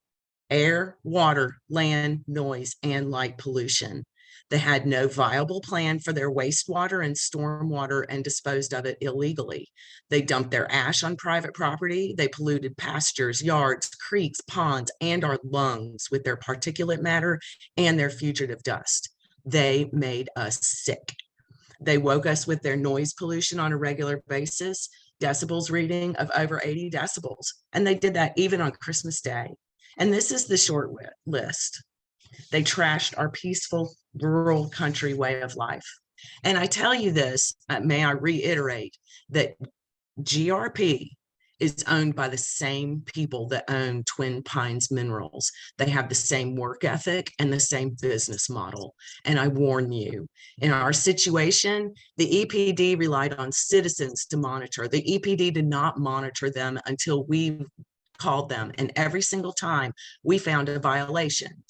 air, water, land, noise, and light pollution. They had no viable plan for their wastewater and stormwater and disposed of it illegally. They dumped their ash on private property. They polluted pastures, yards, creeks, ponds, and our lungs with their particulate matter and their fugitive dust. They made us sick. They woke us with their noise pollution on a regular basis, decibels reading of over 80 decibels. And they did that even on Christmas Day. And this is the short list. They trashed our peaceful rural country way of life. And I tell you this, may I reiterate that GRP is owned by the same people that own Twin Pines Minerals. They have the same work ethic and the same business model. And I warn you, in our situation, the EPD relied on citizens to monitor. The EPD did not monitor them until we called them. And every single time we found a violation.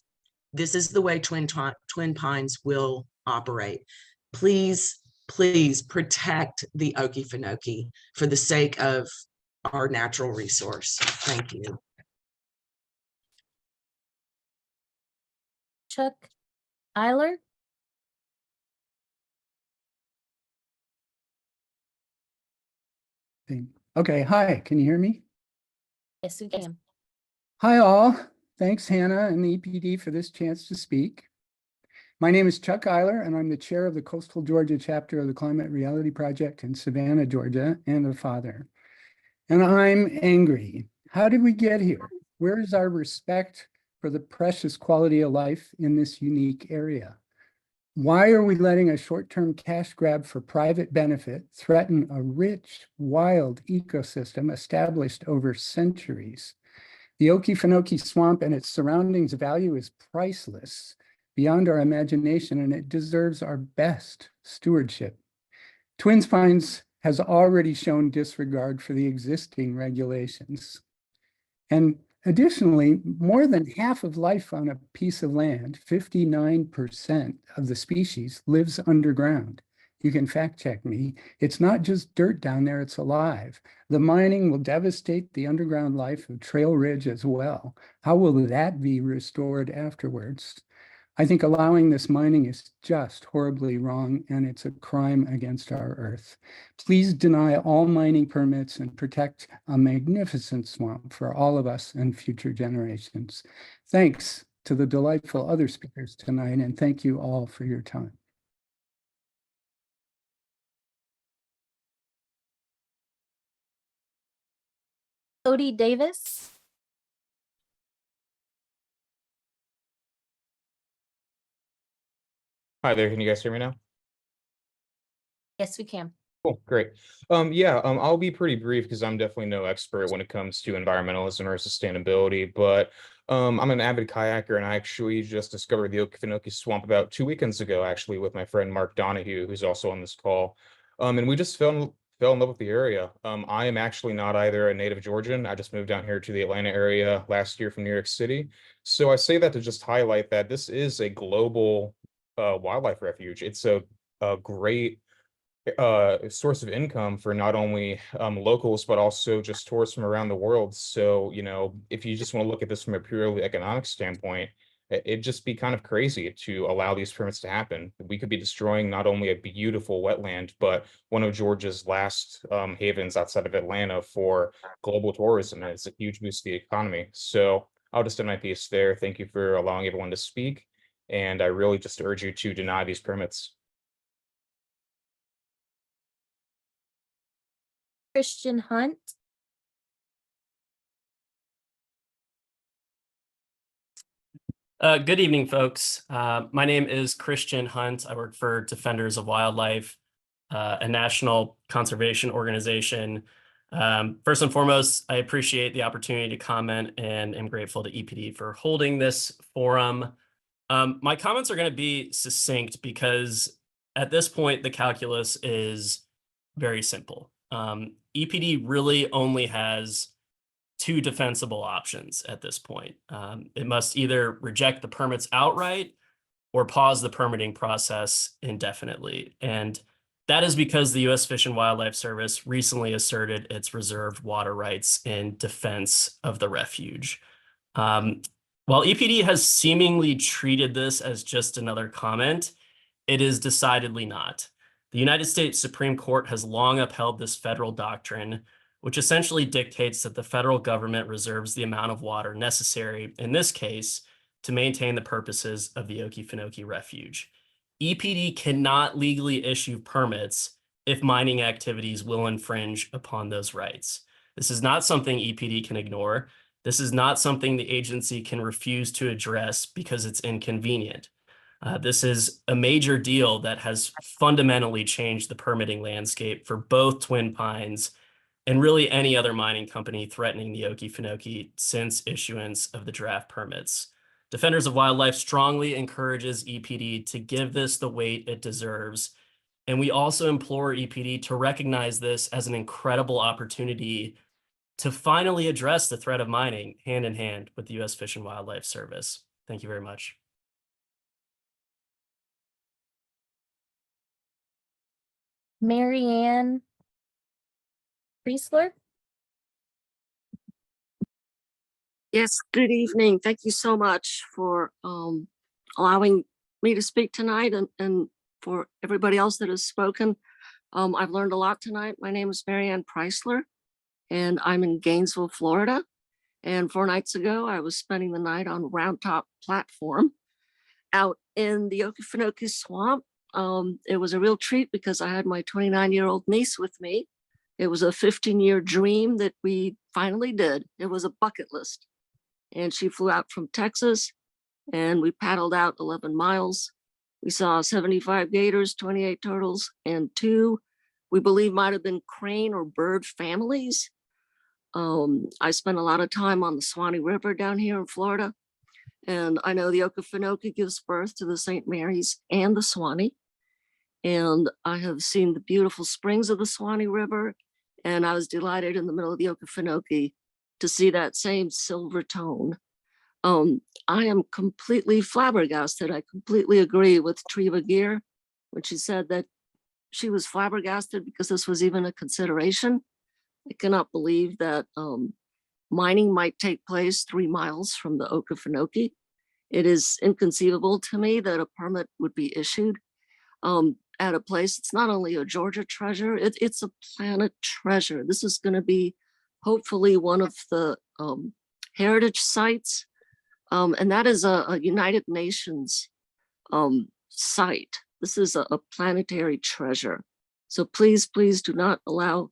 This is the way Twin Pines will operate. Please, please protect the Okefenokee for the sake of our natural resource. Thank you. Chuck Eiler. Okay, hi, can you hear me? Yes, we can. Hi all. Thanks, Hannah and the EPD for this chance to speak. My name is Chuck Eiler, and I'm the chair of the Coastal Georgia chapter of the Climate Reality Project in Savannah, Georgia, and a father. And I'm angry. How did we get here? Where is our respect for the precious quality of life in this unique area? Why are we letting a short-term cash grab for private benefit threaten a rich, wild ecosystem established over centuries? The Okefenokee Swamp and its surroundings value is priceless, beyond our imagination, and it deserves our best stewardship. Twin Pines has already shown disregard for the existing regulations. And additionally, more than half of life on a piece of land, 59% of the species, lives underground. You can fact check me. It's not just dirt down there, it's alive. The mining will devastate the underground life of Trail Ridge as well. How will that be restored afterwards? I think allowing this mining is just horribly wrong, and it's a crime against our earth. Please deny all mining permits and protect a magnificent swamp for all of us and future generations. Thanks to the delightful other speakers tonight, and thank you all for your time. Cody Davis. Hi there, can you guys hear me now? Yes, we can. Cool, great. I'll be pretty brief because I'm definitely no expert when it comes to environmentalism or sustainability, but I'm an avid kayaker and I actually just discovered the Okefenokee Swamp about 2 weekends ago, actually, with my friend Mark Donahue, who's also on this call. And we just fell in love with the area. I am actually not either a native Georgian. I just moved down here to the Atlanta area last year from New York City. So I say that to just highlight that this is a global wildlife refuge. It's a great source of income for not only locals but also just tourists from around the world. So, you know, if you just want to look at this from a purely economic standpoint, it'd just be kind of crazy to allow these permits to happen. We could be destroying not only a beautiful wetland, but one of Georgia's last havens outside of Atlanta for global tourism. And it's a huge boost to the economy. So I'll just end my piece there. Thank you for allowing everyone to speak. And I really just urge you to deny these permits. Christian Hunt. Good evening, folks. My name is Christian Hunt. I work for Defenders of Wildlife, a national conservation organization. First and foremost, I appreciate the opportunity to comment and am grateful to EPD for holding this forum. My comments are going to be succinct because at this point, the calculus is very simple. EPD really only has two defensible options at this point. It must either reject the permits outright or pause the permitting process indefinitely. And that is because the U.S. Fish and Wildlife Service recently asserted its reserved water rights in defense of the refuge. While EPD has seemingly treated this as just another comment, it is decidedly not. The United States Supreme Court has long upheld this federal doctrine, which essentially dictates that the federal government reserves the amount of water necessary, in this case, to maintain the purposes of the Okefenokee Refuge. EPD cannot legally issue permits if mining activities will infringe upon those rights. This is not something EPD can ignore. This is not something the agency can refuse to address because it's inconvenient. This is a major deal that has fundamentally changed the permitting landscape for both Twin Pines and really any other mining company threatening the Okefenokee since issuance of the draft permits. Defenders of Wildlife strongly encourages EPD to give this the weight it deserves. And we also implore EPD to recognize this as an incredible opportunity to finally address the threat of mining hand in hand with the U.S. Fish and Wildlife Service. Thank you very much. Marianne Priestler. Yes, good evening. Thank you so much for allowing me to speak tonight and for everybody else that has spoken. I've learned a lot tonight. My name is Marianne Priestler, and I'm in Gainesville, Florida. And 4 nights ago, I was spending the night on Round Top Platform out in the Okefenokee Swamp. It was a real treat because I had my 29-year-old niece with me. It was a 15-year dream that we finally did. It was a bucket list. And she flew out from Texas and we paddled out 11 miles. We saw 75 gators, 28 turtles, and 2, we believe might have been crane or bird families. I spent a lot of time on the Swanee River down here in Florida. And I know the Okefenokee gives birth to the St. Mary's and the Swanee. And I have seen the beautiful springs of the Swanee River. And I was delighted in the middle of the Okefenokee to see that same silver tone. I am completely flabbergasted. I completely agree with Treva Gear when she said that she was flabbergasted because this was even a consideration. I cannot believe that mining might take place 3 miles from the Okefenokee. It is inconceivable to me that a permit would be issued at a place. It's not only a Georgia treasure, it's a planet treasure. This is going to be hopefully one of the heritage sites, and that is a United Nations site. This is a planetary treasure. So please, please do not allow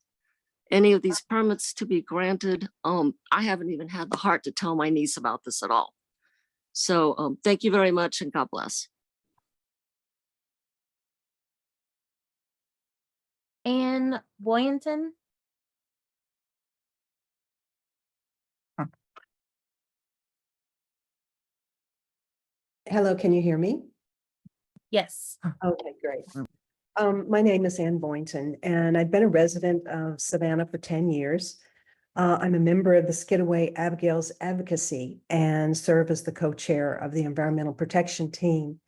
any of these permits to be granted. I haven't even had the heart to tell my niece about this at all. So thank you very much and God bless. Anne Boynton. Hello, can you hear me? Yes. Okay, great. My name is Ann Boynton, and I've been a resident of Savannah for 10 years. I'm a member of the Skidaway Abigail's Advocacy and serve as the co-chair of the Environmental Protection Team.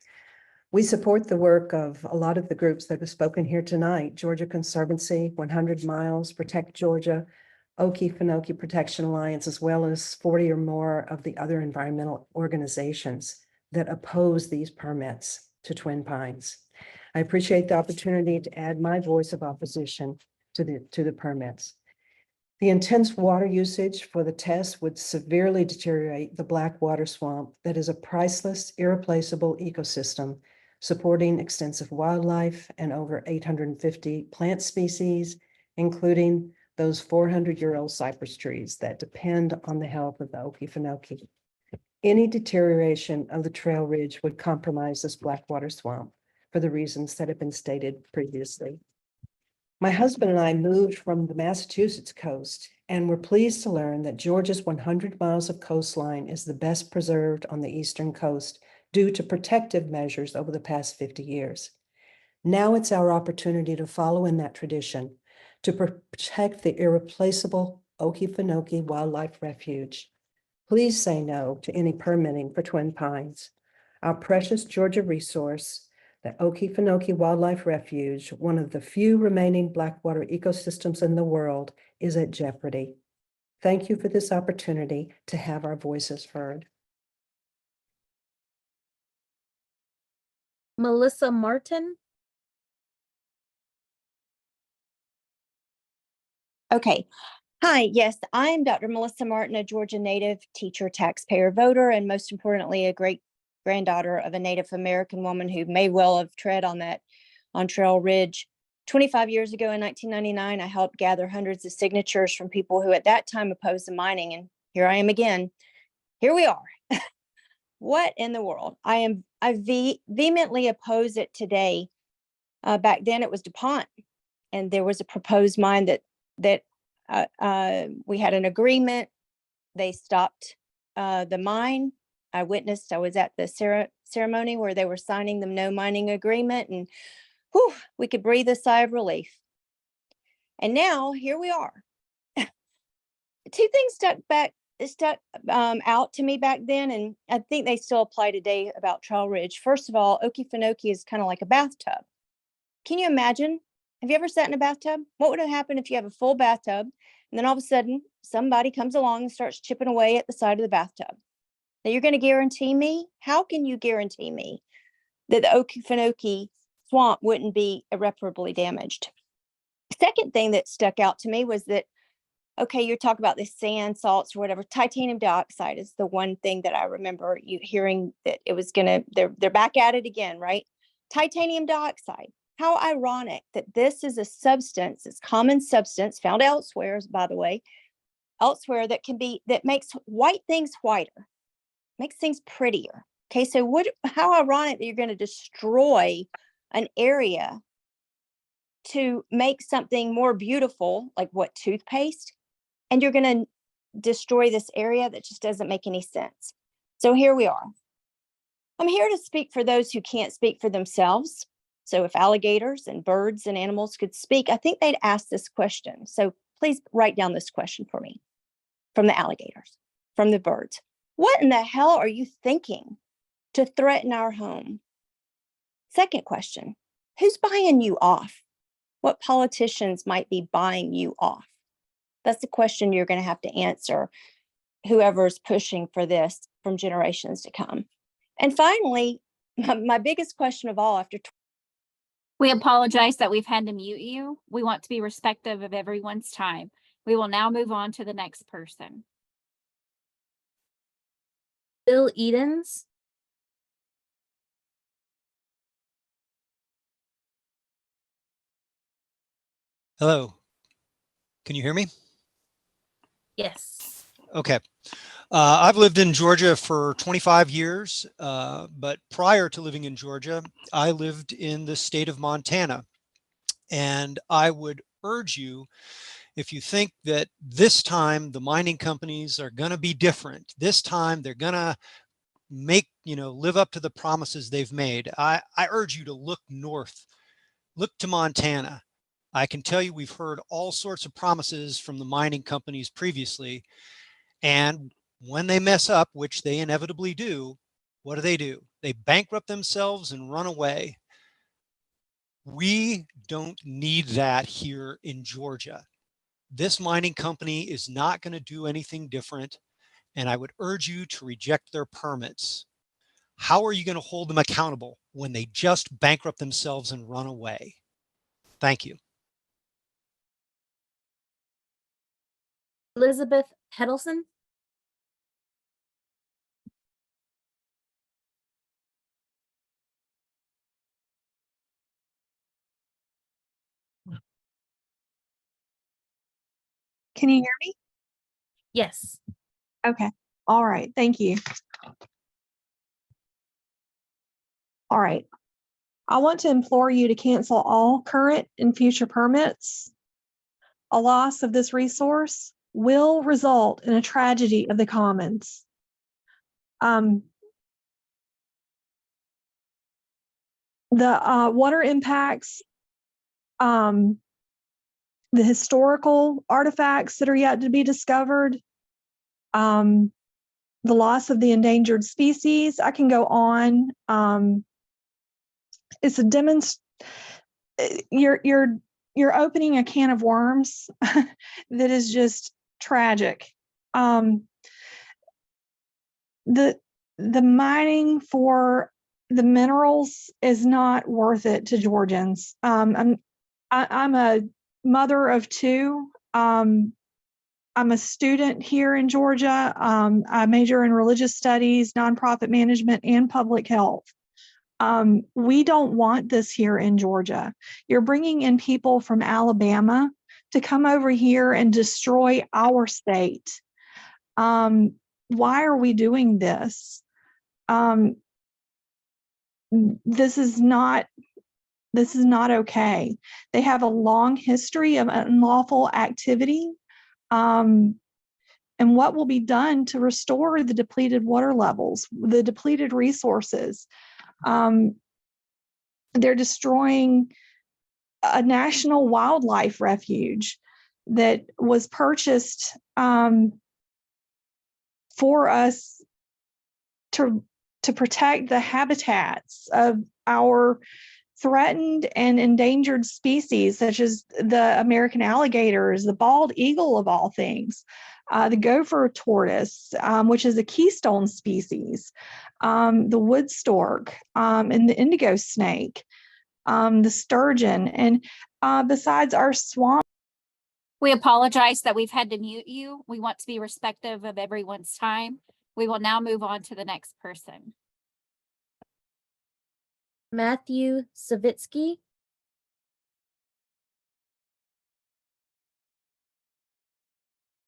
We support the work of a lot of the groups that have spoken here tonight: Georgia Conservancy, 100 Miles, Protect Georgia, Okefenokee Protection Alliance, as well as 40 or more of the other environmental organizations that oppose these permits to Twin Pines. I appreciate the opportunity to add my voice of opposition to the permits. The intense water usage for the test would severely deteriorate the black water swamp that is a priceless, irreplaceable ecosystem supporting extensive wildlife and over 850 plant species, including those 400-year-old cypress trees that depend on the health of the Okefenokee. Any deterioration of the trail ridge would compromise this blackwater swamp for the reasons that have been stated previously. My husband and I moved from the Massachusetts coast and were pleased to learn that Georgia's 100 miles of coastline is the best preserved on the eastern coast due to protective measures over the past 50 years. Now it's our opportunity to follow in that tradition, to protect the irreplaceable Okefenokee Wildlife Refuge. Please say no to any permitting for Twin Pines. Our precious Georgia resource, the Okefenokee Wildlife Refuge, one of the few remaining blackwater ecosystems in the world, is at jeopardy. Thank you for this opportunity to have our voices heard. Melissa Martin. Okay. Hi, yes, I'm Dr. Melissa Martin, a Georgia native, teacher, taxpayer, voter, and most importantly, a great granddaughter of a Native American woman who may well have tread on Trail Ridge. 25 years ago in 1999, I helped gather hundreds of signatures from people who at that time opposed the mining, and here I am again. Here we are. What in the world? I vehemently oppose it today. Back then it was DuPont, and there was a proposed mine that we had an agreement. They stopped the mine. I was at the ceremony where they were signing the no mining agreement, and whew, we could breathe a sigh of relief. And now here we are. Two things stuck out to me back then, and I think they still apply today about Trail Ridge. First of all, Okefenokee is kind of like a bathtub. Can you imagine? Have you ever sat in a bathtub? What would have happened if you have a full bathtub and then all of a sudden somebody comes along and starts chipping away at the side of the bathtub? Now you're going to guarantee me? How can you guarantee me that the Okefenokee swamp wouldn't be irreparably damaged? Second thing that stuck out to me was that, okay, you're talking about the sand, salts, or whatever. Titanium dioxide is the one thing that I remember you hearing that it was they're back at it again, right? Titanium dioxide. How ironic that this is a substance, it's common substance found elsewhere, by the way, elsewhere that makes white things whiter, makes things prettier. Okay, so how ironic that you're going to destroy an area to make something more beautiful, like what, toothpaste? And you're going to destroy this area? That just doesn't make any sense. So here we are. I'm here to speak for those who can't speak for themselves. So if alligators and birds and animals could speak, I think they'd ask this question. So please write down this question for me. From the alligators, from the birds. What in the hell are you thinking to threaten our home? Second question, who's buying you off? What politicians might be buying you off? That's the question you're going to have to answer, whoever's pushing for this from generations to come. And finally, my biggest question of all after We apologize that we've had to mute you. We want to be respectful of everyone's time. We will now move on to the next person. Bill Edens. Hello. Can you hear me? Yes. Okay. I've lived in Georgia for 25 years, but prior to living in Georgia, I lived in the state of Montana. And I would urge you, if you think that this time the mining companies are going to be different, this time they're going to live up to the promises they've made, I urge you to look north, look to Montana. I can tell you we've heard all sorts of promises from the mining companies previously. And when they mess up, which they inevitably do, what do? They bankrupt themselves and run away. We don't need that here in Georgia. This mining company is not going to do anything different, and I would urge you to reject their permits. How are you going to hold them accountable when they just bankrupt themselves and run away? Thank you. Elizabeth Hedelson. Can you hear me? Yes. Okay. All right. Thank you. All right. I want to implore you to cancel all current and future permits. A loss of this resource will result in a tragedy of the commons. The water impacts, the historical artifacts that are yet to be discovered, the loss of the endangered species. I can go on. It's a you're opening a can of worms that is just tragic. The mining for the minerals is not worth it to Georgians. I'm a mother of two. I'm a student here in Georgia. I major in religious studies, nonprofit management, and public health. We don't want this here in Georgia. You're bringing in people from Alabama to come over here and destroy our state. Why are we doing this? This is not okay. They have a long history of unlawful activity. And what will be done to restore the depleted water levels, the depleted resources? They're destroying a national wildlife refuge that was purchased for us to protect the habitats of our threatened and endangered species, such as the American alligators, the bald eagle of all things, the gopher tortoise, which is a keystone species, the wood stork, and the indigo snake, the sturgeon, and besides our swamp. We apologize that we've had to mute you. We want to be respectful of everyone's time. We will now move on to the next person. Matthew Savitsky.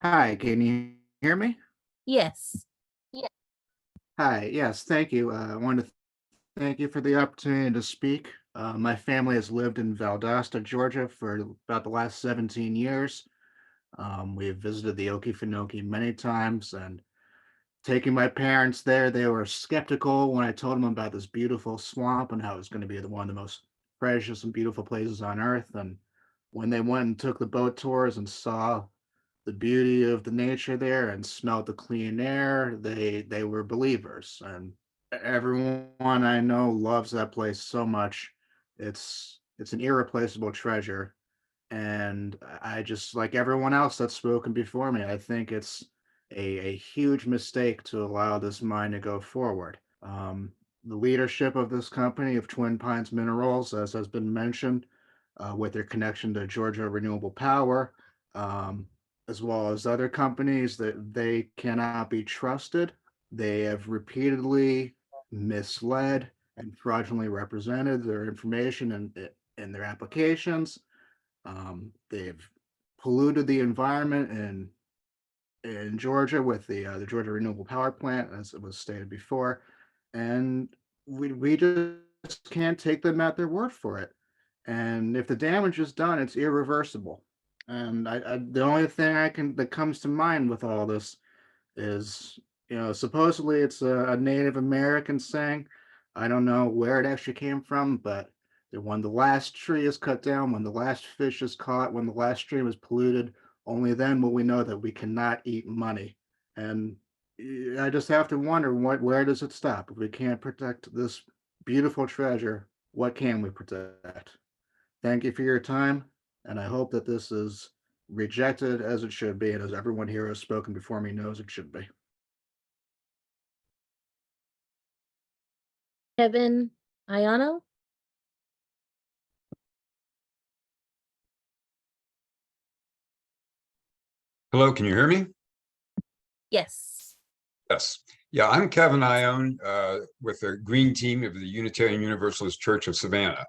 Hi, can you hear me? Yes. Hi, yes, thank you. I want to thank you for the opportunity to speak. My family has lived in Valdosta, Georgia for about the last 17 years. We have visited the Okefenokee many times, and taking my parents there, they were skeptical when I told them about this beautiful swamp and how it was going to be one of the most precious and beautiful places on earth. And when they went and took the boat tours and saw the beauty of the nature there and smelled the clean air, they were believers. And everyone I know loves that place so much. It's an irreplaceable treasure. And I just, like everyone else that's spoken before me, I think it's a huge mistake to allow this mine to go forward. the leadership of this company of Twin Pines Minerals, as has been mentioned, with their connection to Georgia Renewable Power, as well as other companies, that they cannot be trusted. They have repeatedly misled and fraudulently represented their information in their applications. They've polluted the environment in Georgia with the Georgia Renewable Power Plant, as it was stated before, and we just can't take them at their word for it. And if the damage is done, it's irreversible. And the only thing that comes to mind with all this is, supposedly it's a Native American saying. I don't know where it actually came from, but that when the last tree is cut down, when the last fish is caught, when the last stream is polluted, only then will we know that we cannot eat money. And I just have to wonder, where does it stop? If we can't protect this beautiful treasure, what can we protect? Thank you for your time, and I hope that this is rejected as it should be, and as everyone here has spoken before me knows it should be. Kevin Ayano? Hello, can you hear me? Yes. Yes. Yeah, I'm Kevin Ione with the Green Team of the Unitarian Universalist Church of Savannah.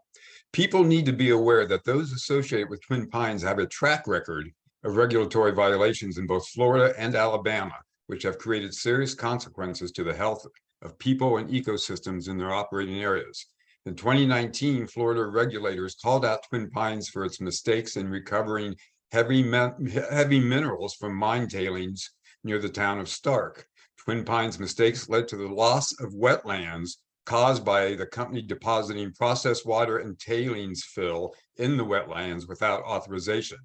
People need to be aware that those associated with Twin Pines have a track record of regulatory violations in both Florida and Alabama, which have created serious consequences to the health of people and ecosystems in their operating areas. In 2019, Florida regulators called out Twin Pines for its mistakes in recovering heavy minerals from mine tailings near the town of Stark. Twin Pines' mistakes led to the loss of wetlands caused by the company depositing processed water and tailings fill in the wetlands without authorization.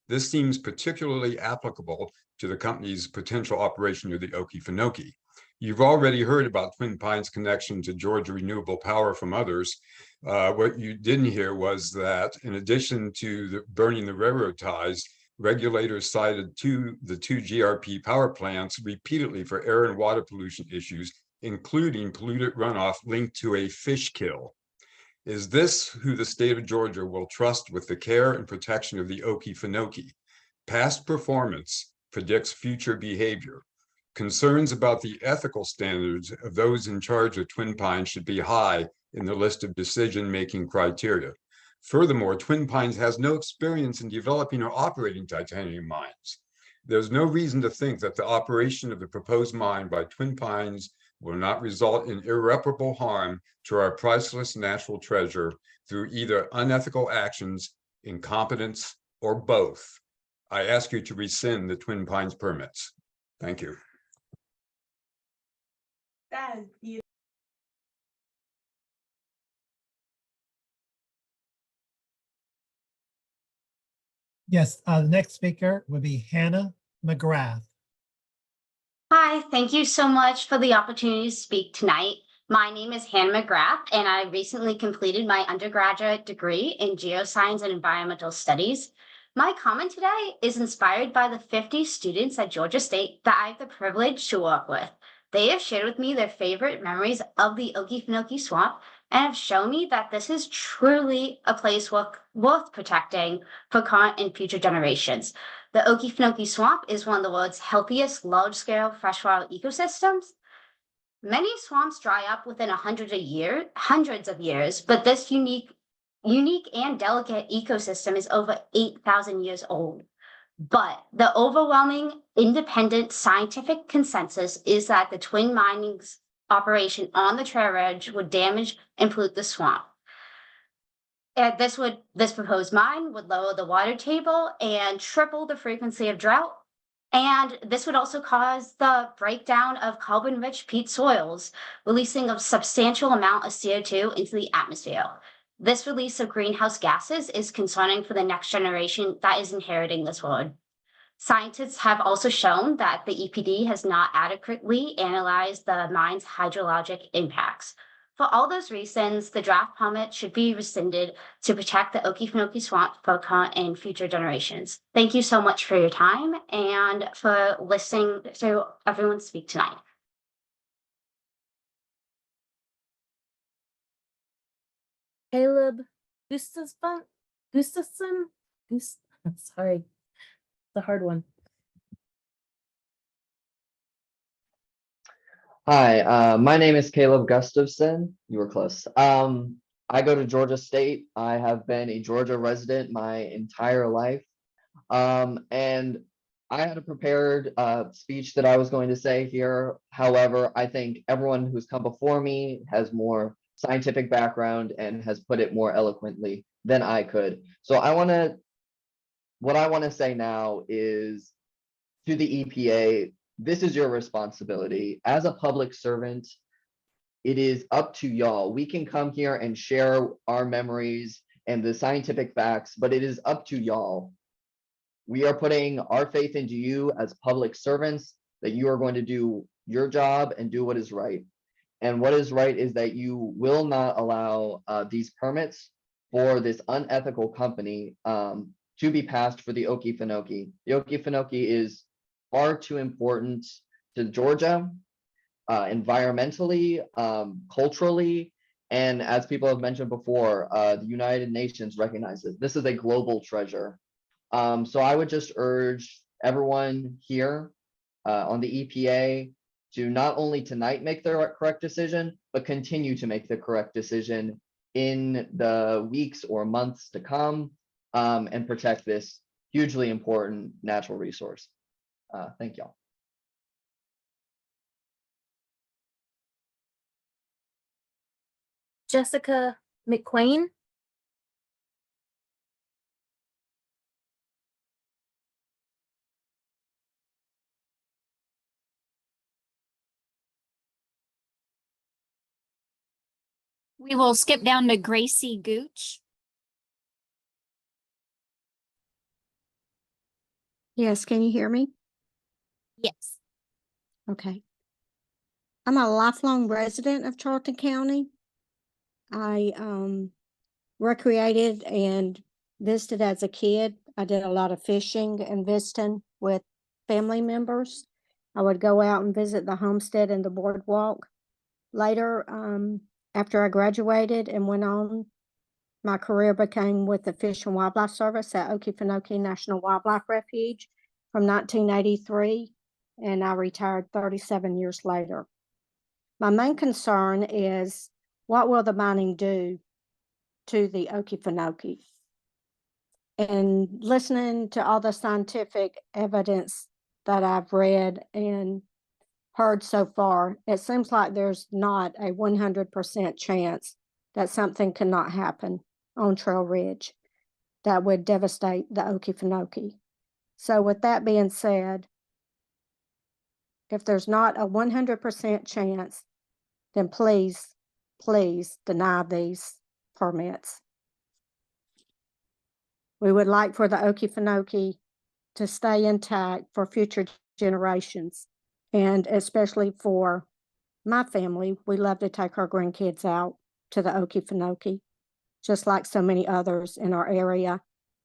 This seems particularly applicable to the company's potential operation near the Okefenokee. You've already heard about Twin Pines' connection to Georgia Renewable Power from others. What you didn't hear was that in addition to burning the railroad ties, regulators cited the two GRP power plants repeatedly for air and water pollution issues, including polluted runoff linked to a fish kill. Is this who the state of Georgia will trust with the care and protection of the Okefenokee? Past performance predicts future behavior. Concerns about the ethical standards of those in charge of Twin Pines should be high in the list of decision-making criteria. Furthermore, Twin Pines has no experience in developing or operating titanium mines. There's no reason to think that the operation of the proposed mine by Twin Pines will not result in irreparable harm to our priceless natural treasure through either unethical actions, incompetence, or both. I ask you to rescind the Twin Pines permits. Thank you. That is beautiful. Yes, the next speaker would be Hannah McGrath. Hi, thank you so much for the opportunity to speak tonight. My name is Hannah McGrath, and I recently completed my undergraduate degree in geoscience and environmental studies. My comment today is inspired by the 50 students at Georgia State that I have the privilege to work with. They have shared with me their favorite memories of the Okefenokee Swamp and have shown me that this is truly a place worth protecting for current and future generations. The Okefenokee Swamp is one of the world's healthiest large-scale freshwater ecosystems. Many swamps dry up within hundreds of years, but this unique and delicate ecosystem is over 8,000 years old. But the overwhelming independent scientific consensus is that the twin mining's operation on the trail edge would damage and pollute the swamp. This proposed mine would lower the water table and triple the frequency of drought. And this would also cause the breakdown of carbon-rich peat soils, releasing a substantial amount of CO2 into the atmosphere. This release of greenhouse gases is concerning for the next generation that is inheriting this world. Scientists have also shown that the EPD has not adequately analyzed the mine's hydrologic impacts. For all those reasons, the draft permit should be rescinded to protect the Okefenokee Swamp for current and future generations. Thank you so much for your time and for listening to everyone speak tonight. Caleb Gustafson. Gustafson. Sorry, it's a hard one. Hi, my name is Caleb Gustafson. You were close. I go to Georgia State. I have been a Georgia resident my entire life. And I had a prepared speech that I was going to say here. However, I think everyone who's come before me has more scientific background and has put it more eloquently than I could. So what I want to say now is to the EPA, this is your responsibility. As a public servant, it is up to y'all. We can come here and share our memories and the scientific facts, but it is up to y'all. We are putting our faith into you as public servants, that you are going to do your job and do what is right. And what is right is that you will not allow these permits for this unethical company to be passed for the Okefenokee. The Okefenokee is far too important to Georgia, environmentally, culturally, and as people have mentioned before, the United Nations recognizes this is a global treasure. So I would just urge everyone here on the EPA to not only tonight make the correct decision, but continue to make the correct decision in the weeks or months to come, and protect this hugely important natural resource. Thank y'all. Jessica McQueen. We will skip down to Gracie Gooch. Yes, can you hear me? Yes. Okay. I'm a lifelong resident of Charlton County. I recreated and visited as a kid. I did a lot of fishing and visiting with family members. I would go out and visit the homestead and the boardwalk. Later, after I graduated and went on, my career became with the Fish and Wildlife Service at Okefenokee National Wildlife Refuge from 1983, and I retired 37 years later. My main concern is, what will the mining do to the Okefenokee? And listening to all the scientific evidence that I've read and heard so far, it seems like there's not a 100% chance that something cannot happen on Trail Ridge that would devastate the Okefenokee. So with that being said, if there's not a 100% chance, then please, please deny these permits. We would like for the Okefenokee to stay intact for future generations, and especially for my family. We love to take our grandkids out to the Okefenokee, just like so many others in our area.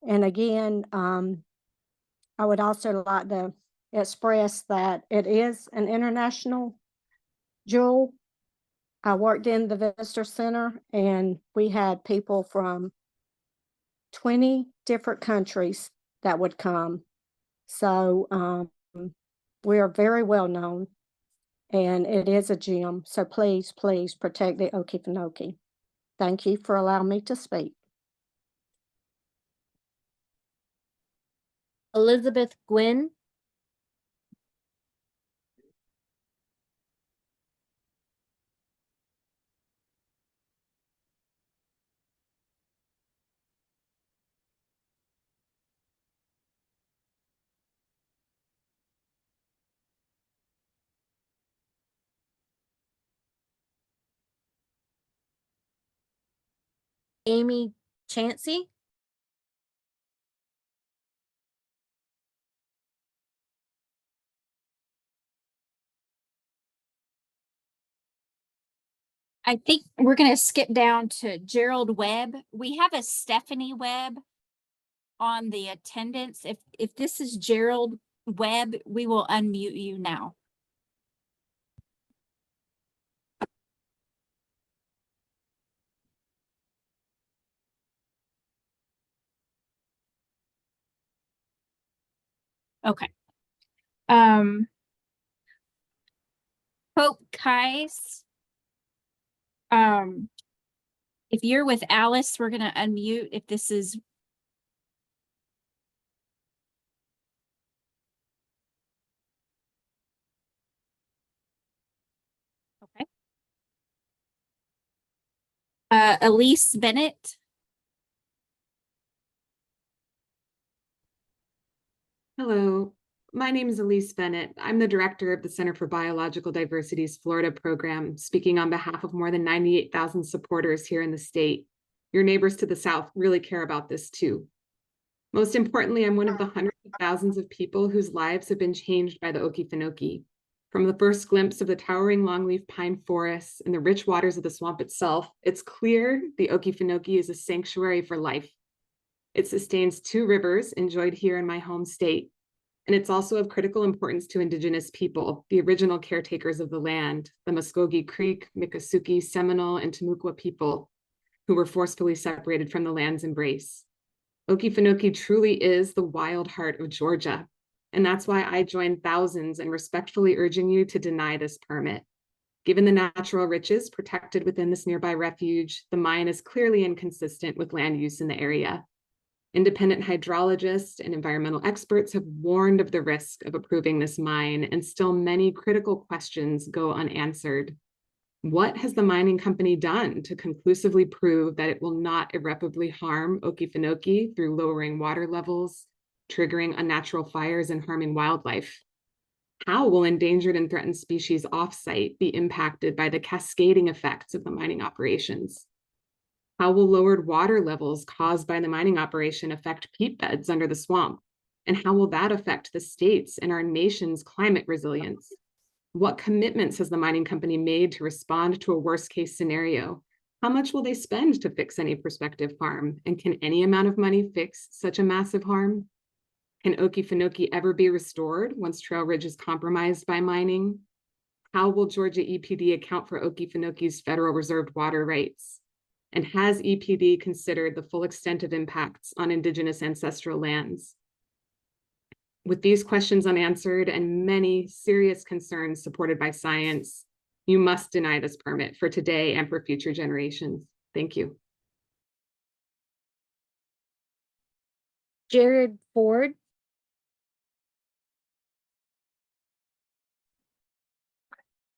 And again, I would also like to express that it is an international jewel. I worked in the visitor center, and we had people from 20 different countries that would come. So we are very well known, and it is a gem. So please, please protect the Okefenokee. Thank you for allowing me to speak. Elizabeth Gwynn. Amy Chancey. I think we're going to skip down to Gerald Webb. We have a Stephanie Webb on the attendance. If this is Gerald Webb, we will unmute you now. Okay. Hope Kais. If you're with Alice, we're gonna unmute if this is. Okay. Elise Bennett. Hello, my name is Elise Bennett. I'm the director of the Center for Biological Diversity's Florida program, speaking on behalf of more than 98,000 supporters here in the state. Your neighbors to the south really care about this too. Most importantly, I'm one of the hundreds of thousands of people whose lives have been changed by the Okefenokee. From the first glimpse of the towering longleaf pine forests and the rich waters of the swamp itself, it's clear the Okefenokee is a sanctuary for life. It sustains 2 rivers enjoyed here in my home state, and it's also of critical importance to Indigenous people, the original caretakers of the land, the Muskogee Creek, Miccosukee, Seminole, and Tamukwa people, who were forcefully separated from the land's embrace. Okefenokee truly is the wild heart of Georgia, and that's why I join thousands in respectfully urging you to deny this permit. Given the natural riches protected within this nearby refuge, the mine is clearly inconsistent with land use in the area. Independent hydrologists and environmental experts have warned of the risk of approving this mine, and still many critical questions go unanswered. What has the mining company done to conclusively prove that it will not irreparably harm Okefenokee through lowering water levels, triggering unnatural fires, and harming wildlife? How will endangered and threatened species off-site be impacted by the cascading effects of the mining operations? How will lowered water levels caused by the mining operation affect peat beds under the swamp? And how will that affect the state's and our nation's climate resilience? What commitments has the mining company made to respond to a worst case scenario? How much will they spend to fix any prospective harm? And can any amount of money fix such a massive harm? Can Okefenokee ever be restored once Trail Ridge is compromised by mining? How will Georgia EPD account for Okefenokee's federal reserved water rights? And has EPD considered the full extent of impacts on Indigenous ancestral lands? With these questions unanswered and many serious concerns supported by science, you must deny this permit for today and for future generations. Thank you. Jared Ford.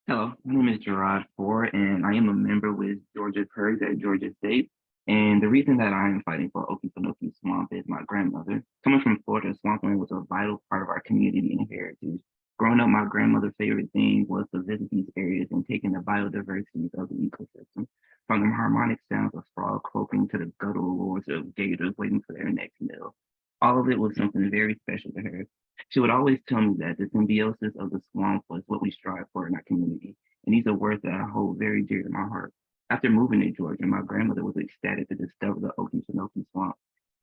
Hello, my name is Gerard Ford, and I am a member with Georgia Kurds at Georgia State. And the reason that I am fighting for Okefenokee Swamp is my grandmother. Coming from Florida, swampland was a vital part of our community and heritage. Growing up, my grandmother's favorite thing was to visit these areas and take in the biodiversity of the ecosystem. From the harmonic sounds of frogs croaking to the guttural roars of gators waiting for their next meal. All of it was something very special to her. She would always tell me that the symbiosis of the swamp was what we strive for in our community, and these are words that I hold very dear to my heart. After moving to Georgia, my grandmother was ecstatic to discover the Okefenokee Swamp.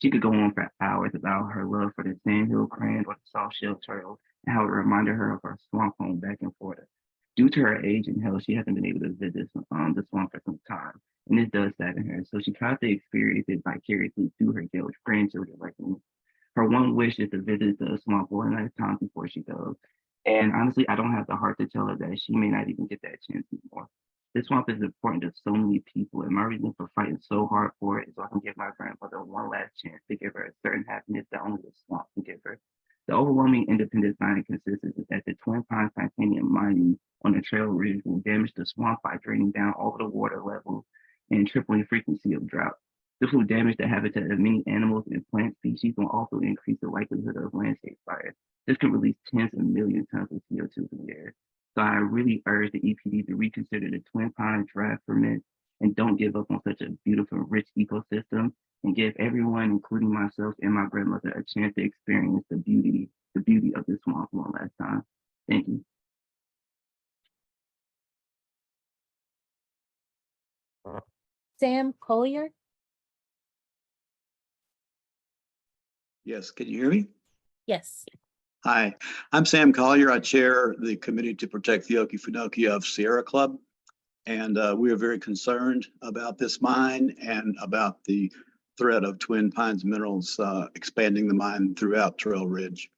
She could go on for hours about her love for the sandhill crane or the soft-shell turtle, and how it reminded her of her swamp home back in Florida. Due to her age and health, she hasn't been able to visit the swamp for some time, and this does sadden her. So she tries to experience it vicariously through her grandchildren like me. Her one wish is to visit the swamp one last time before she goes. And honestly, I don't have the heart to tell her that she may not even get that chance anymore. This swamp is important to so many people, and my reason for fighting so hard for it is so I can give my grandmother one last chance to give her a certain happiness that only the swamp can give her. The overwhelming independent science consensus is that the Twin Pines titanium mining on the Trail Ridge will damage the swamp by draining down all of the water levels and tripling the frequency of drought. This will damage the habitat of many animals and plant species and also increase the likelihood of landscape fire. This can release tens of million tons of CO2 in the air. So I really urge the EPD to reconsider the Twin Pines draft permit and don't give up on such a beautiful, rich ecosystem, and give everyone, including myself and my grandmother, a chance to experience the beauty of this swamp one last time. Thank you. Sam Collier. Yes, can you hear me? Yes. Hi, I'm Sam Collier. I chair the Committee to Protect the Okefenokee of Sierra Club. And we are very concerned about this mine and about the threat of Twin Pines Minerals expanding the mine throughout Trail Ridge.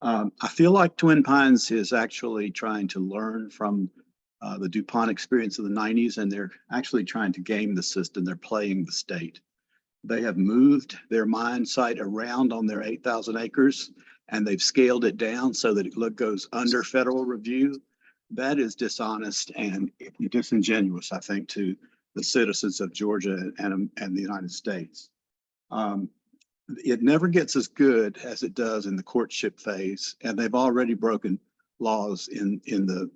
I feel like Twin Pines is actually trying to learn from the DuPont experience of the 90s, and they're actually trying to game the system. They're playing the state. They have moved their mine site around on their 8,000 acres, and they've scaled it down so that it goes under federal review. That is dishonest and disingenuous, I think, to the citizens of Georgia and the United States. It never gets as good as it does in the courtship phase, and they've already broken laws in the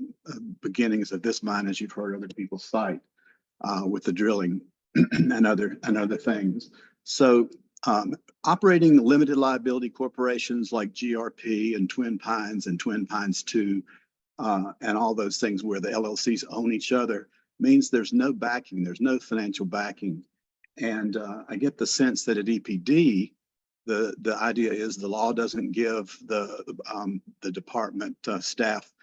beginnings of this mine, as you've heard other people cite, with the drilling and other things. So operating limited liability corporations like GRP and Twin Pines 2 and all those things where the LLCs own each other means there's no backing, there's no financial backing. And I get the sense that at EPD, the idea is the law doesn't give the department staff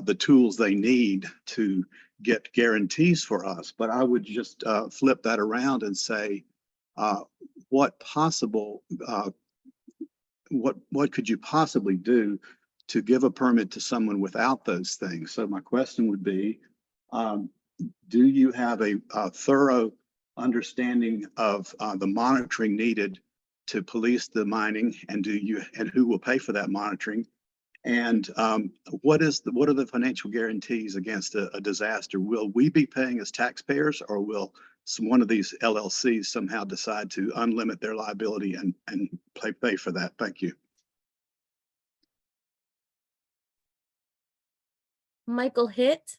the tools they need to get guarantees for us. But I would just flip that around and say, what could you possibly do to give a permit to someone without those things? So my question would be, do you have a thorough understanding of the monitoring needed to police the mining, and who will pay for that monitoring? And what are the financial guarantees against a disaster? Will we be paying as taxpayers, or will one of these LLCs somehow decide to unlimit their liability and pay for that? Thank you. Michael Hitt.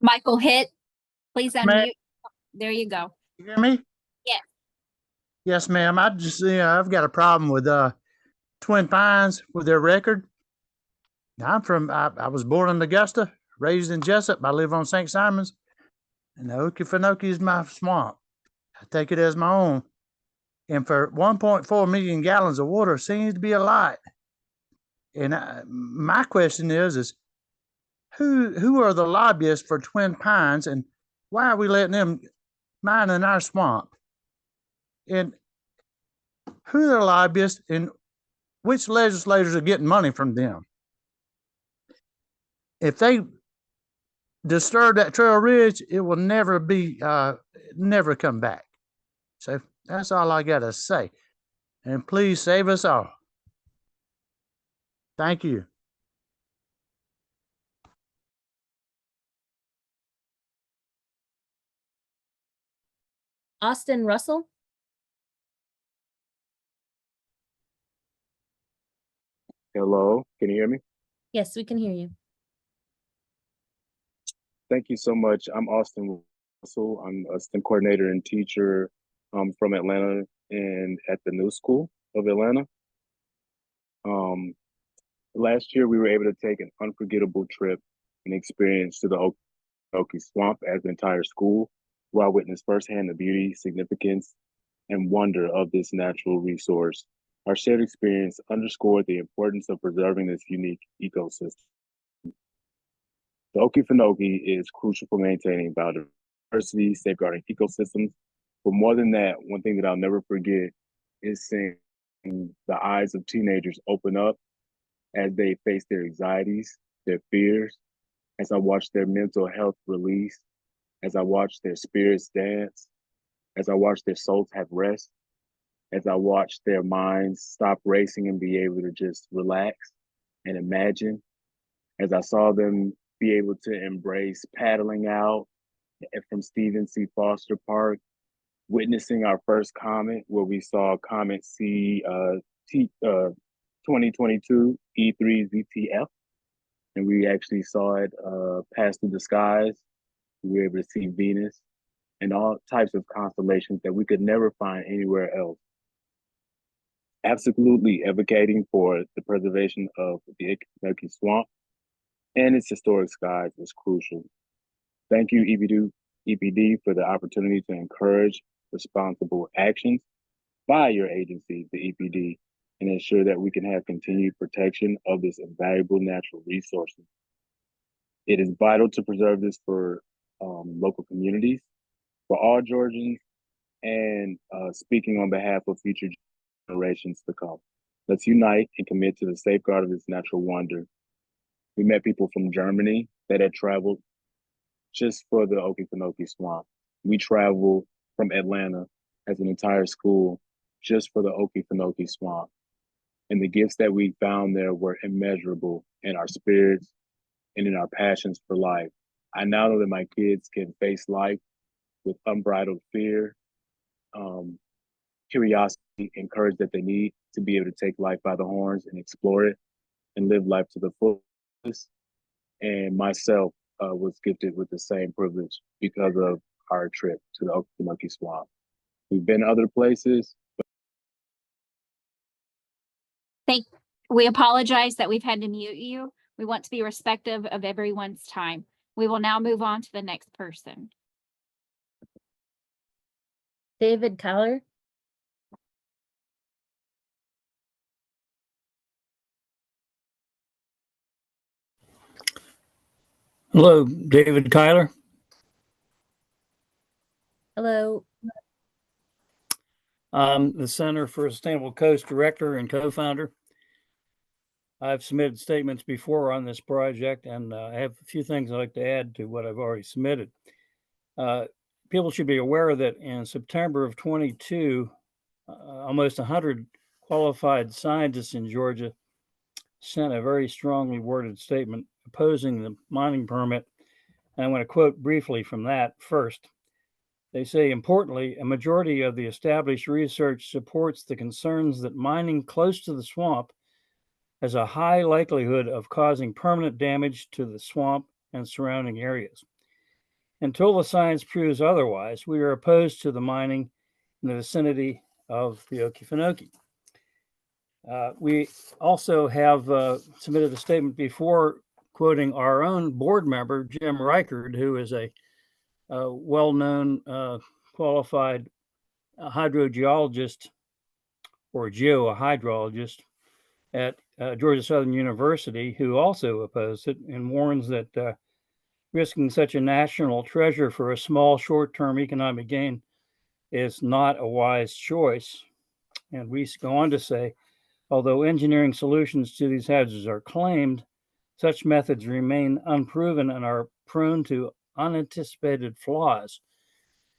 Michael Hitt, please Ma'am. unmute. There you go. You hear me? Yes. Yes, ma'am. I just, I've got a problem with Twin Pines with their record. I was born in Augusta, raised in Jessup. I live on St. Simons, and the Okefenokee is my swamp. I take it as my own. And for 1.4 million gallons of water seems to be a lot. And my question is who are the lobbyists for Twin Pines, and why are we letting them mine in our swamp? And who are the lobbyists, and which legislators are getting money from them? If they disturb that Trail Ridge, it will never come back. So that's all I got to say. And please save us all. Thank you. Austin Russell. Hello, can you hear me? Yes, we can hear you. Thank you so much. I'm Austin Russell. I'm a STEM coordinator and teacher from Atlanta and at the New School of Atlanta. Last year, we were able to take an unforgettable trip and experience to the Okefenokee Swamp as an entire school, where I witnessed firsthand the beauty, significance, and wonder of this natural resource. Our shared experience underscored the importance of preserving this unique ecosystem. The Okefenokee is crucial for maintaining biodiversity, safeguarding ecosystems. But more than that, one thing that I'll never forget is seeing the eyes of teenagers open up as they face their anxieties, their fears, as I watch their mental health release, as I watch their spirits dance, as I watch their souls have rest, as I watch their minds stop racing and be able to just relax and imagine, as I saw them be able to embrace paddling out from Stephen C. Foster Park, witnessing our first comet where we saw Comet C 2022 E3ZTF, and we actually saw it pass through the skies. We were able to see Venus and all types of constellations that we could never find anywhere else. Absolutely advocating for the preservation of the Okefenokee Swamp and its historic skies is crucial. Thank you, EPD, for the opportunity to encourage responsible actions by your agency, the EPD, and ensure that we can have continued protection of this invaluable natural resource. It is vital to preserve this for local communities, for all Georgians, and speaking on behalf of future generations to come. Let's unite and commit to the safeguard of this natural wonder. We met people from Germany that had traveled just for the Okefenokee Swamp. We traveled from Atlanta as an entire school just for the Okefenokee Swamp. And the gifts that we found there were immeasurable in our spirits and in our passions for life. I now know that my kids can face life with unbridled fear, curiosity, and courage that they need to be able to take life by the horns and explore it and live life to the fullest. And myself was gifted with the same privilege because of our trip to the Okefenokee Swamp. We've been other places. We apologize that we've had to mute you. We want to be respectful of everyone's time. We will now move on to the next person. David Kyler. Hello, David Kyler. Hello. The Center for Sustainable Coast Director and co-founder. I've submitted statements before on this project, and I have a few things I'd like to add to what I've already submitted. People should be aware that in September of 22, almost 100 qualified scientists in Georgia sent a very strongly worded statement opposing the mining permit. And I want to quote briefly from that first. They say, importantly, a majority of the established research supports the concerns that mining close to the swamp has a high likelihood of causing permanent damage to the swamp and surrounding areas. Until the science proves otherwise, we are opposed to the mining in the vicinity of the Okefenokee. We also have submitted a statement before quoting our own board member, Jim Reichard, who is a well-known qualified hydrogeologist or geohydrologist at Georgia Southern University, who also opposed it and warns that risking such a national treasure for a small short-term economic gain is not a wise choice. And we go on to say, although engineering solutions to these hazards are claimed, such methods remain unproven and are prone to unanticipated flaws.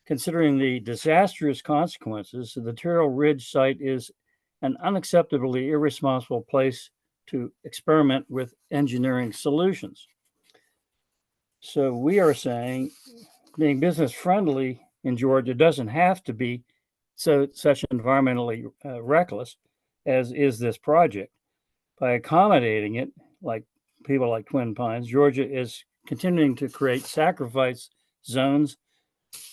Considering the disastrous consequences, the Terrell Ridge site is an unacceptably irresponsible place to experiment with engineering solutions. So we are saying being business friendly in Georgia doesn't have to be such environmentally reckless as is this project. By accommodating it, like people like Twin Pines, Georgia is continuing to create sacrifice zones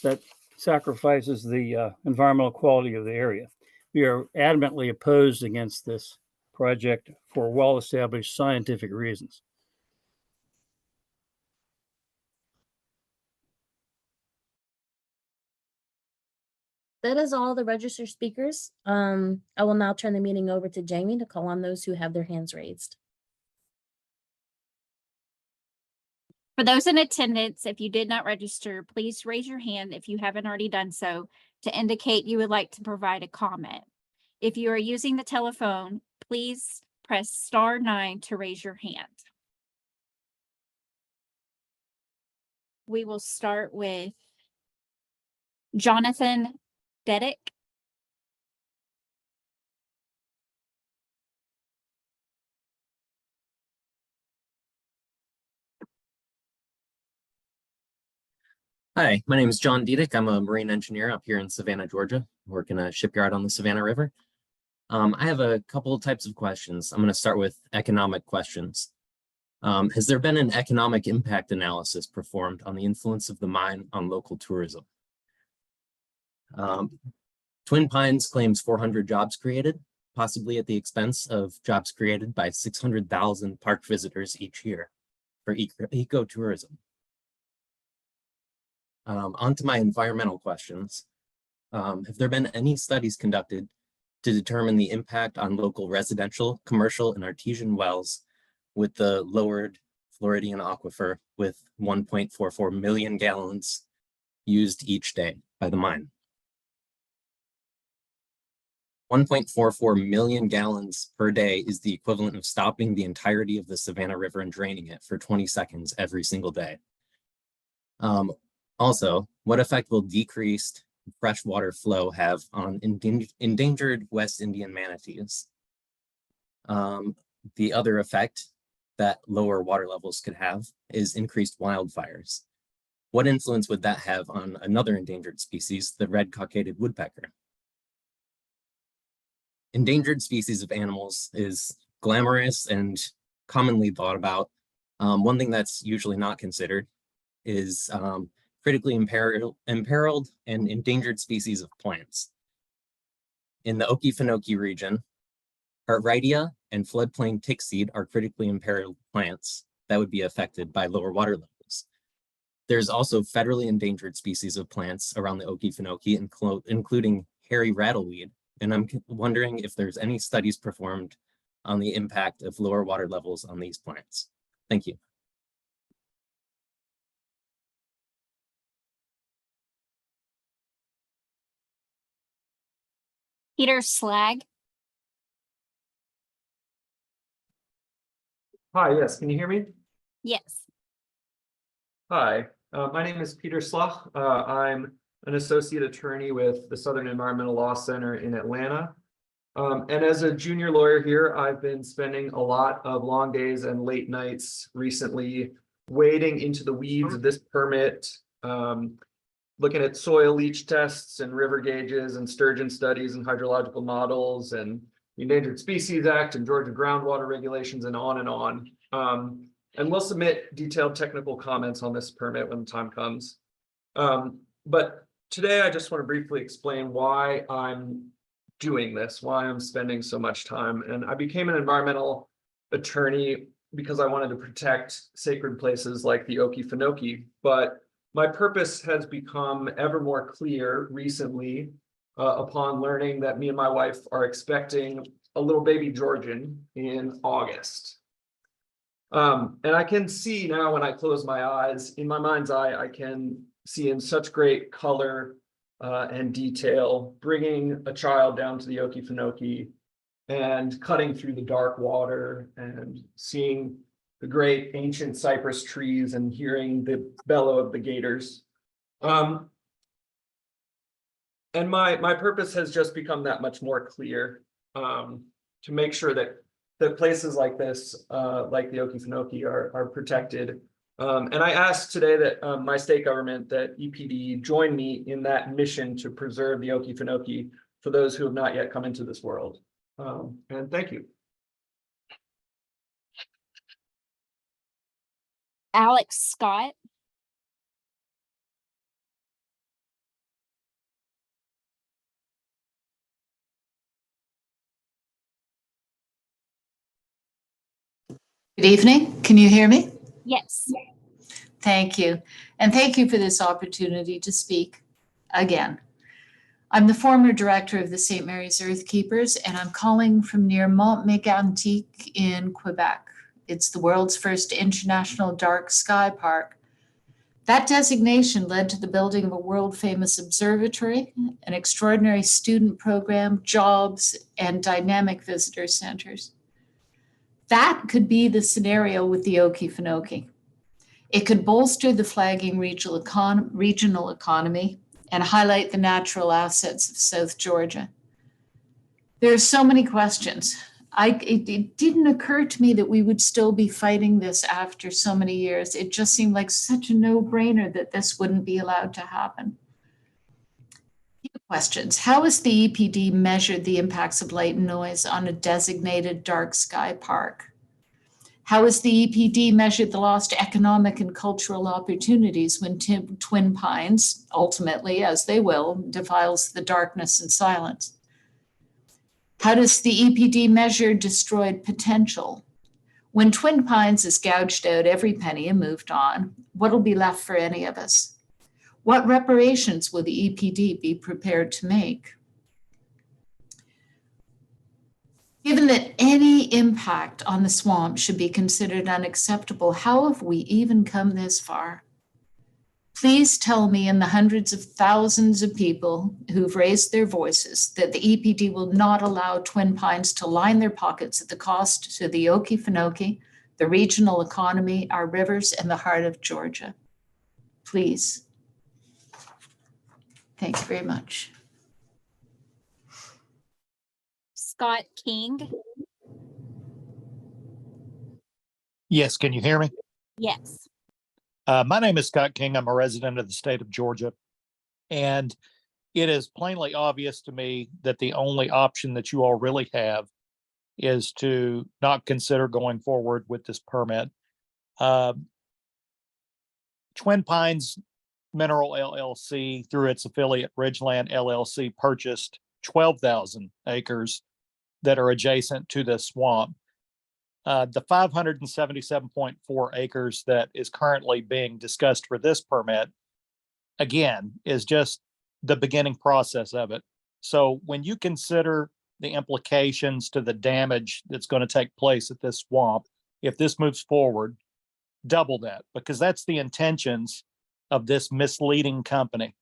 that sacrifices the environmental quality of the area. We are adamantly opposed against this project for well-established scientific reasons. That is all the registered speakers. I will now turn the meeting over to Jamie to call on those who have their hands raised. For those in attendance, if you did not register, please raise your hand if you haven't already done so to indicate you would like to provide a comment. If you are using the telephone, please press *9 to raise your hand. We will start with Jonathan Dedick. Hi, my name is John Diedick. I'm a marine engineer up here in Savannah, Georgia. I work in a shipyard on the Savannah River. I have a couple of types of questions. I'm going to start with economic questions. Has there been an economic impact analysis performed on the influence of the mine on local tourism? Twin Pines claims 400 jobs created, possibly at the expense of jobs created by 600,000 park visitors each year for ecotourism. On to my environmental questions. Have there been any studies conducted to determine the impact on local residential, commercial, and artesian wells with the lowered Floridian aquifer with 1.44 million gallons used each day by the mine. 1.44 million gallons per day is the equivalent of stopping the entirety of the Savannah River and draining it for 20 seconds every single day. Also, what effect will decreased freshwater flow have on endangered West Indian manatees? The other effect that lower water levels could have is increased wildfires. What influence would that have on another endangered species, the red cockaded woodpecker? Endangered species of animals is glamorous and commonly thought about. One thing that's usually not considered is critically imperiled and endangered species of plants. In the Okefenokee region, Hartwrightia and floodplain tickseed are critically imperiled plants that would be affected by lower water levels. There's also federally endangered species of plants around the Okefenokee, including hairy rattleweed. And I'm wondering if there's any studies performed on the impact of lower water levels on these plants. Thank you. Peter Slag. Hi, yes, can you hear me? Yes. Hi, my name is Peter Slach. I'm an associate attorney with the Southern Environmental Law Center in Atlanta. And as a junior lawyer here, I've been spending a lot of long days and late nights recently wading into the weeds of this permit, looking at soil leach tests and river gauges and sturgeon studies and hydrological models and the Endangered Species Act and Georgia groundwater regulations and on and on. And we'll submit detailed technical comments on this permit when the time comes. But today I just want to briefly explain why I'm doing this, why I'm spending so much time. And I became an environmental attorney because I wanted to protect sacred places like the Okefenokee, but my purpose has become ever more clear recently upon learning that me and my wife are expecting a little baby Georgian in August. And I can see now when I close my eyes, in my mind's eye, I can see in such great color and detail, bringing a child down to the Okefenokee and cutting through the dark water and seeing the great ancient cypress trees and hearing the bellow of the gators. And my purpose has just become that much more clear, to make sure that places like this, like the Okefenokee, are protected. And I asked today that my state government, that EPD, join me in that mission to preserve the Okefenokee for those who have not yet come into this world. And thank you. Alex Scott. Good evening. Can you hear me? Yes. Thank you. And thank you for this opportunity to speak again. I'm the former director of the St. Mary's Earth Keepers, and I'm calling from near Mont-Mégantic in Quebec. It's the world's first international dark sky park. That designation led to the building of a world-famous observatory, an extraordinary student program, jobs, and dynamic visitor centers. That could be the scenario with the Okefenokee. It could bolster the flagging regional economy and highlight the natural assets of South Georgia. There are so many questions. It didn't occur to me that we would still be fighting this after so many years. It just seemed like such a no-brainer that this wouldn't be allowed to happen. Questions. How has the EPD measured the impacts of light and noise on a designated dark sky park? How has the EPD measured the lost economic and cultural opportunities when Twin Pines, ultimately, as they will, defiles the darkness and silence? How does the EPD measure destroyed potential? When Twin Pines has gouged out every penny and moved on, what'll be left for any of us? What reparations will the EPD be prepared to make? Given that any impact on the swamp should be considered unacceptable, how have we even come this far? Please tell me and the hundreds of thousands of people who've raised their voices that the EPD will not allow Twin Pines to line their pockets at the cost to the Okefenokee, the regional economy, our rivers, and the heart of Georgia. Please. Thank you very much. Scott King. Yes, can you hear me? Yes. My name is Scott King. I'm a resident of the state of Georgia. And it is plainly obvious to me that the only option that you all really have is to not consider going forward with this permit. Twin Pines Mineral LLC, through its affiliate Ridgeland LLC, purchased 12,000 acres that are adjacent to the swamp. The 577.4 acres that is currently being discussed for this permit, again, is just the beginning process of it. So when you consider the implications to the damage that's going to take place at this swamp, if this moves forward, double that, because that's the intentions of this misleading company.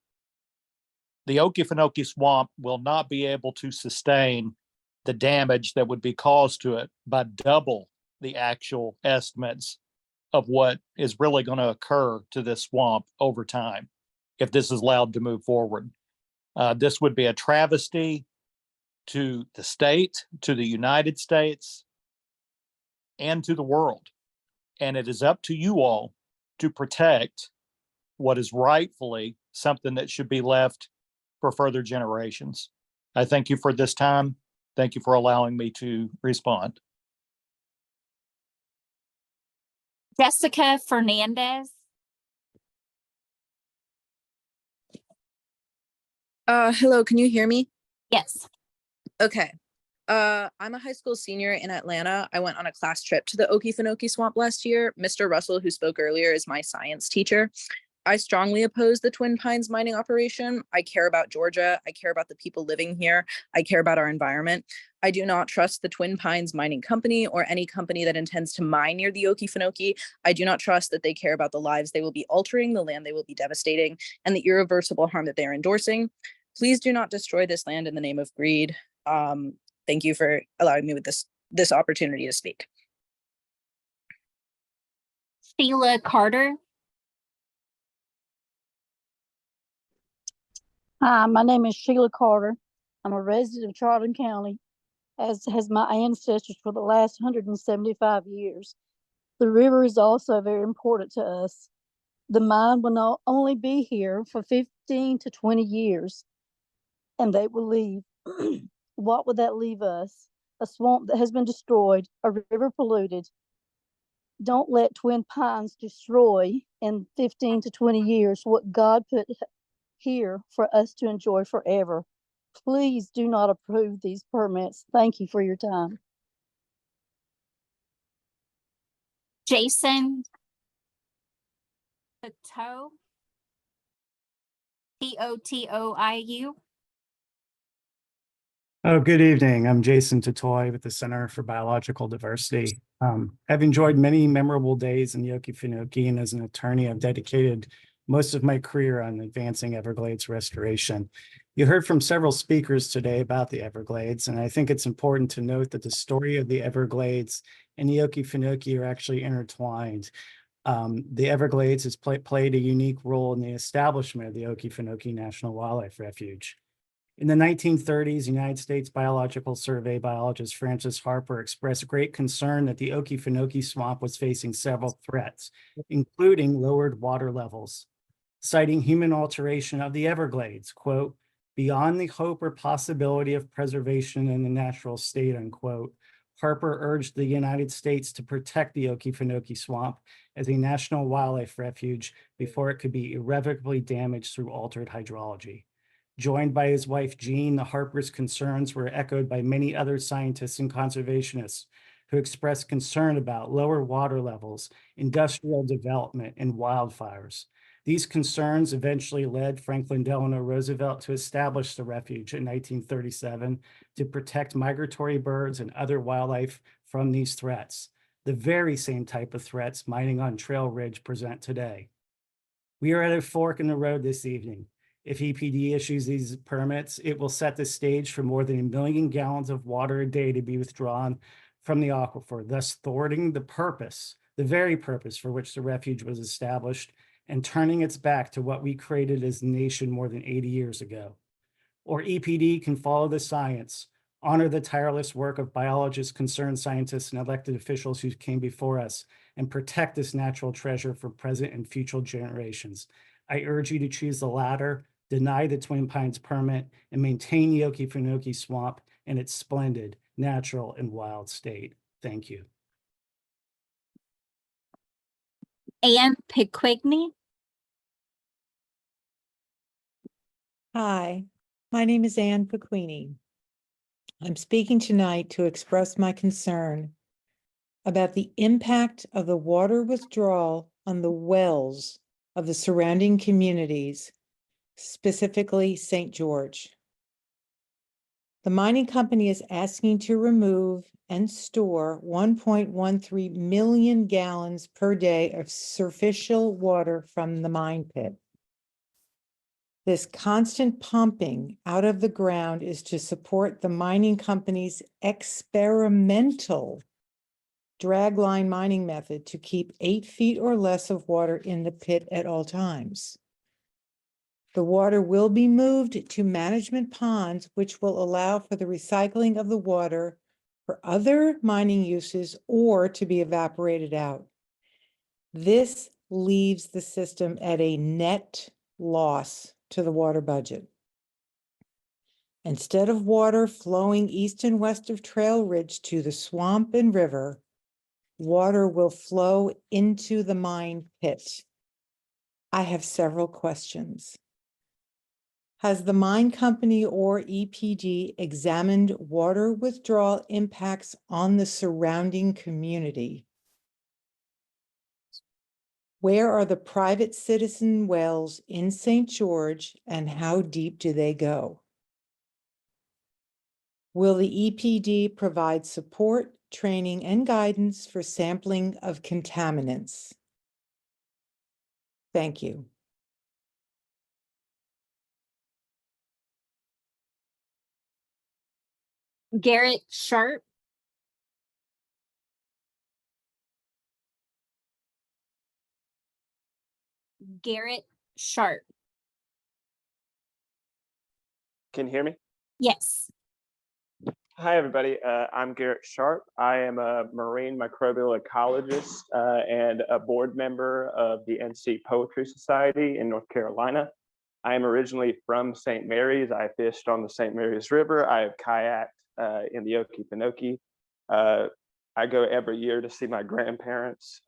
The Okefenokee swamp will not be able to sustain the damage that would be caused to it by double the actual estimates of what is really going to occur to this swamp over time if this is allowed to move forward. This would be a travesty to the state, to the United States, and to the world. And it is up to you all to protect what is rightfully something that should be left for further generations. I thank you for this time. Thank you for allowing me to respond. Jessica Fernandez. Hello, can you hear me? Yes. Okay. I'm a high school senior in Atlanta. I went on a class trip to the Okefenokee Swamp last year. Mr. Russell, who spoke earlier, is my science teacher. I strongly oppose the Twin Pines mining operation. I care about Georgia. I care about the people living here. I care about our environment. I do not trust the Twin Pines mining company or any company that intends to mine near the Okefenokee. I do not trust that they care about the lives they will be altering, the land they will be devastating, and the irreversible harm that they are endorsing. Please do not destroy this land in the name of greed. Thank you for allowing me with this opportunity to speak. Sheila Carter. Hi, my name is Sheila Carter. I'm a resident of Charlton County, as has my ancestors for the last 175 years. The river is also very important to us. The mine will not only be here for 15 to 20 years, and they will leave. What would that leave us? A swamp that has been destroyed, a river polluted. Don't let Twin Pines destroy in 15 to 20 years what God put here for us to enjoy forever. Please do not approve these permits. Thank you for your time. Jason Totoiu. Totoiu. Oh, good evening. I'm Jason Totoiu with the Center for Biological Diversity. I've enjoyed many memorable days in the Okefenokee, and as an attorney, I've dedicated most of my career on advancing Everglades restoration. You heard from several speakers today about the Everglades, and I think it's important to note that the story of the Everglades and the Okefenokee are actually intertwined. The Everglades has played a unique role in the establishment of the Okefenokee National Wildlife Refuge. In the 1930s, United States Biological Survey biologist Francis Harper expressed great concern that the Okefenokee swamp was facing several threats, including lowered water levels. Citing human alteration of the Everglades, quote, beyond the hope or possibility of preservation in the natural state, unquote, Harper urged the United States to protect the Okefenokee swamp as a national wildlife refuge before it could be irrevocably damaged through altered hydrology. Joined by his wife, Jean, the Harper's concerns were echoed by many other scientists and conservationists who expressed concern about lower water levels, industrial development, and wildfires. These concerns eventually led Franklin Delano Roosevelt to establish the refuge in 1937 to protect migratory birds and other wildlife from these threats, the very same type of threats mining on Trail Ridge present today. We are at a fork in the road this evening. If EPD issues these permits, it will set the stage for more than 1 million gallons of water a day to be withdrawn from the aquifer, thus thwarting the purpose, the very purpose for which the refuge was established, and turning its back to what we created as a nation more than 80 years ago. Or EPD can follow the science, honor the tireless work of biologists, concerned scientists, and elected officials who came before us, and protect this natural treasure for present and future generations. I urge you to choose the latter, deny the Twin Pines permit, and maintain the Okefenokee Swamp in its splendid, natural, and wild state. Thank you. Ann Piquigny. Hi, my name is Ann Pequini. I'm speaking tonight to express my concern about the impact of the water withdrawal on the wells of the surrounding communities, specifically St. George. The mining company is asking to remove and store 1.13 million gallons per day of superficial water from the mine pit. This constant pumping out of the ground is to support the mining company's experimental dragline mining method to keep 8 feet or less of water in the pit at all times. The water will be moved to management ponds, which will allow for the recycling of the water for other mining uses or to be evaporated out. This leaves the system at a net loss to the water budget. Instead of water flowing east and west of Trail Ridge to the swamp and river, water will flow into the mine pit. I have several questions. Has the mine company or EPD examined water withdrawal impacts on the surrounding community? Where are the private citizen wells in St. George and how deep do they go? Will the EPD provide support, training, and guidance for sampling of contaminants? Thank you. Garrett Sharp. Garrett Sharp. Can you hear me? Yes. Hi, everybody. I'm Garrett Sharp. I am a marine microbial ecologist and a board member of the NC Poetry Society in North Carolina. I am originally from St. Mary's. I fished on the St. Mary's River. I have kayaked in the Okefenokee. I go every year to see my grandparents.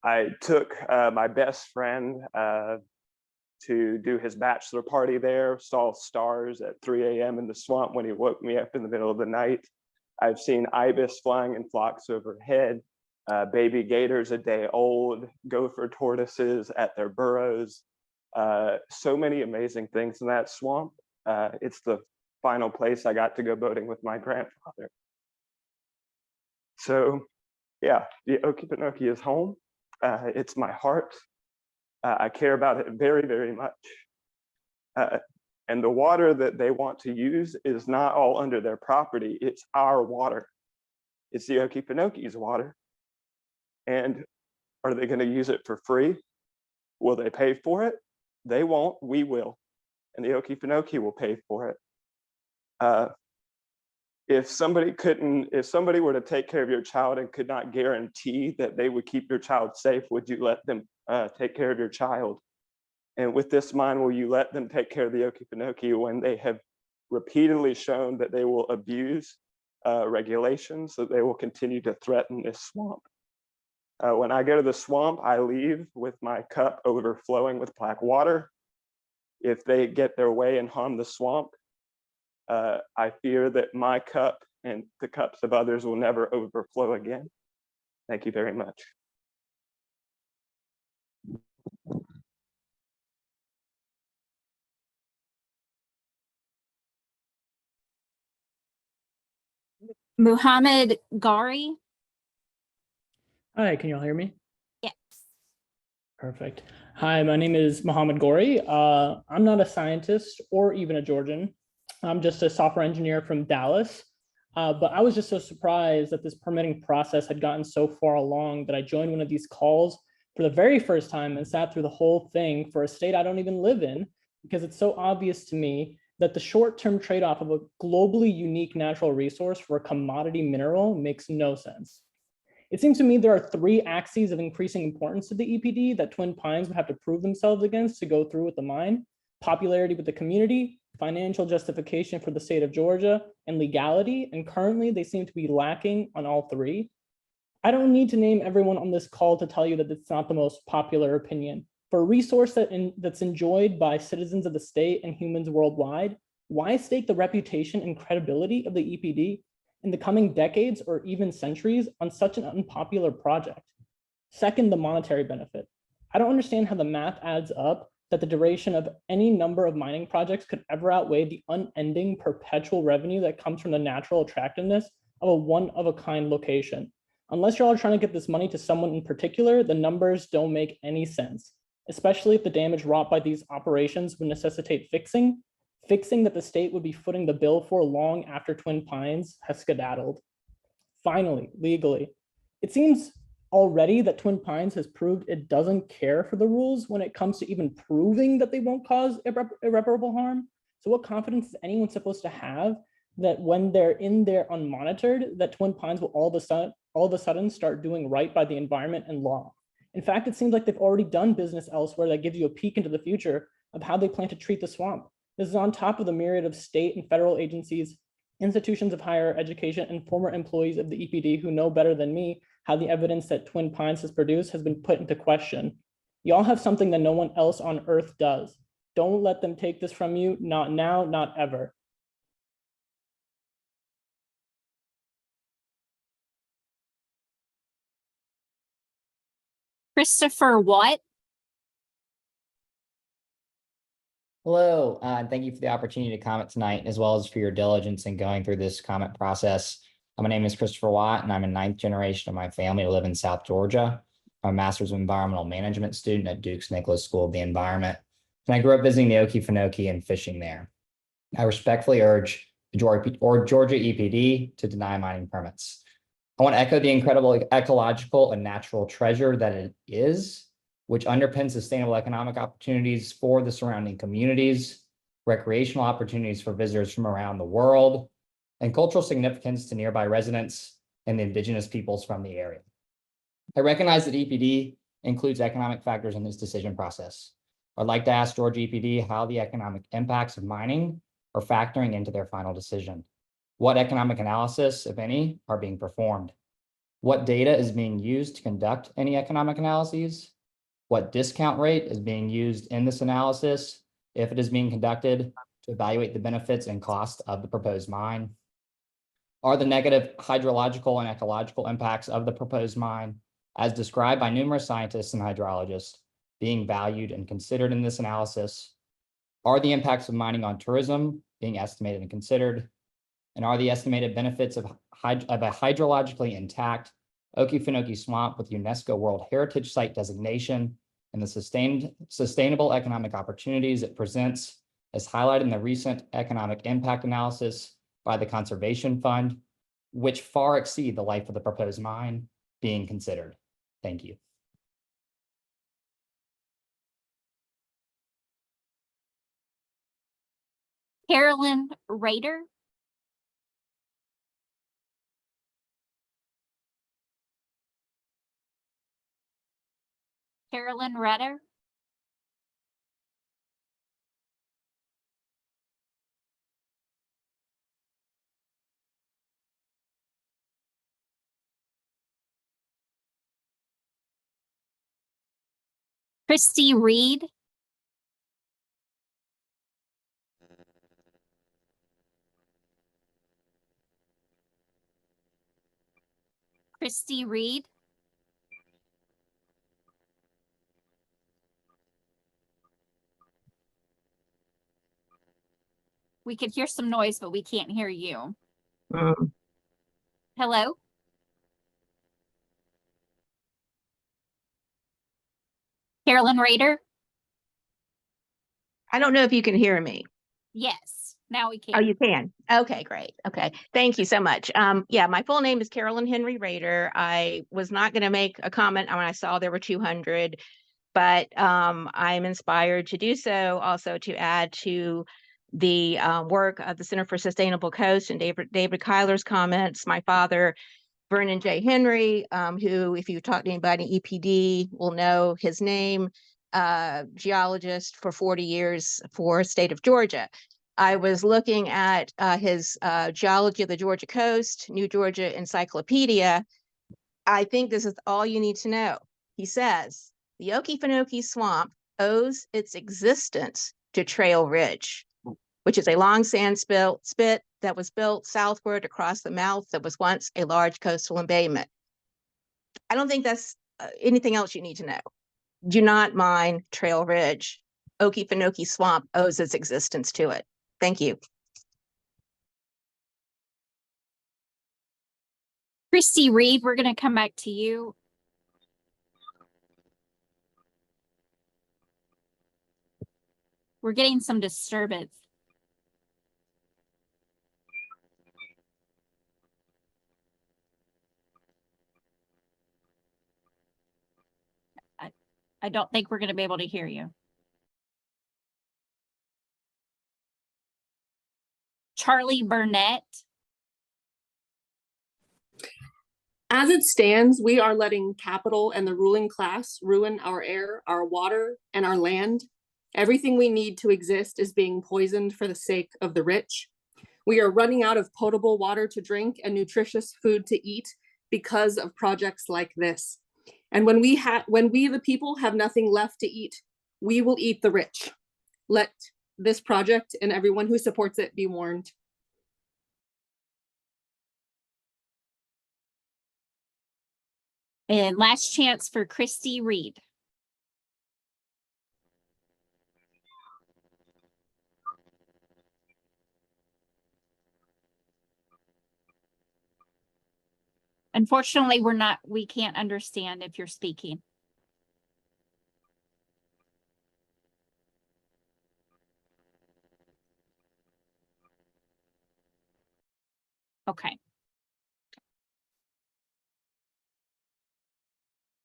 I took my best friend to do his bachelor party there, saw stars at 3 a.m. in the swamp when he woke me up in the middle of the night. I've seen ibis flying in flocks overhead, baby gators a day old, gopher tortoises at their burrows. So many amazing things in that swamp. It's the final place I got to go boating with my grandfather. So yeah, the Okefenokee is home. It's my heart. I care about it very, very much. And the water that they want to use is not all under their property. It's our water. It's the Okefenokee's water. And are they going to use it for free? Will they pay for it? They won't. We will. And the Okefenokee will pay for it. If somebody were to take care of your child and could not guarantee that they would keep your child safe, would you let them take care of your child? And with this mind, will you let them take care of the Okefenokee when they have repeatedly shown that they will abuse regulations, that they will continue to threaten this swamp? When I go to the swamp, I leave with my cup overflowing with black water. If they get their way and harm the swamp, I fear that my cup and the cups of others will never overflow again. Thank you very much. Muhammad Gari. Hi, can you all hear me? Yes. Perfect. Hi, my name is Muhammad Gori. I'm not a scientist or even a Georgian. I'm just a software engineer from Dallas. But I was just so surprised that this permitting process had gotten so far along that I joined one of these calls for the very first time and sat through the whole thing for a state I don't even live in, because it's so obvious to me that the short-term trade-off of a globally unique natural resource for a commodity mineral makes no sense. It seems to me there are three axes of increasing importance to the EPD that Twin Pines would have to prove themselves against to go through with the mine: popularity with the community, financial justification for the state of Georgia, and legality. And currently they seem to be lacking on all three. I don't need to name everyone on this call to tell you that it's not the most popular opinion. For a resource that's enjoyed by citizens of the state and humans worldwide, why stake the reputation and credibility of the EPD in the coming decades or even centuries on such an unpopular project? Second, the monetary benefit. I don't understand how the math adds up that the duration of any number of mining projects could ever outweigh the unending perpetual revenue that comes from the natural attractiveness of a one-of-a-kind location. Unless you're all trying to get this money to someone in particular, the numbers don't make any sense, especially if the damage wrought by these operations would necessitate fixing that the state would be footing the bill for long after Twin Pines has skedaddled. Finally, legally, it seems already that Twin Pines has proved it doesn't care for the rules when it comes to even proving that they won't cause irreparable harm. So what confidence is anyone supposed to have that when they're in there unmonitored, that Twin Pines will all of a sudden start doing right by the environment and law? In fact, it seems like they've already done business elsewhere that gives you a peek into the future of how they plan to treat the swamp. This is on top of the myriad of state and federal agencies, institutions of higher education, and former employees of the EPD who know better than me how the evidence that Twin Pines has produced has been put into question. Y'all have something that no one else on earth does. Don't let them take this from you, not now, not ever. Christopher Watt. Hello, and thank you for the opportunity to comment tonight, as well as for your diligence in going through this comment process. My name is Christopher Watt, and I'm a 9th generation of my family to live in South Georgia. I'm a Master's of Environmental Management student at Duke's Nicholas School of the Environment, and I grew up visiting the Okefenokee and fishing there. I respectfully urge the Georgia EPD to deny mining permits. I want to echo the incredible ecological and natural treasure that it is, which underpins sustainable economic opportunities for the surrounding communities, recreational opportunities for visitors from around the world, and cultural significance to nearby residents and the indigenous peoples from the area. I recognize that EPD includes economic factors in this decision process. I'd like to ask Georgia EPD how the economic impacts of mining are factoring into their final decision. What economic analysis, if any, are being performed? What data is being used to conduct any economic analyses? What discount rate is being used in this analysis, if it is being conducted, to evaluate the benefits and cost of the proposed mine? Are the negative hydrological and ecological impacts of the proposed mine, as described by numerous scientists and hydrologists, being valued and considered in this analysis? Are the impacts of mining on tourism being estimated and considered? And are the estimated benefits of a hydrologically intact Okefenokee Swamp with UNESCO World Heritage Site designation and the sustainable economic opportunities it presents, as highlighted in the recent economic impact analysis by the Conservation Fund, which far exceed the life of the proposed mine, being considered? Thank you. Carolyn Rader. Carolyn Redder. Christy Reed. Christy Reed. We could hear some noise, but we can't hear you. Hello? Carolyn Rader? I don't know if you can hear me. Yes, now we Oh, can. you can. Okay, great. Okay. Thank you so much. Yeah, my full name is Carolyn Henry Rader. I was not going to make a comment when I saw there were 200, but I'm inspired to do so, also to add to the work of the Center for Sustainable Coast and David Kyler's comments. My father, Vernon J. Henry, who, if you talk to anybody in EPD, will know his name, geologist for 40 years for state of Georgia. I was looking at his Geology of the Georgia Coast, New Georgia Encyclopedia. I think this is all you need to know. He says, the Okefenokee Swamp owes its existence to Trail Ridge, which is a long sand spit that was built southward across the mouth that was once a large coastal embayment. I don't think that's anything else you need to know. Do not mine Trail Ridge. Okefenokee Swamp owes its existence to it. Thank you. Christy Reed, we're going to come back to you. We're getting some disturbance. I don't think we're going to be able to hear you. Charlie Burnett. As it stands, we are letting capital and the ruling class ruin our air, our water, and our land. Everything we need to exist is being poisoned for the sake of the rich. We are running out of potable water to drink and nutritious food to eat because of projects like this. And when we the people have nothing left to eat, we will eat the rich. Let this project and everyone who supports it be warned. And last chance for Christy Reed. Unfortunately, we can't understand if you're speaking. Okay.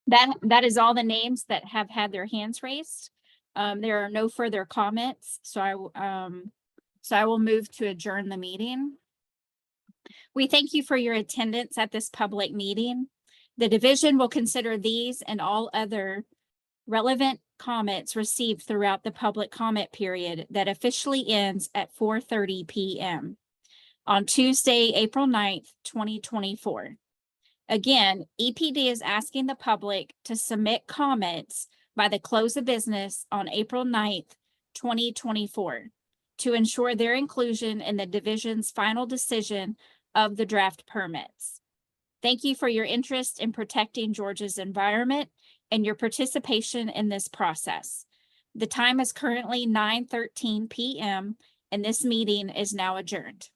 That is all the names that have had their hands raised. There are no further comments, so I will move to adjourn the meeting. We thank you for your attendance at this public meeting. The division will consider these and all other relevant comments received throughout the public comment period that officially ends at 4:30 p.m. on Tuesday, April 9th, 2024. Again, EPD is asking the public to submit comments by the close of business on April 9th, 2024, to ensure their inclusion in the division's final decision of the draft permits. Thank you for your interest in protecting Georgia's environment and your participation in this process. The time is currently 9:13 p.m. and this meeting is now adjourned.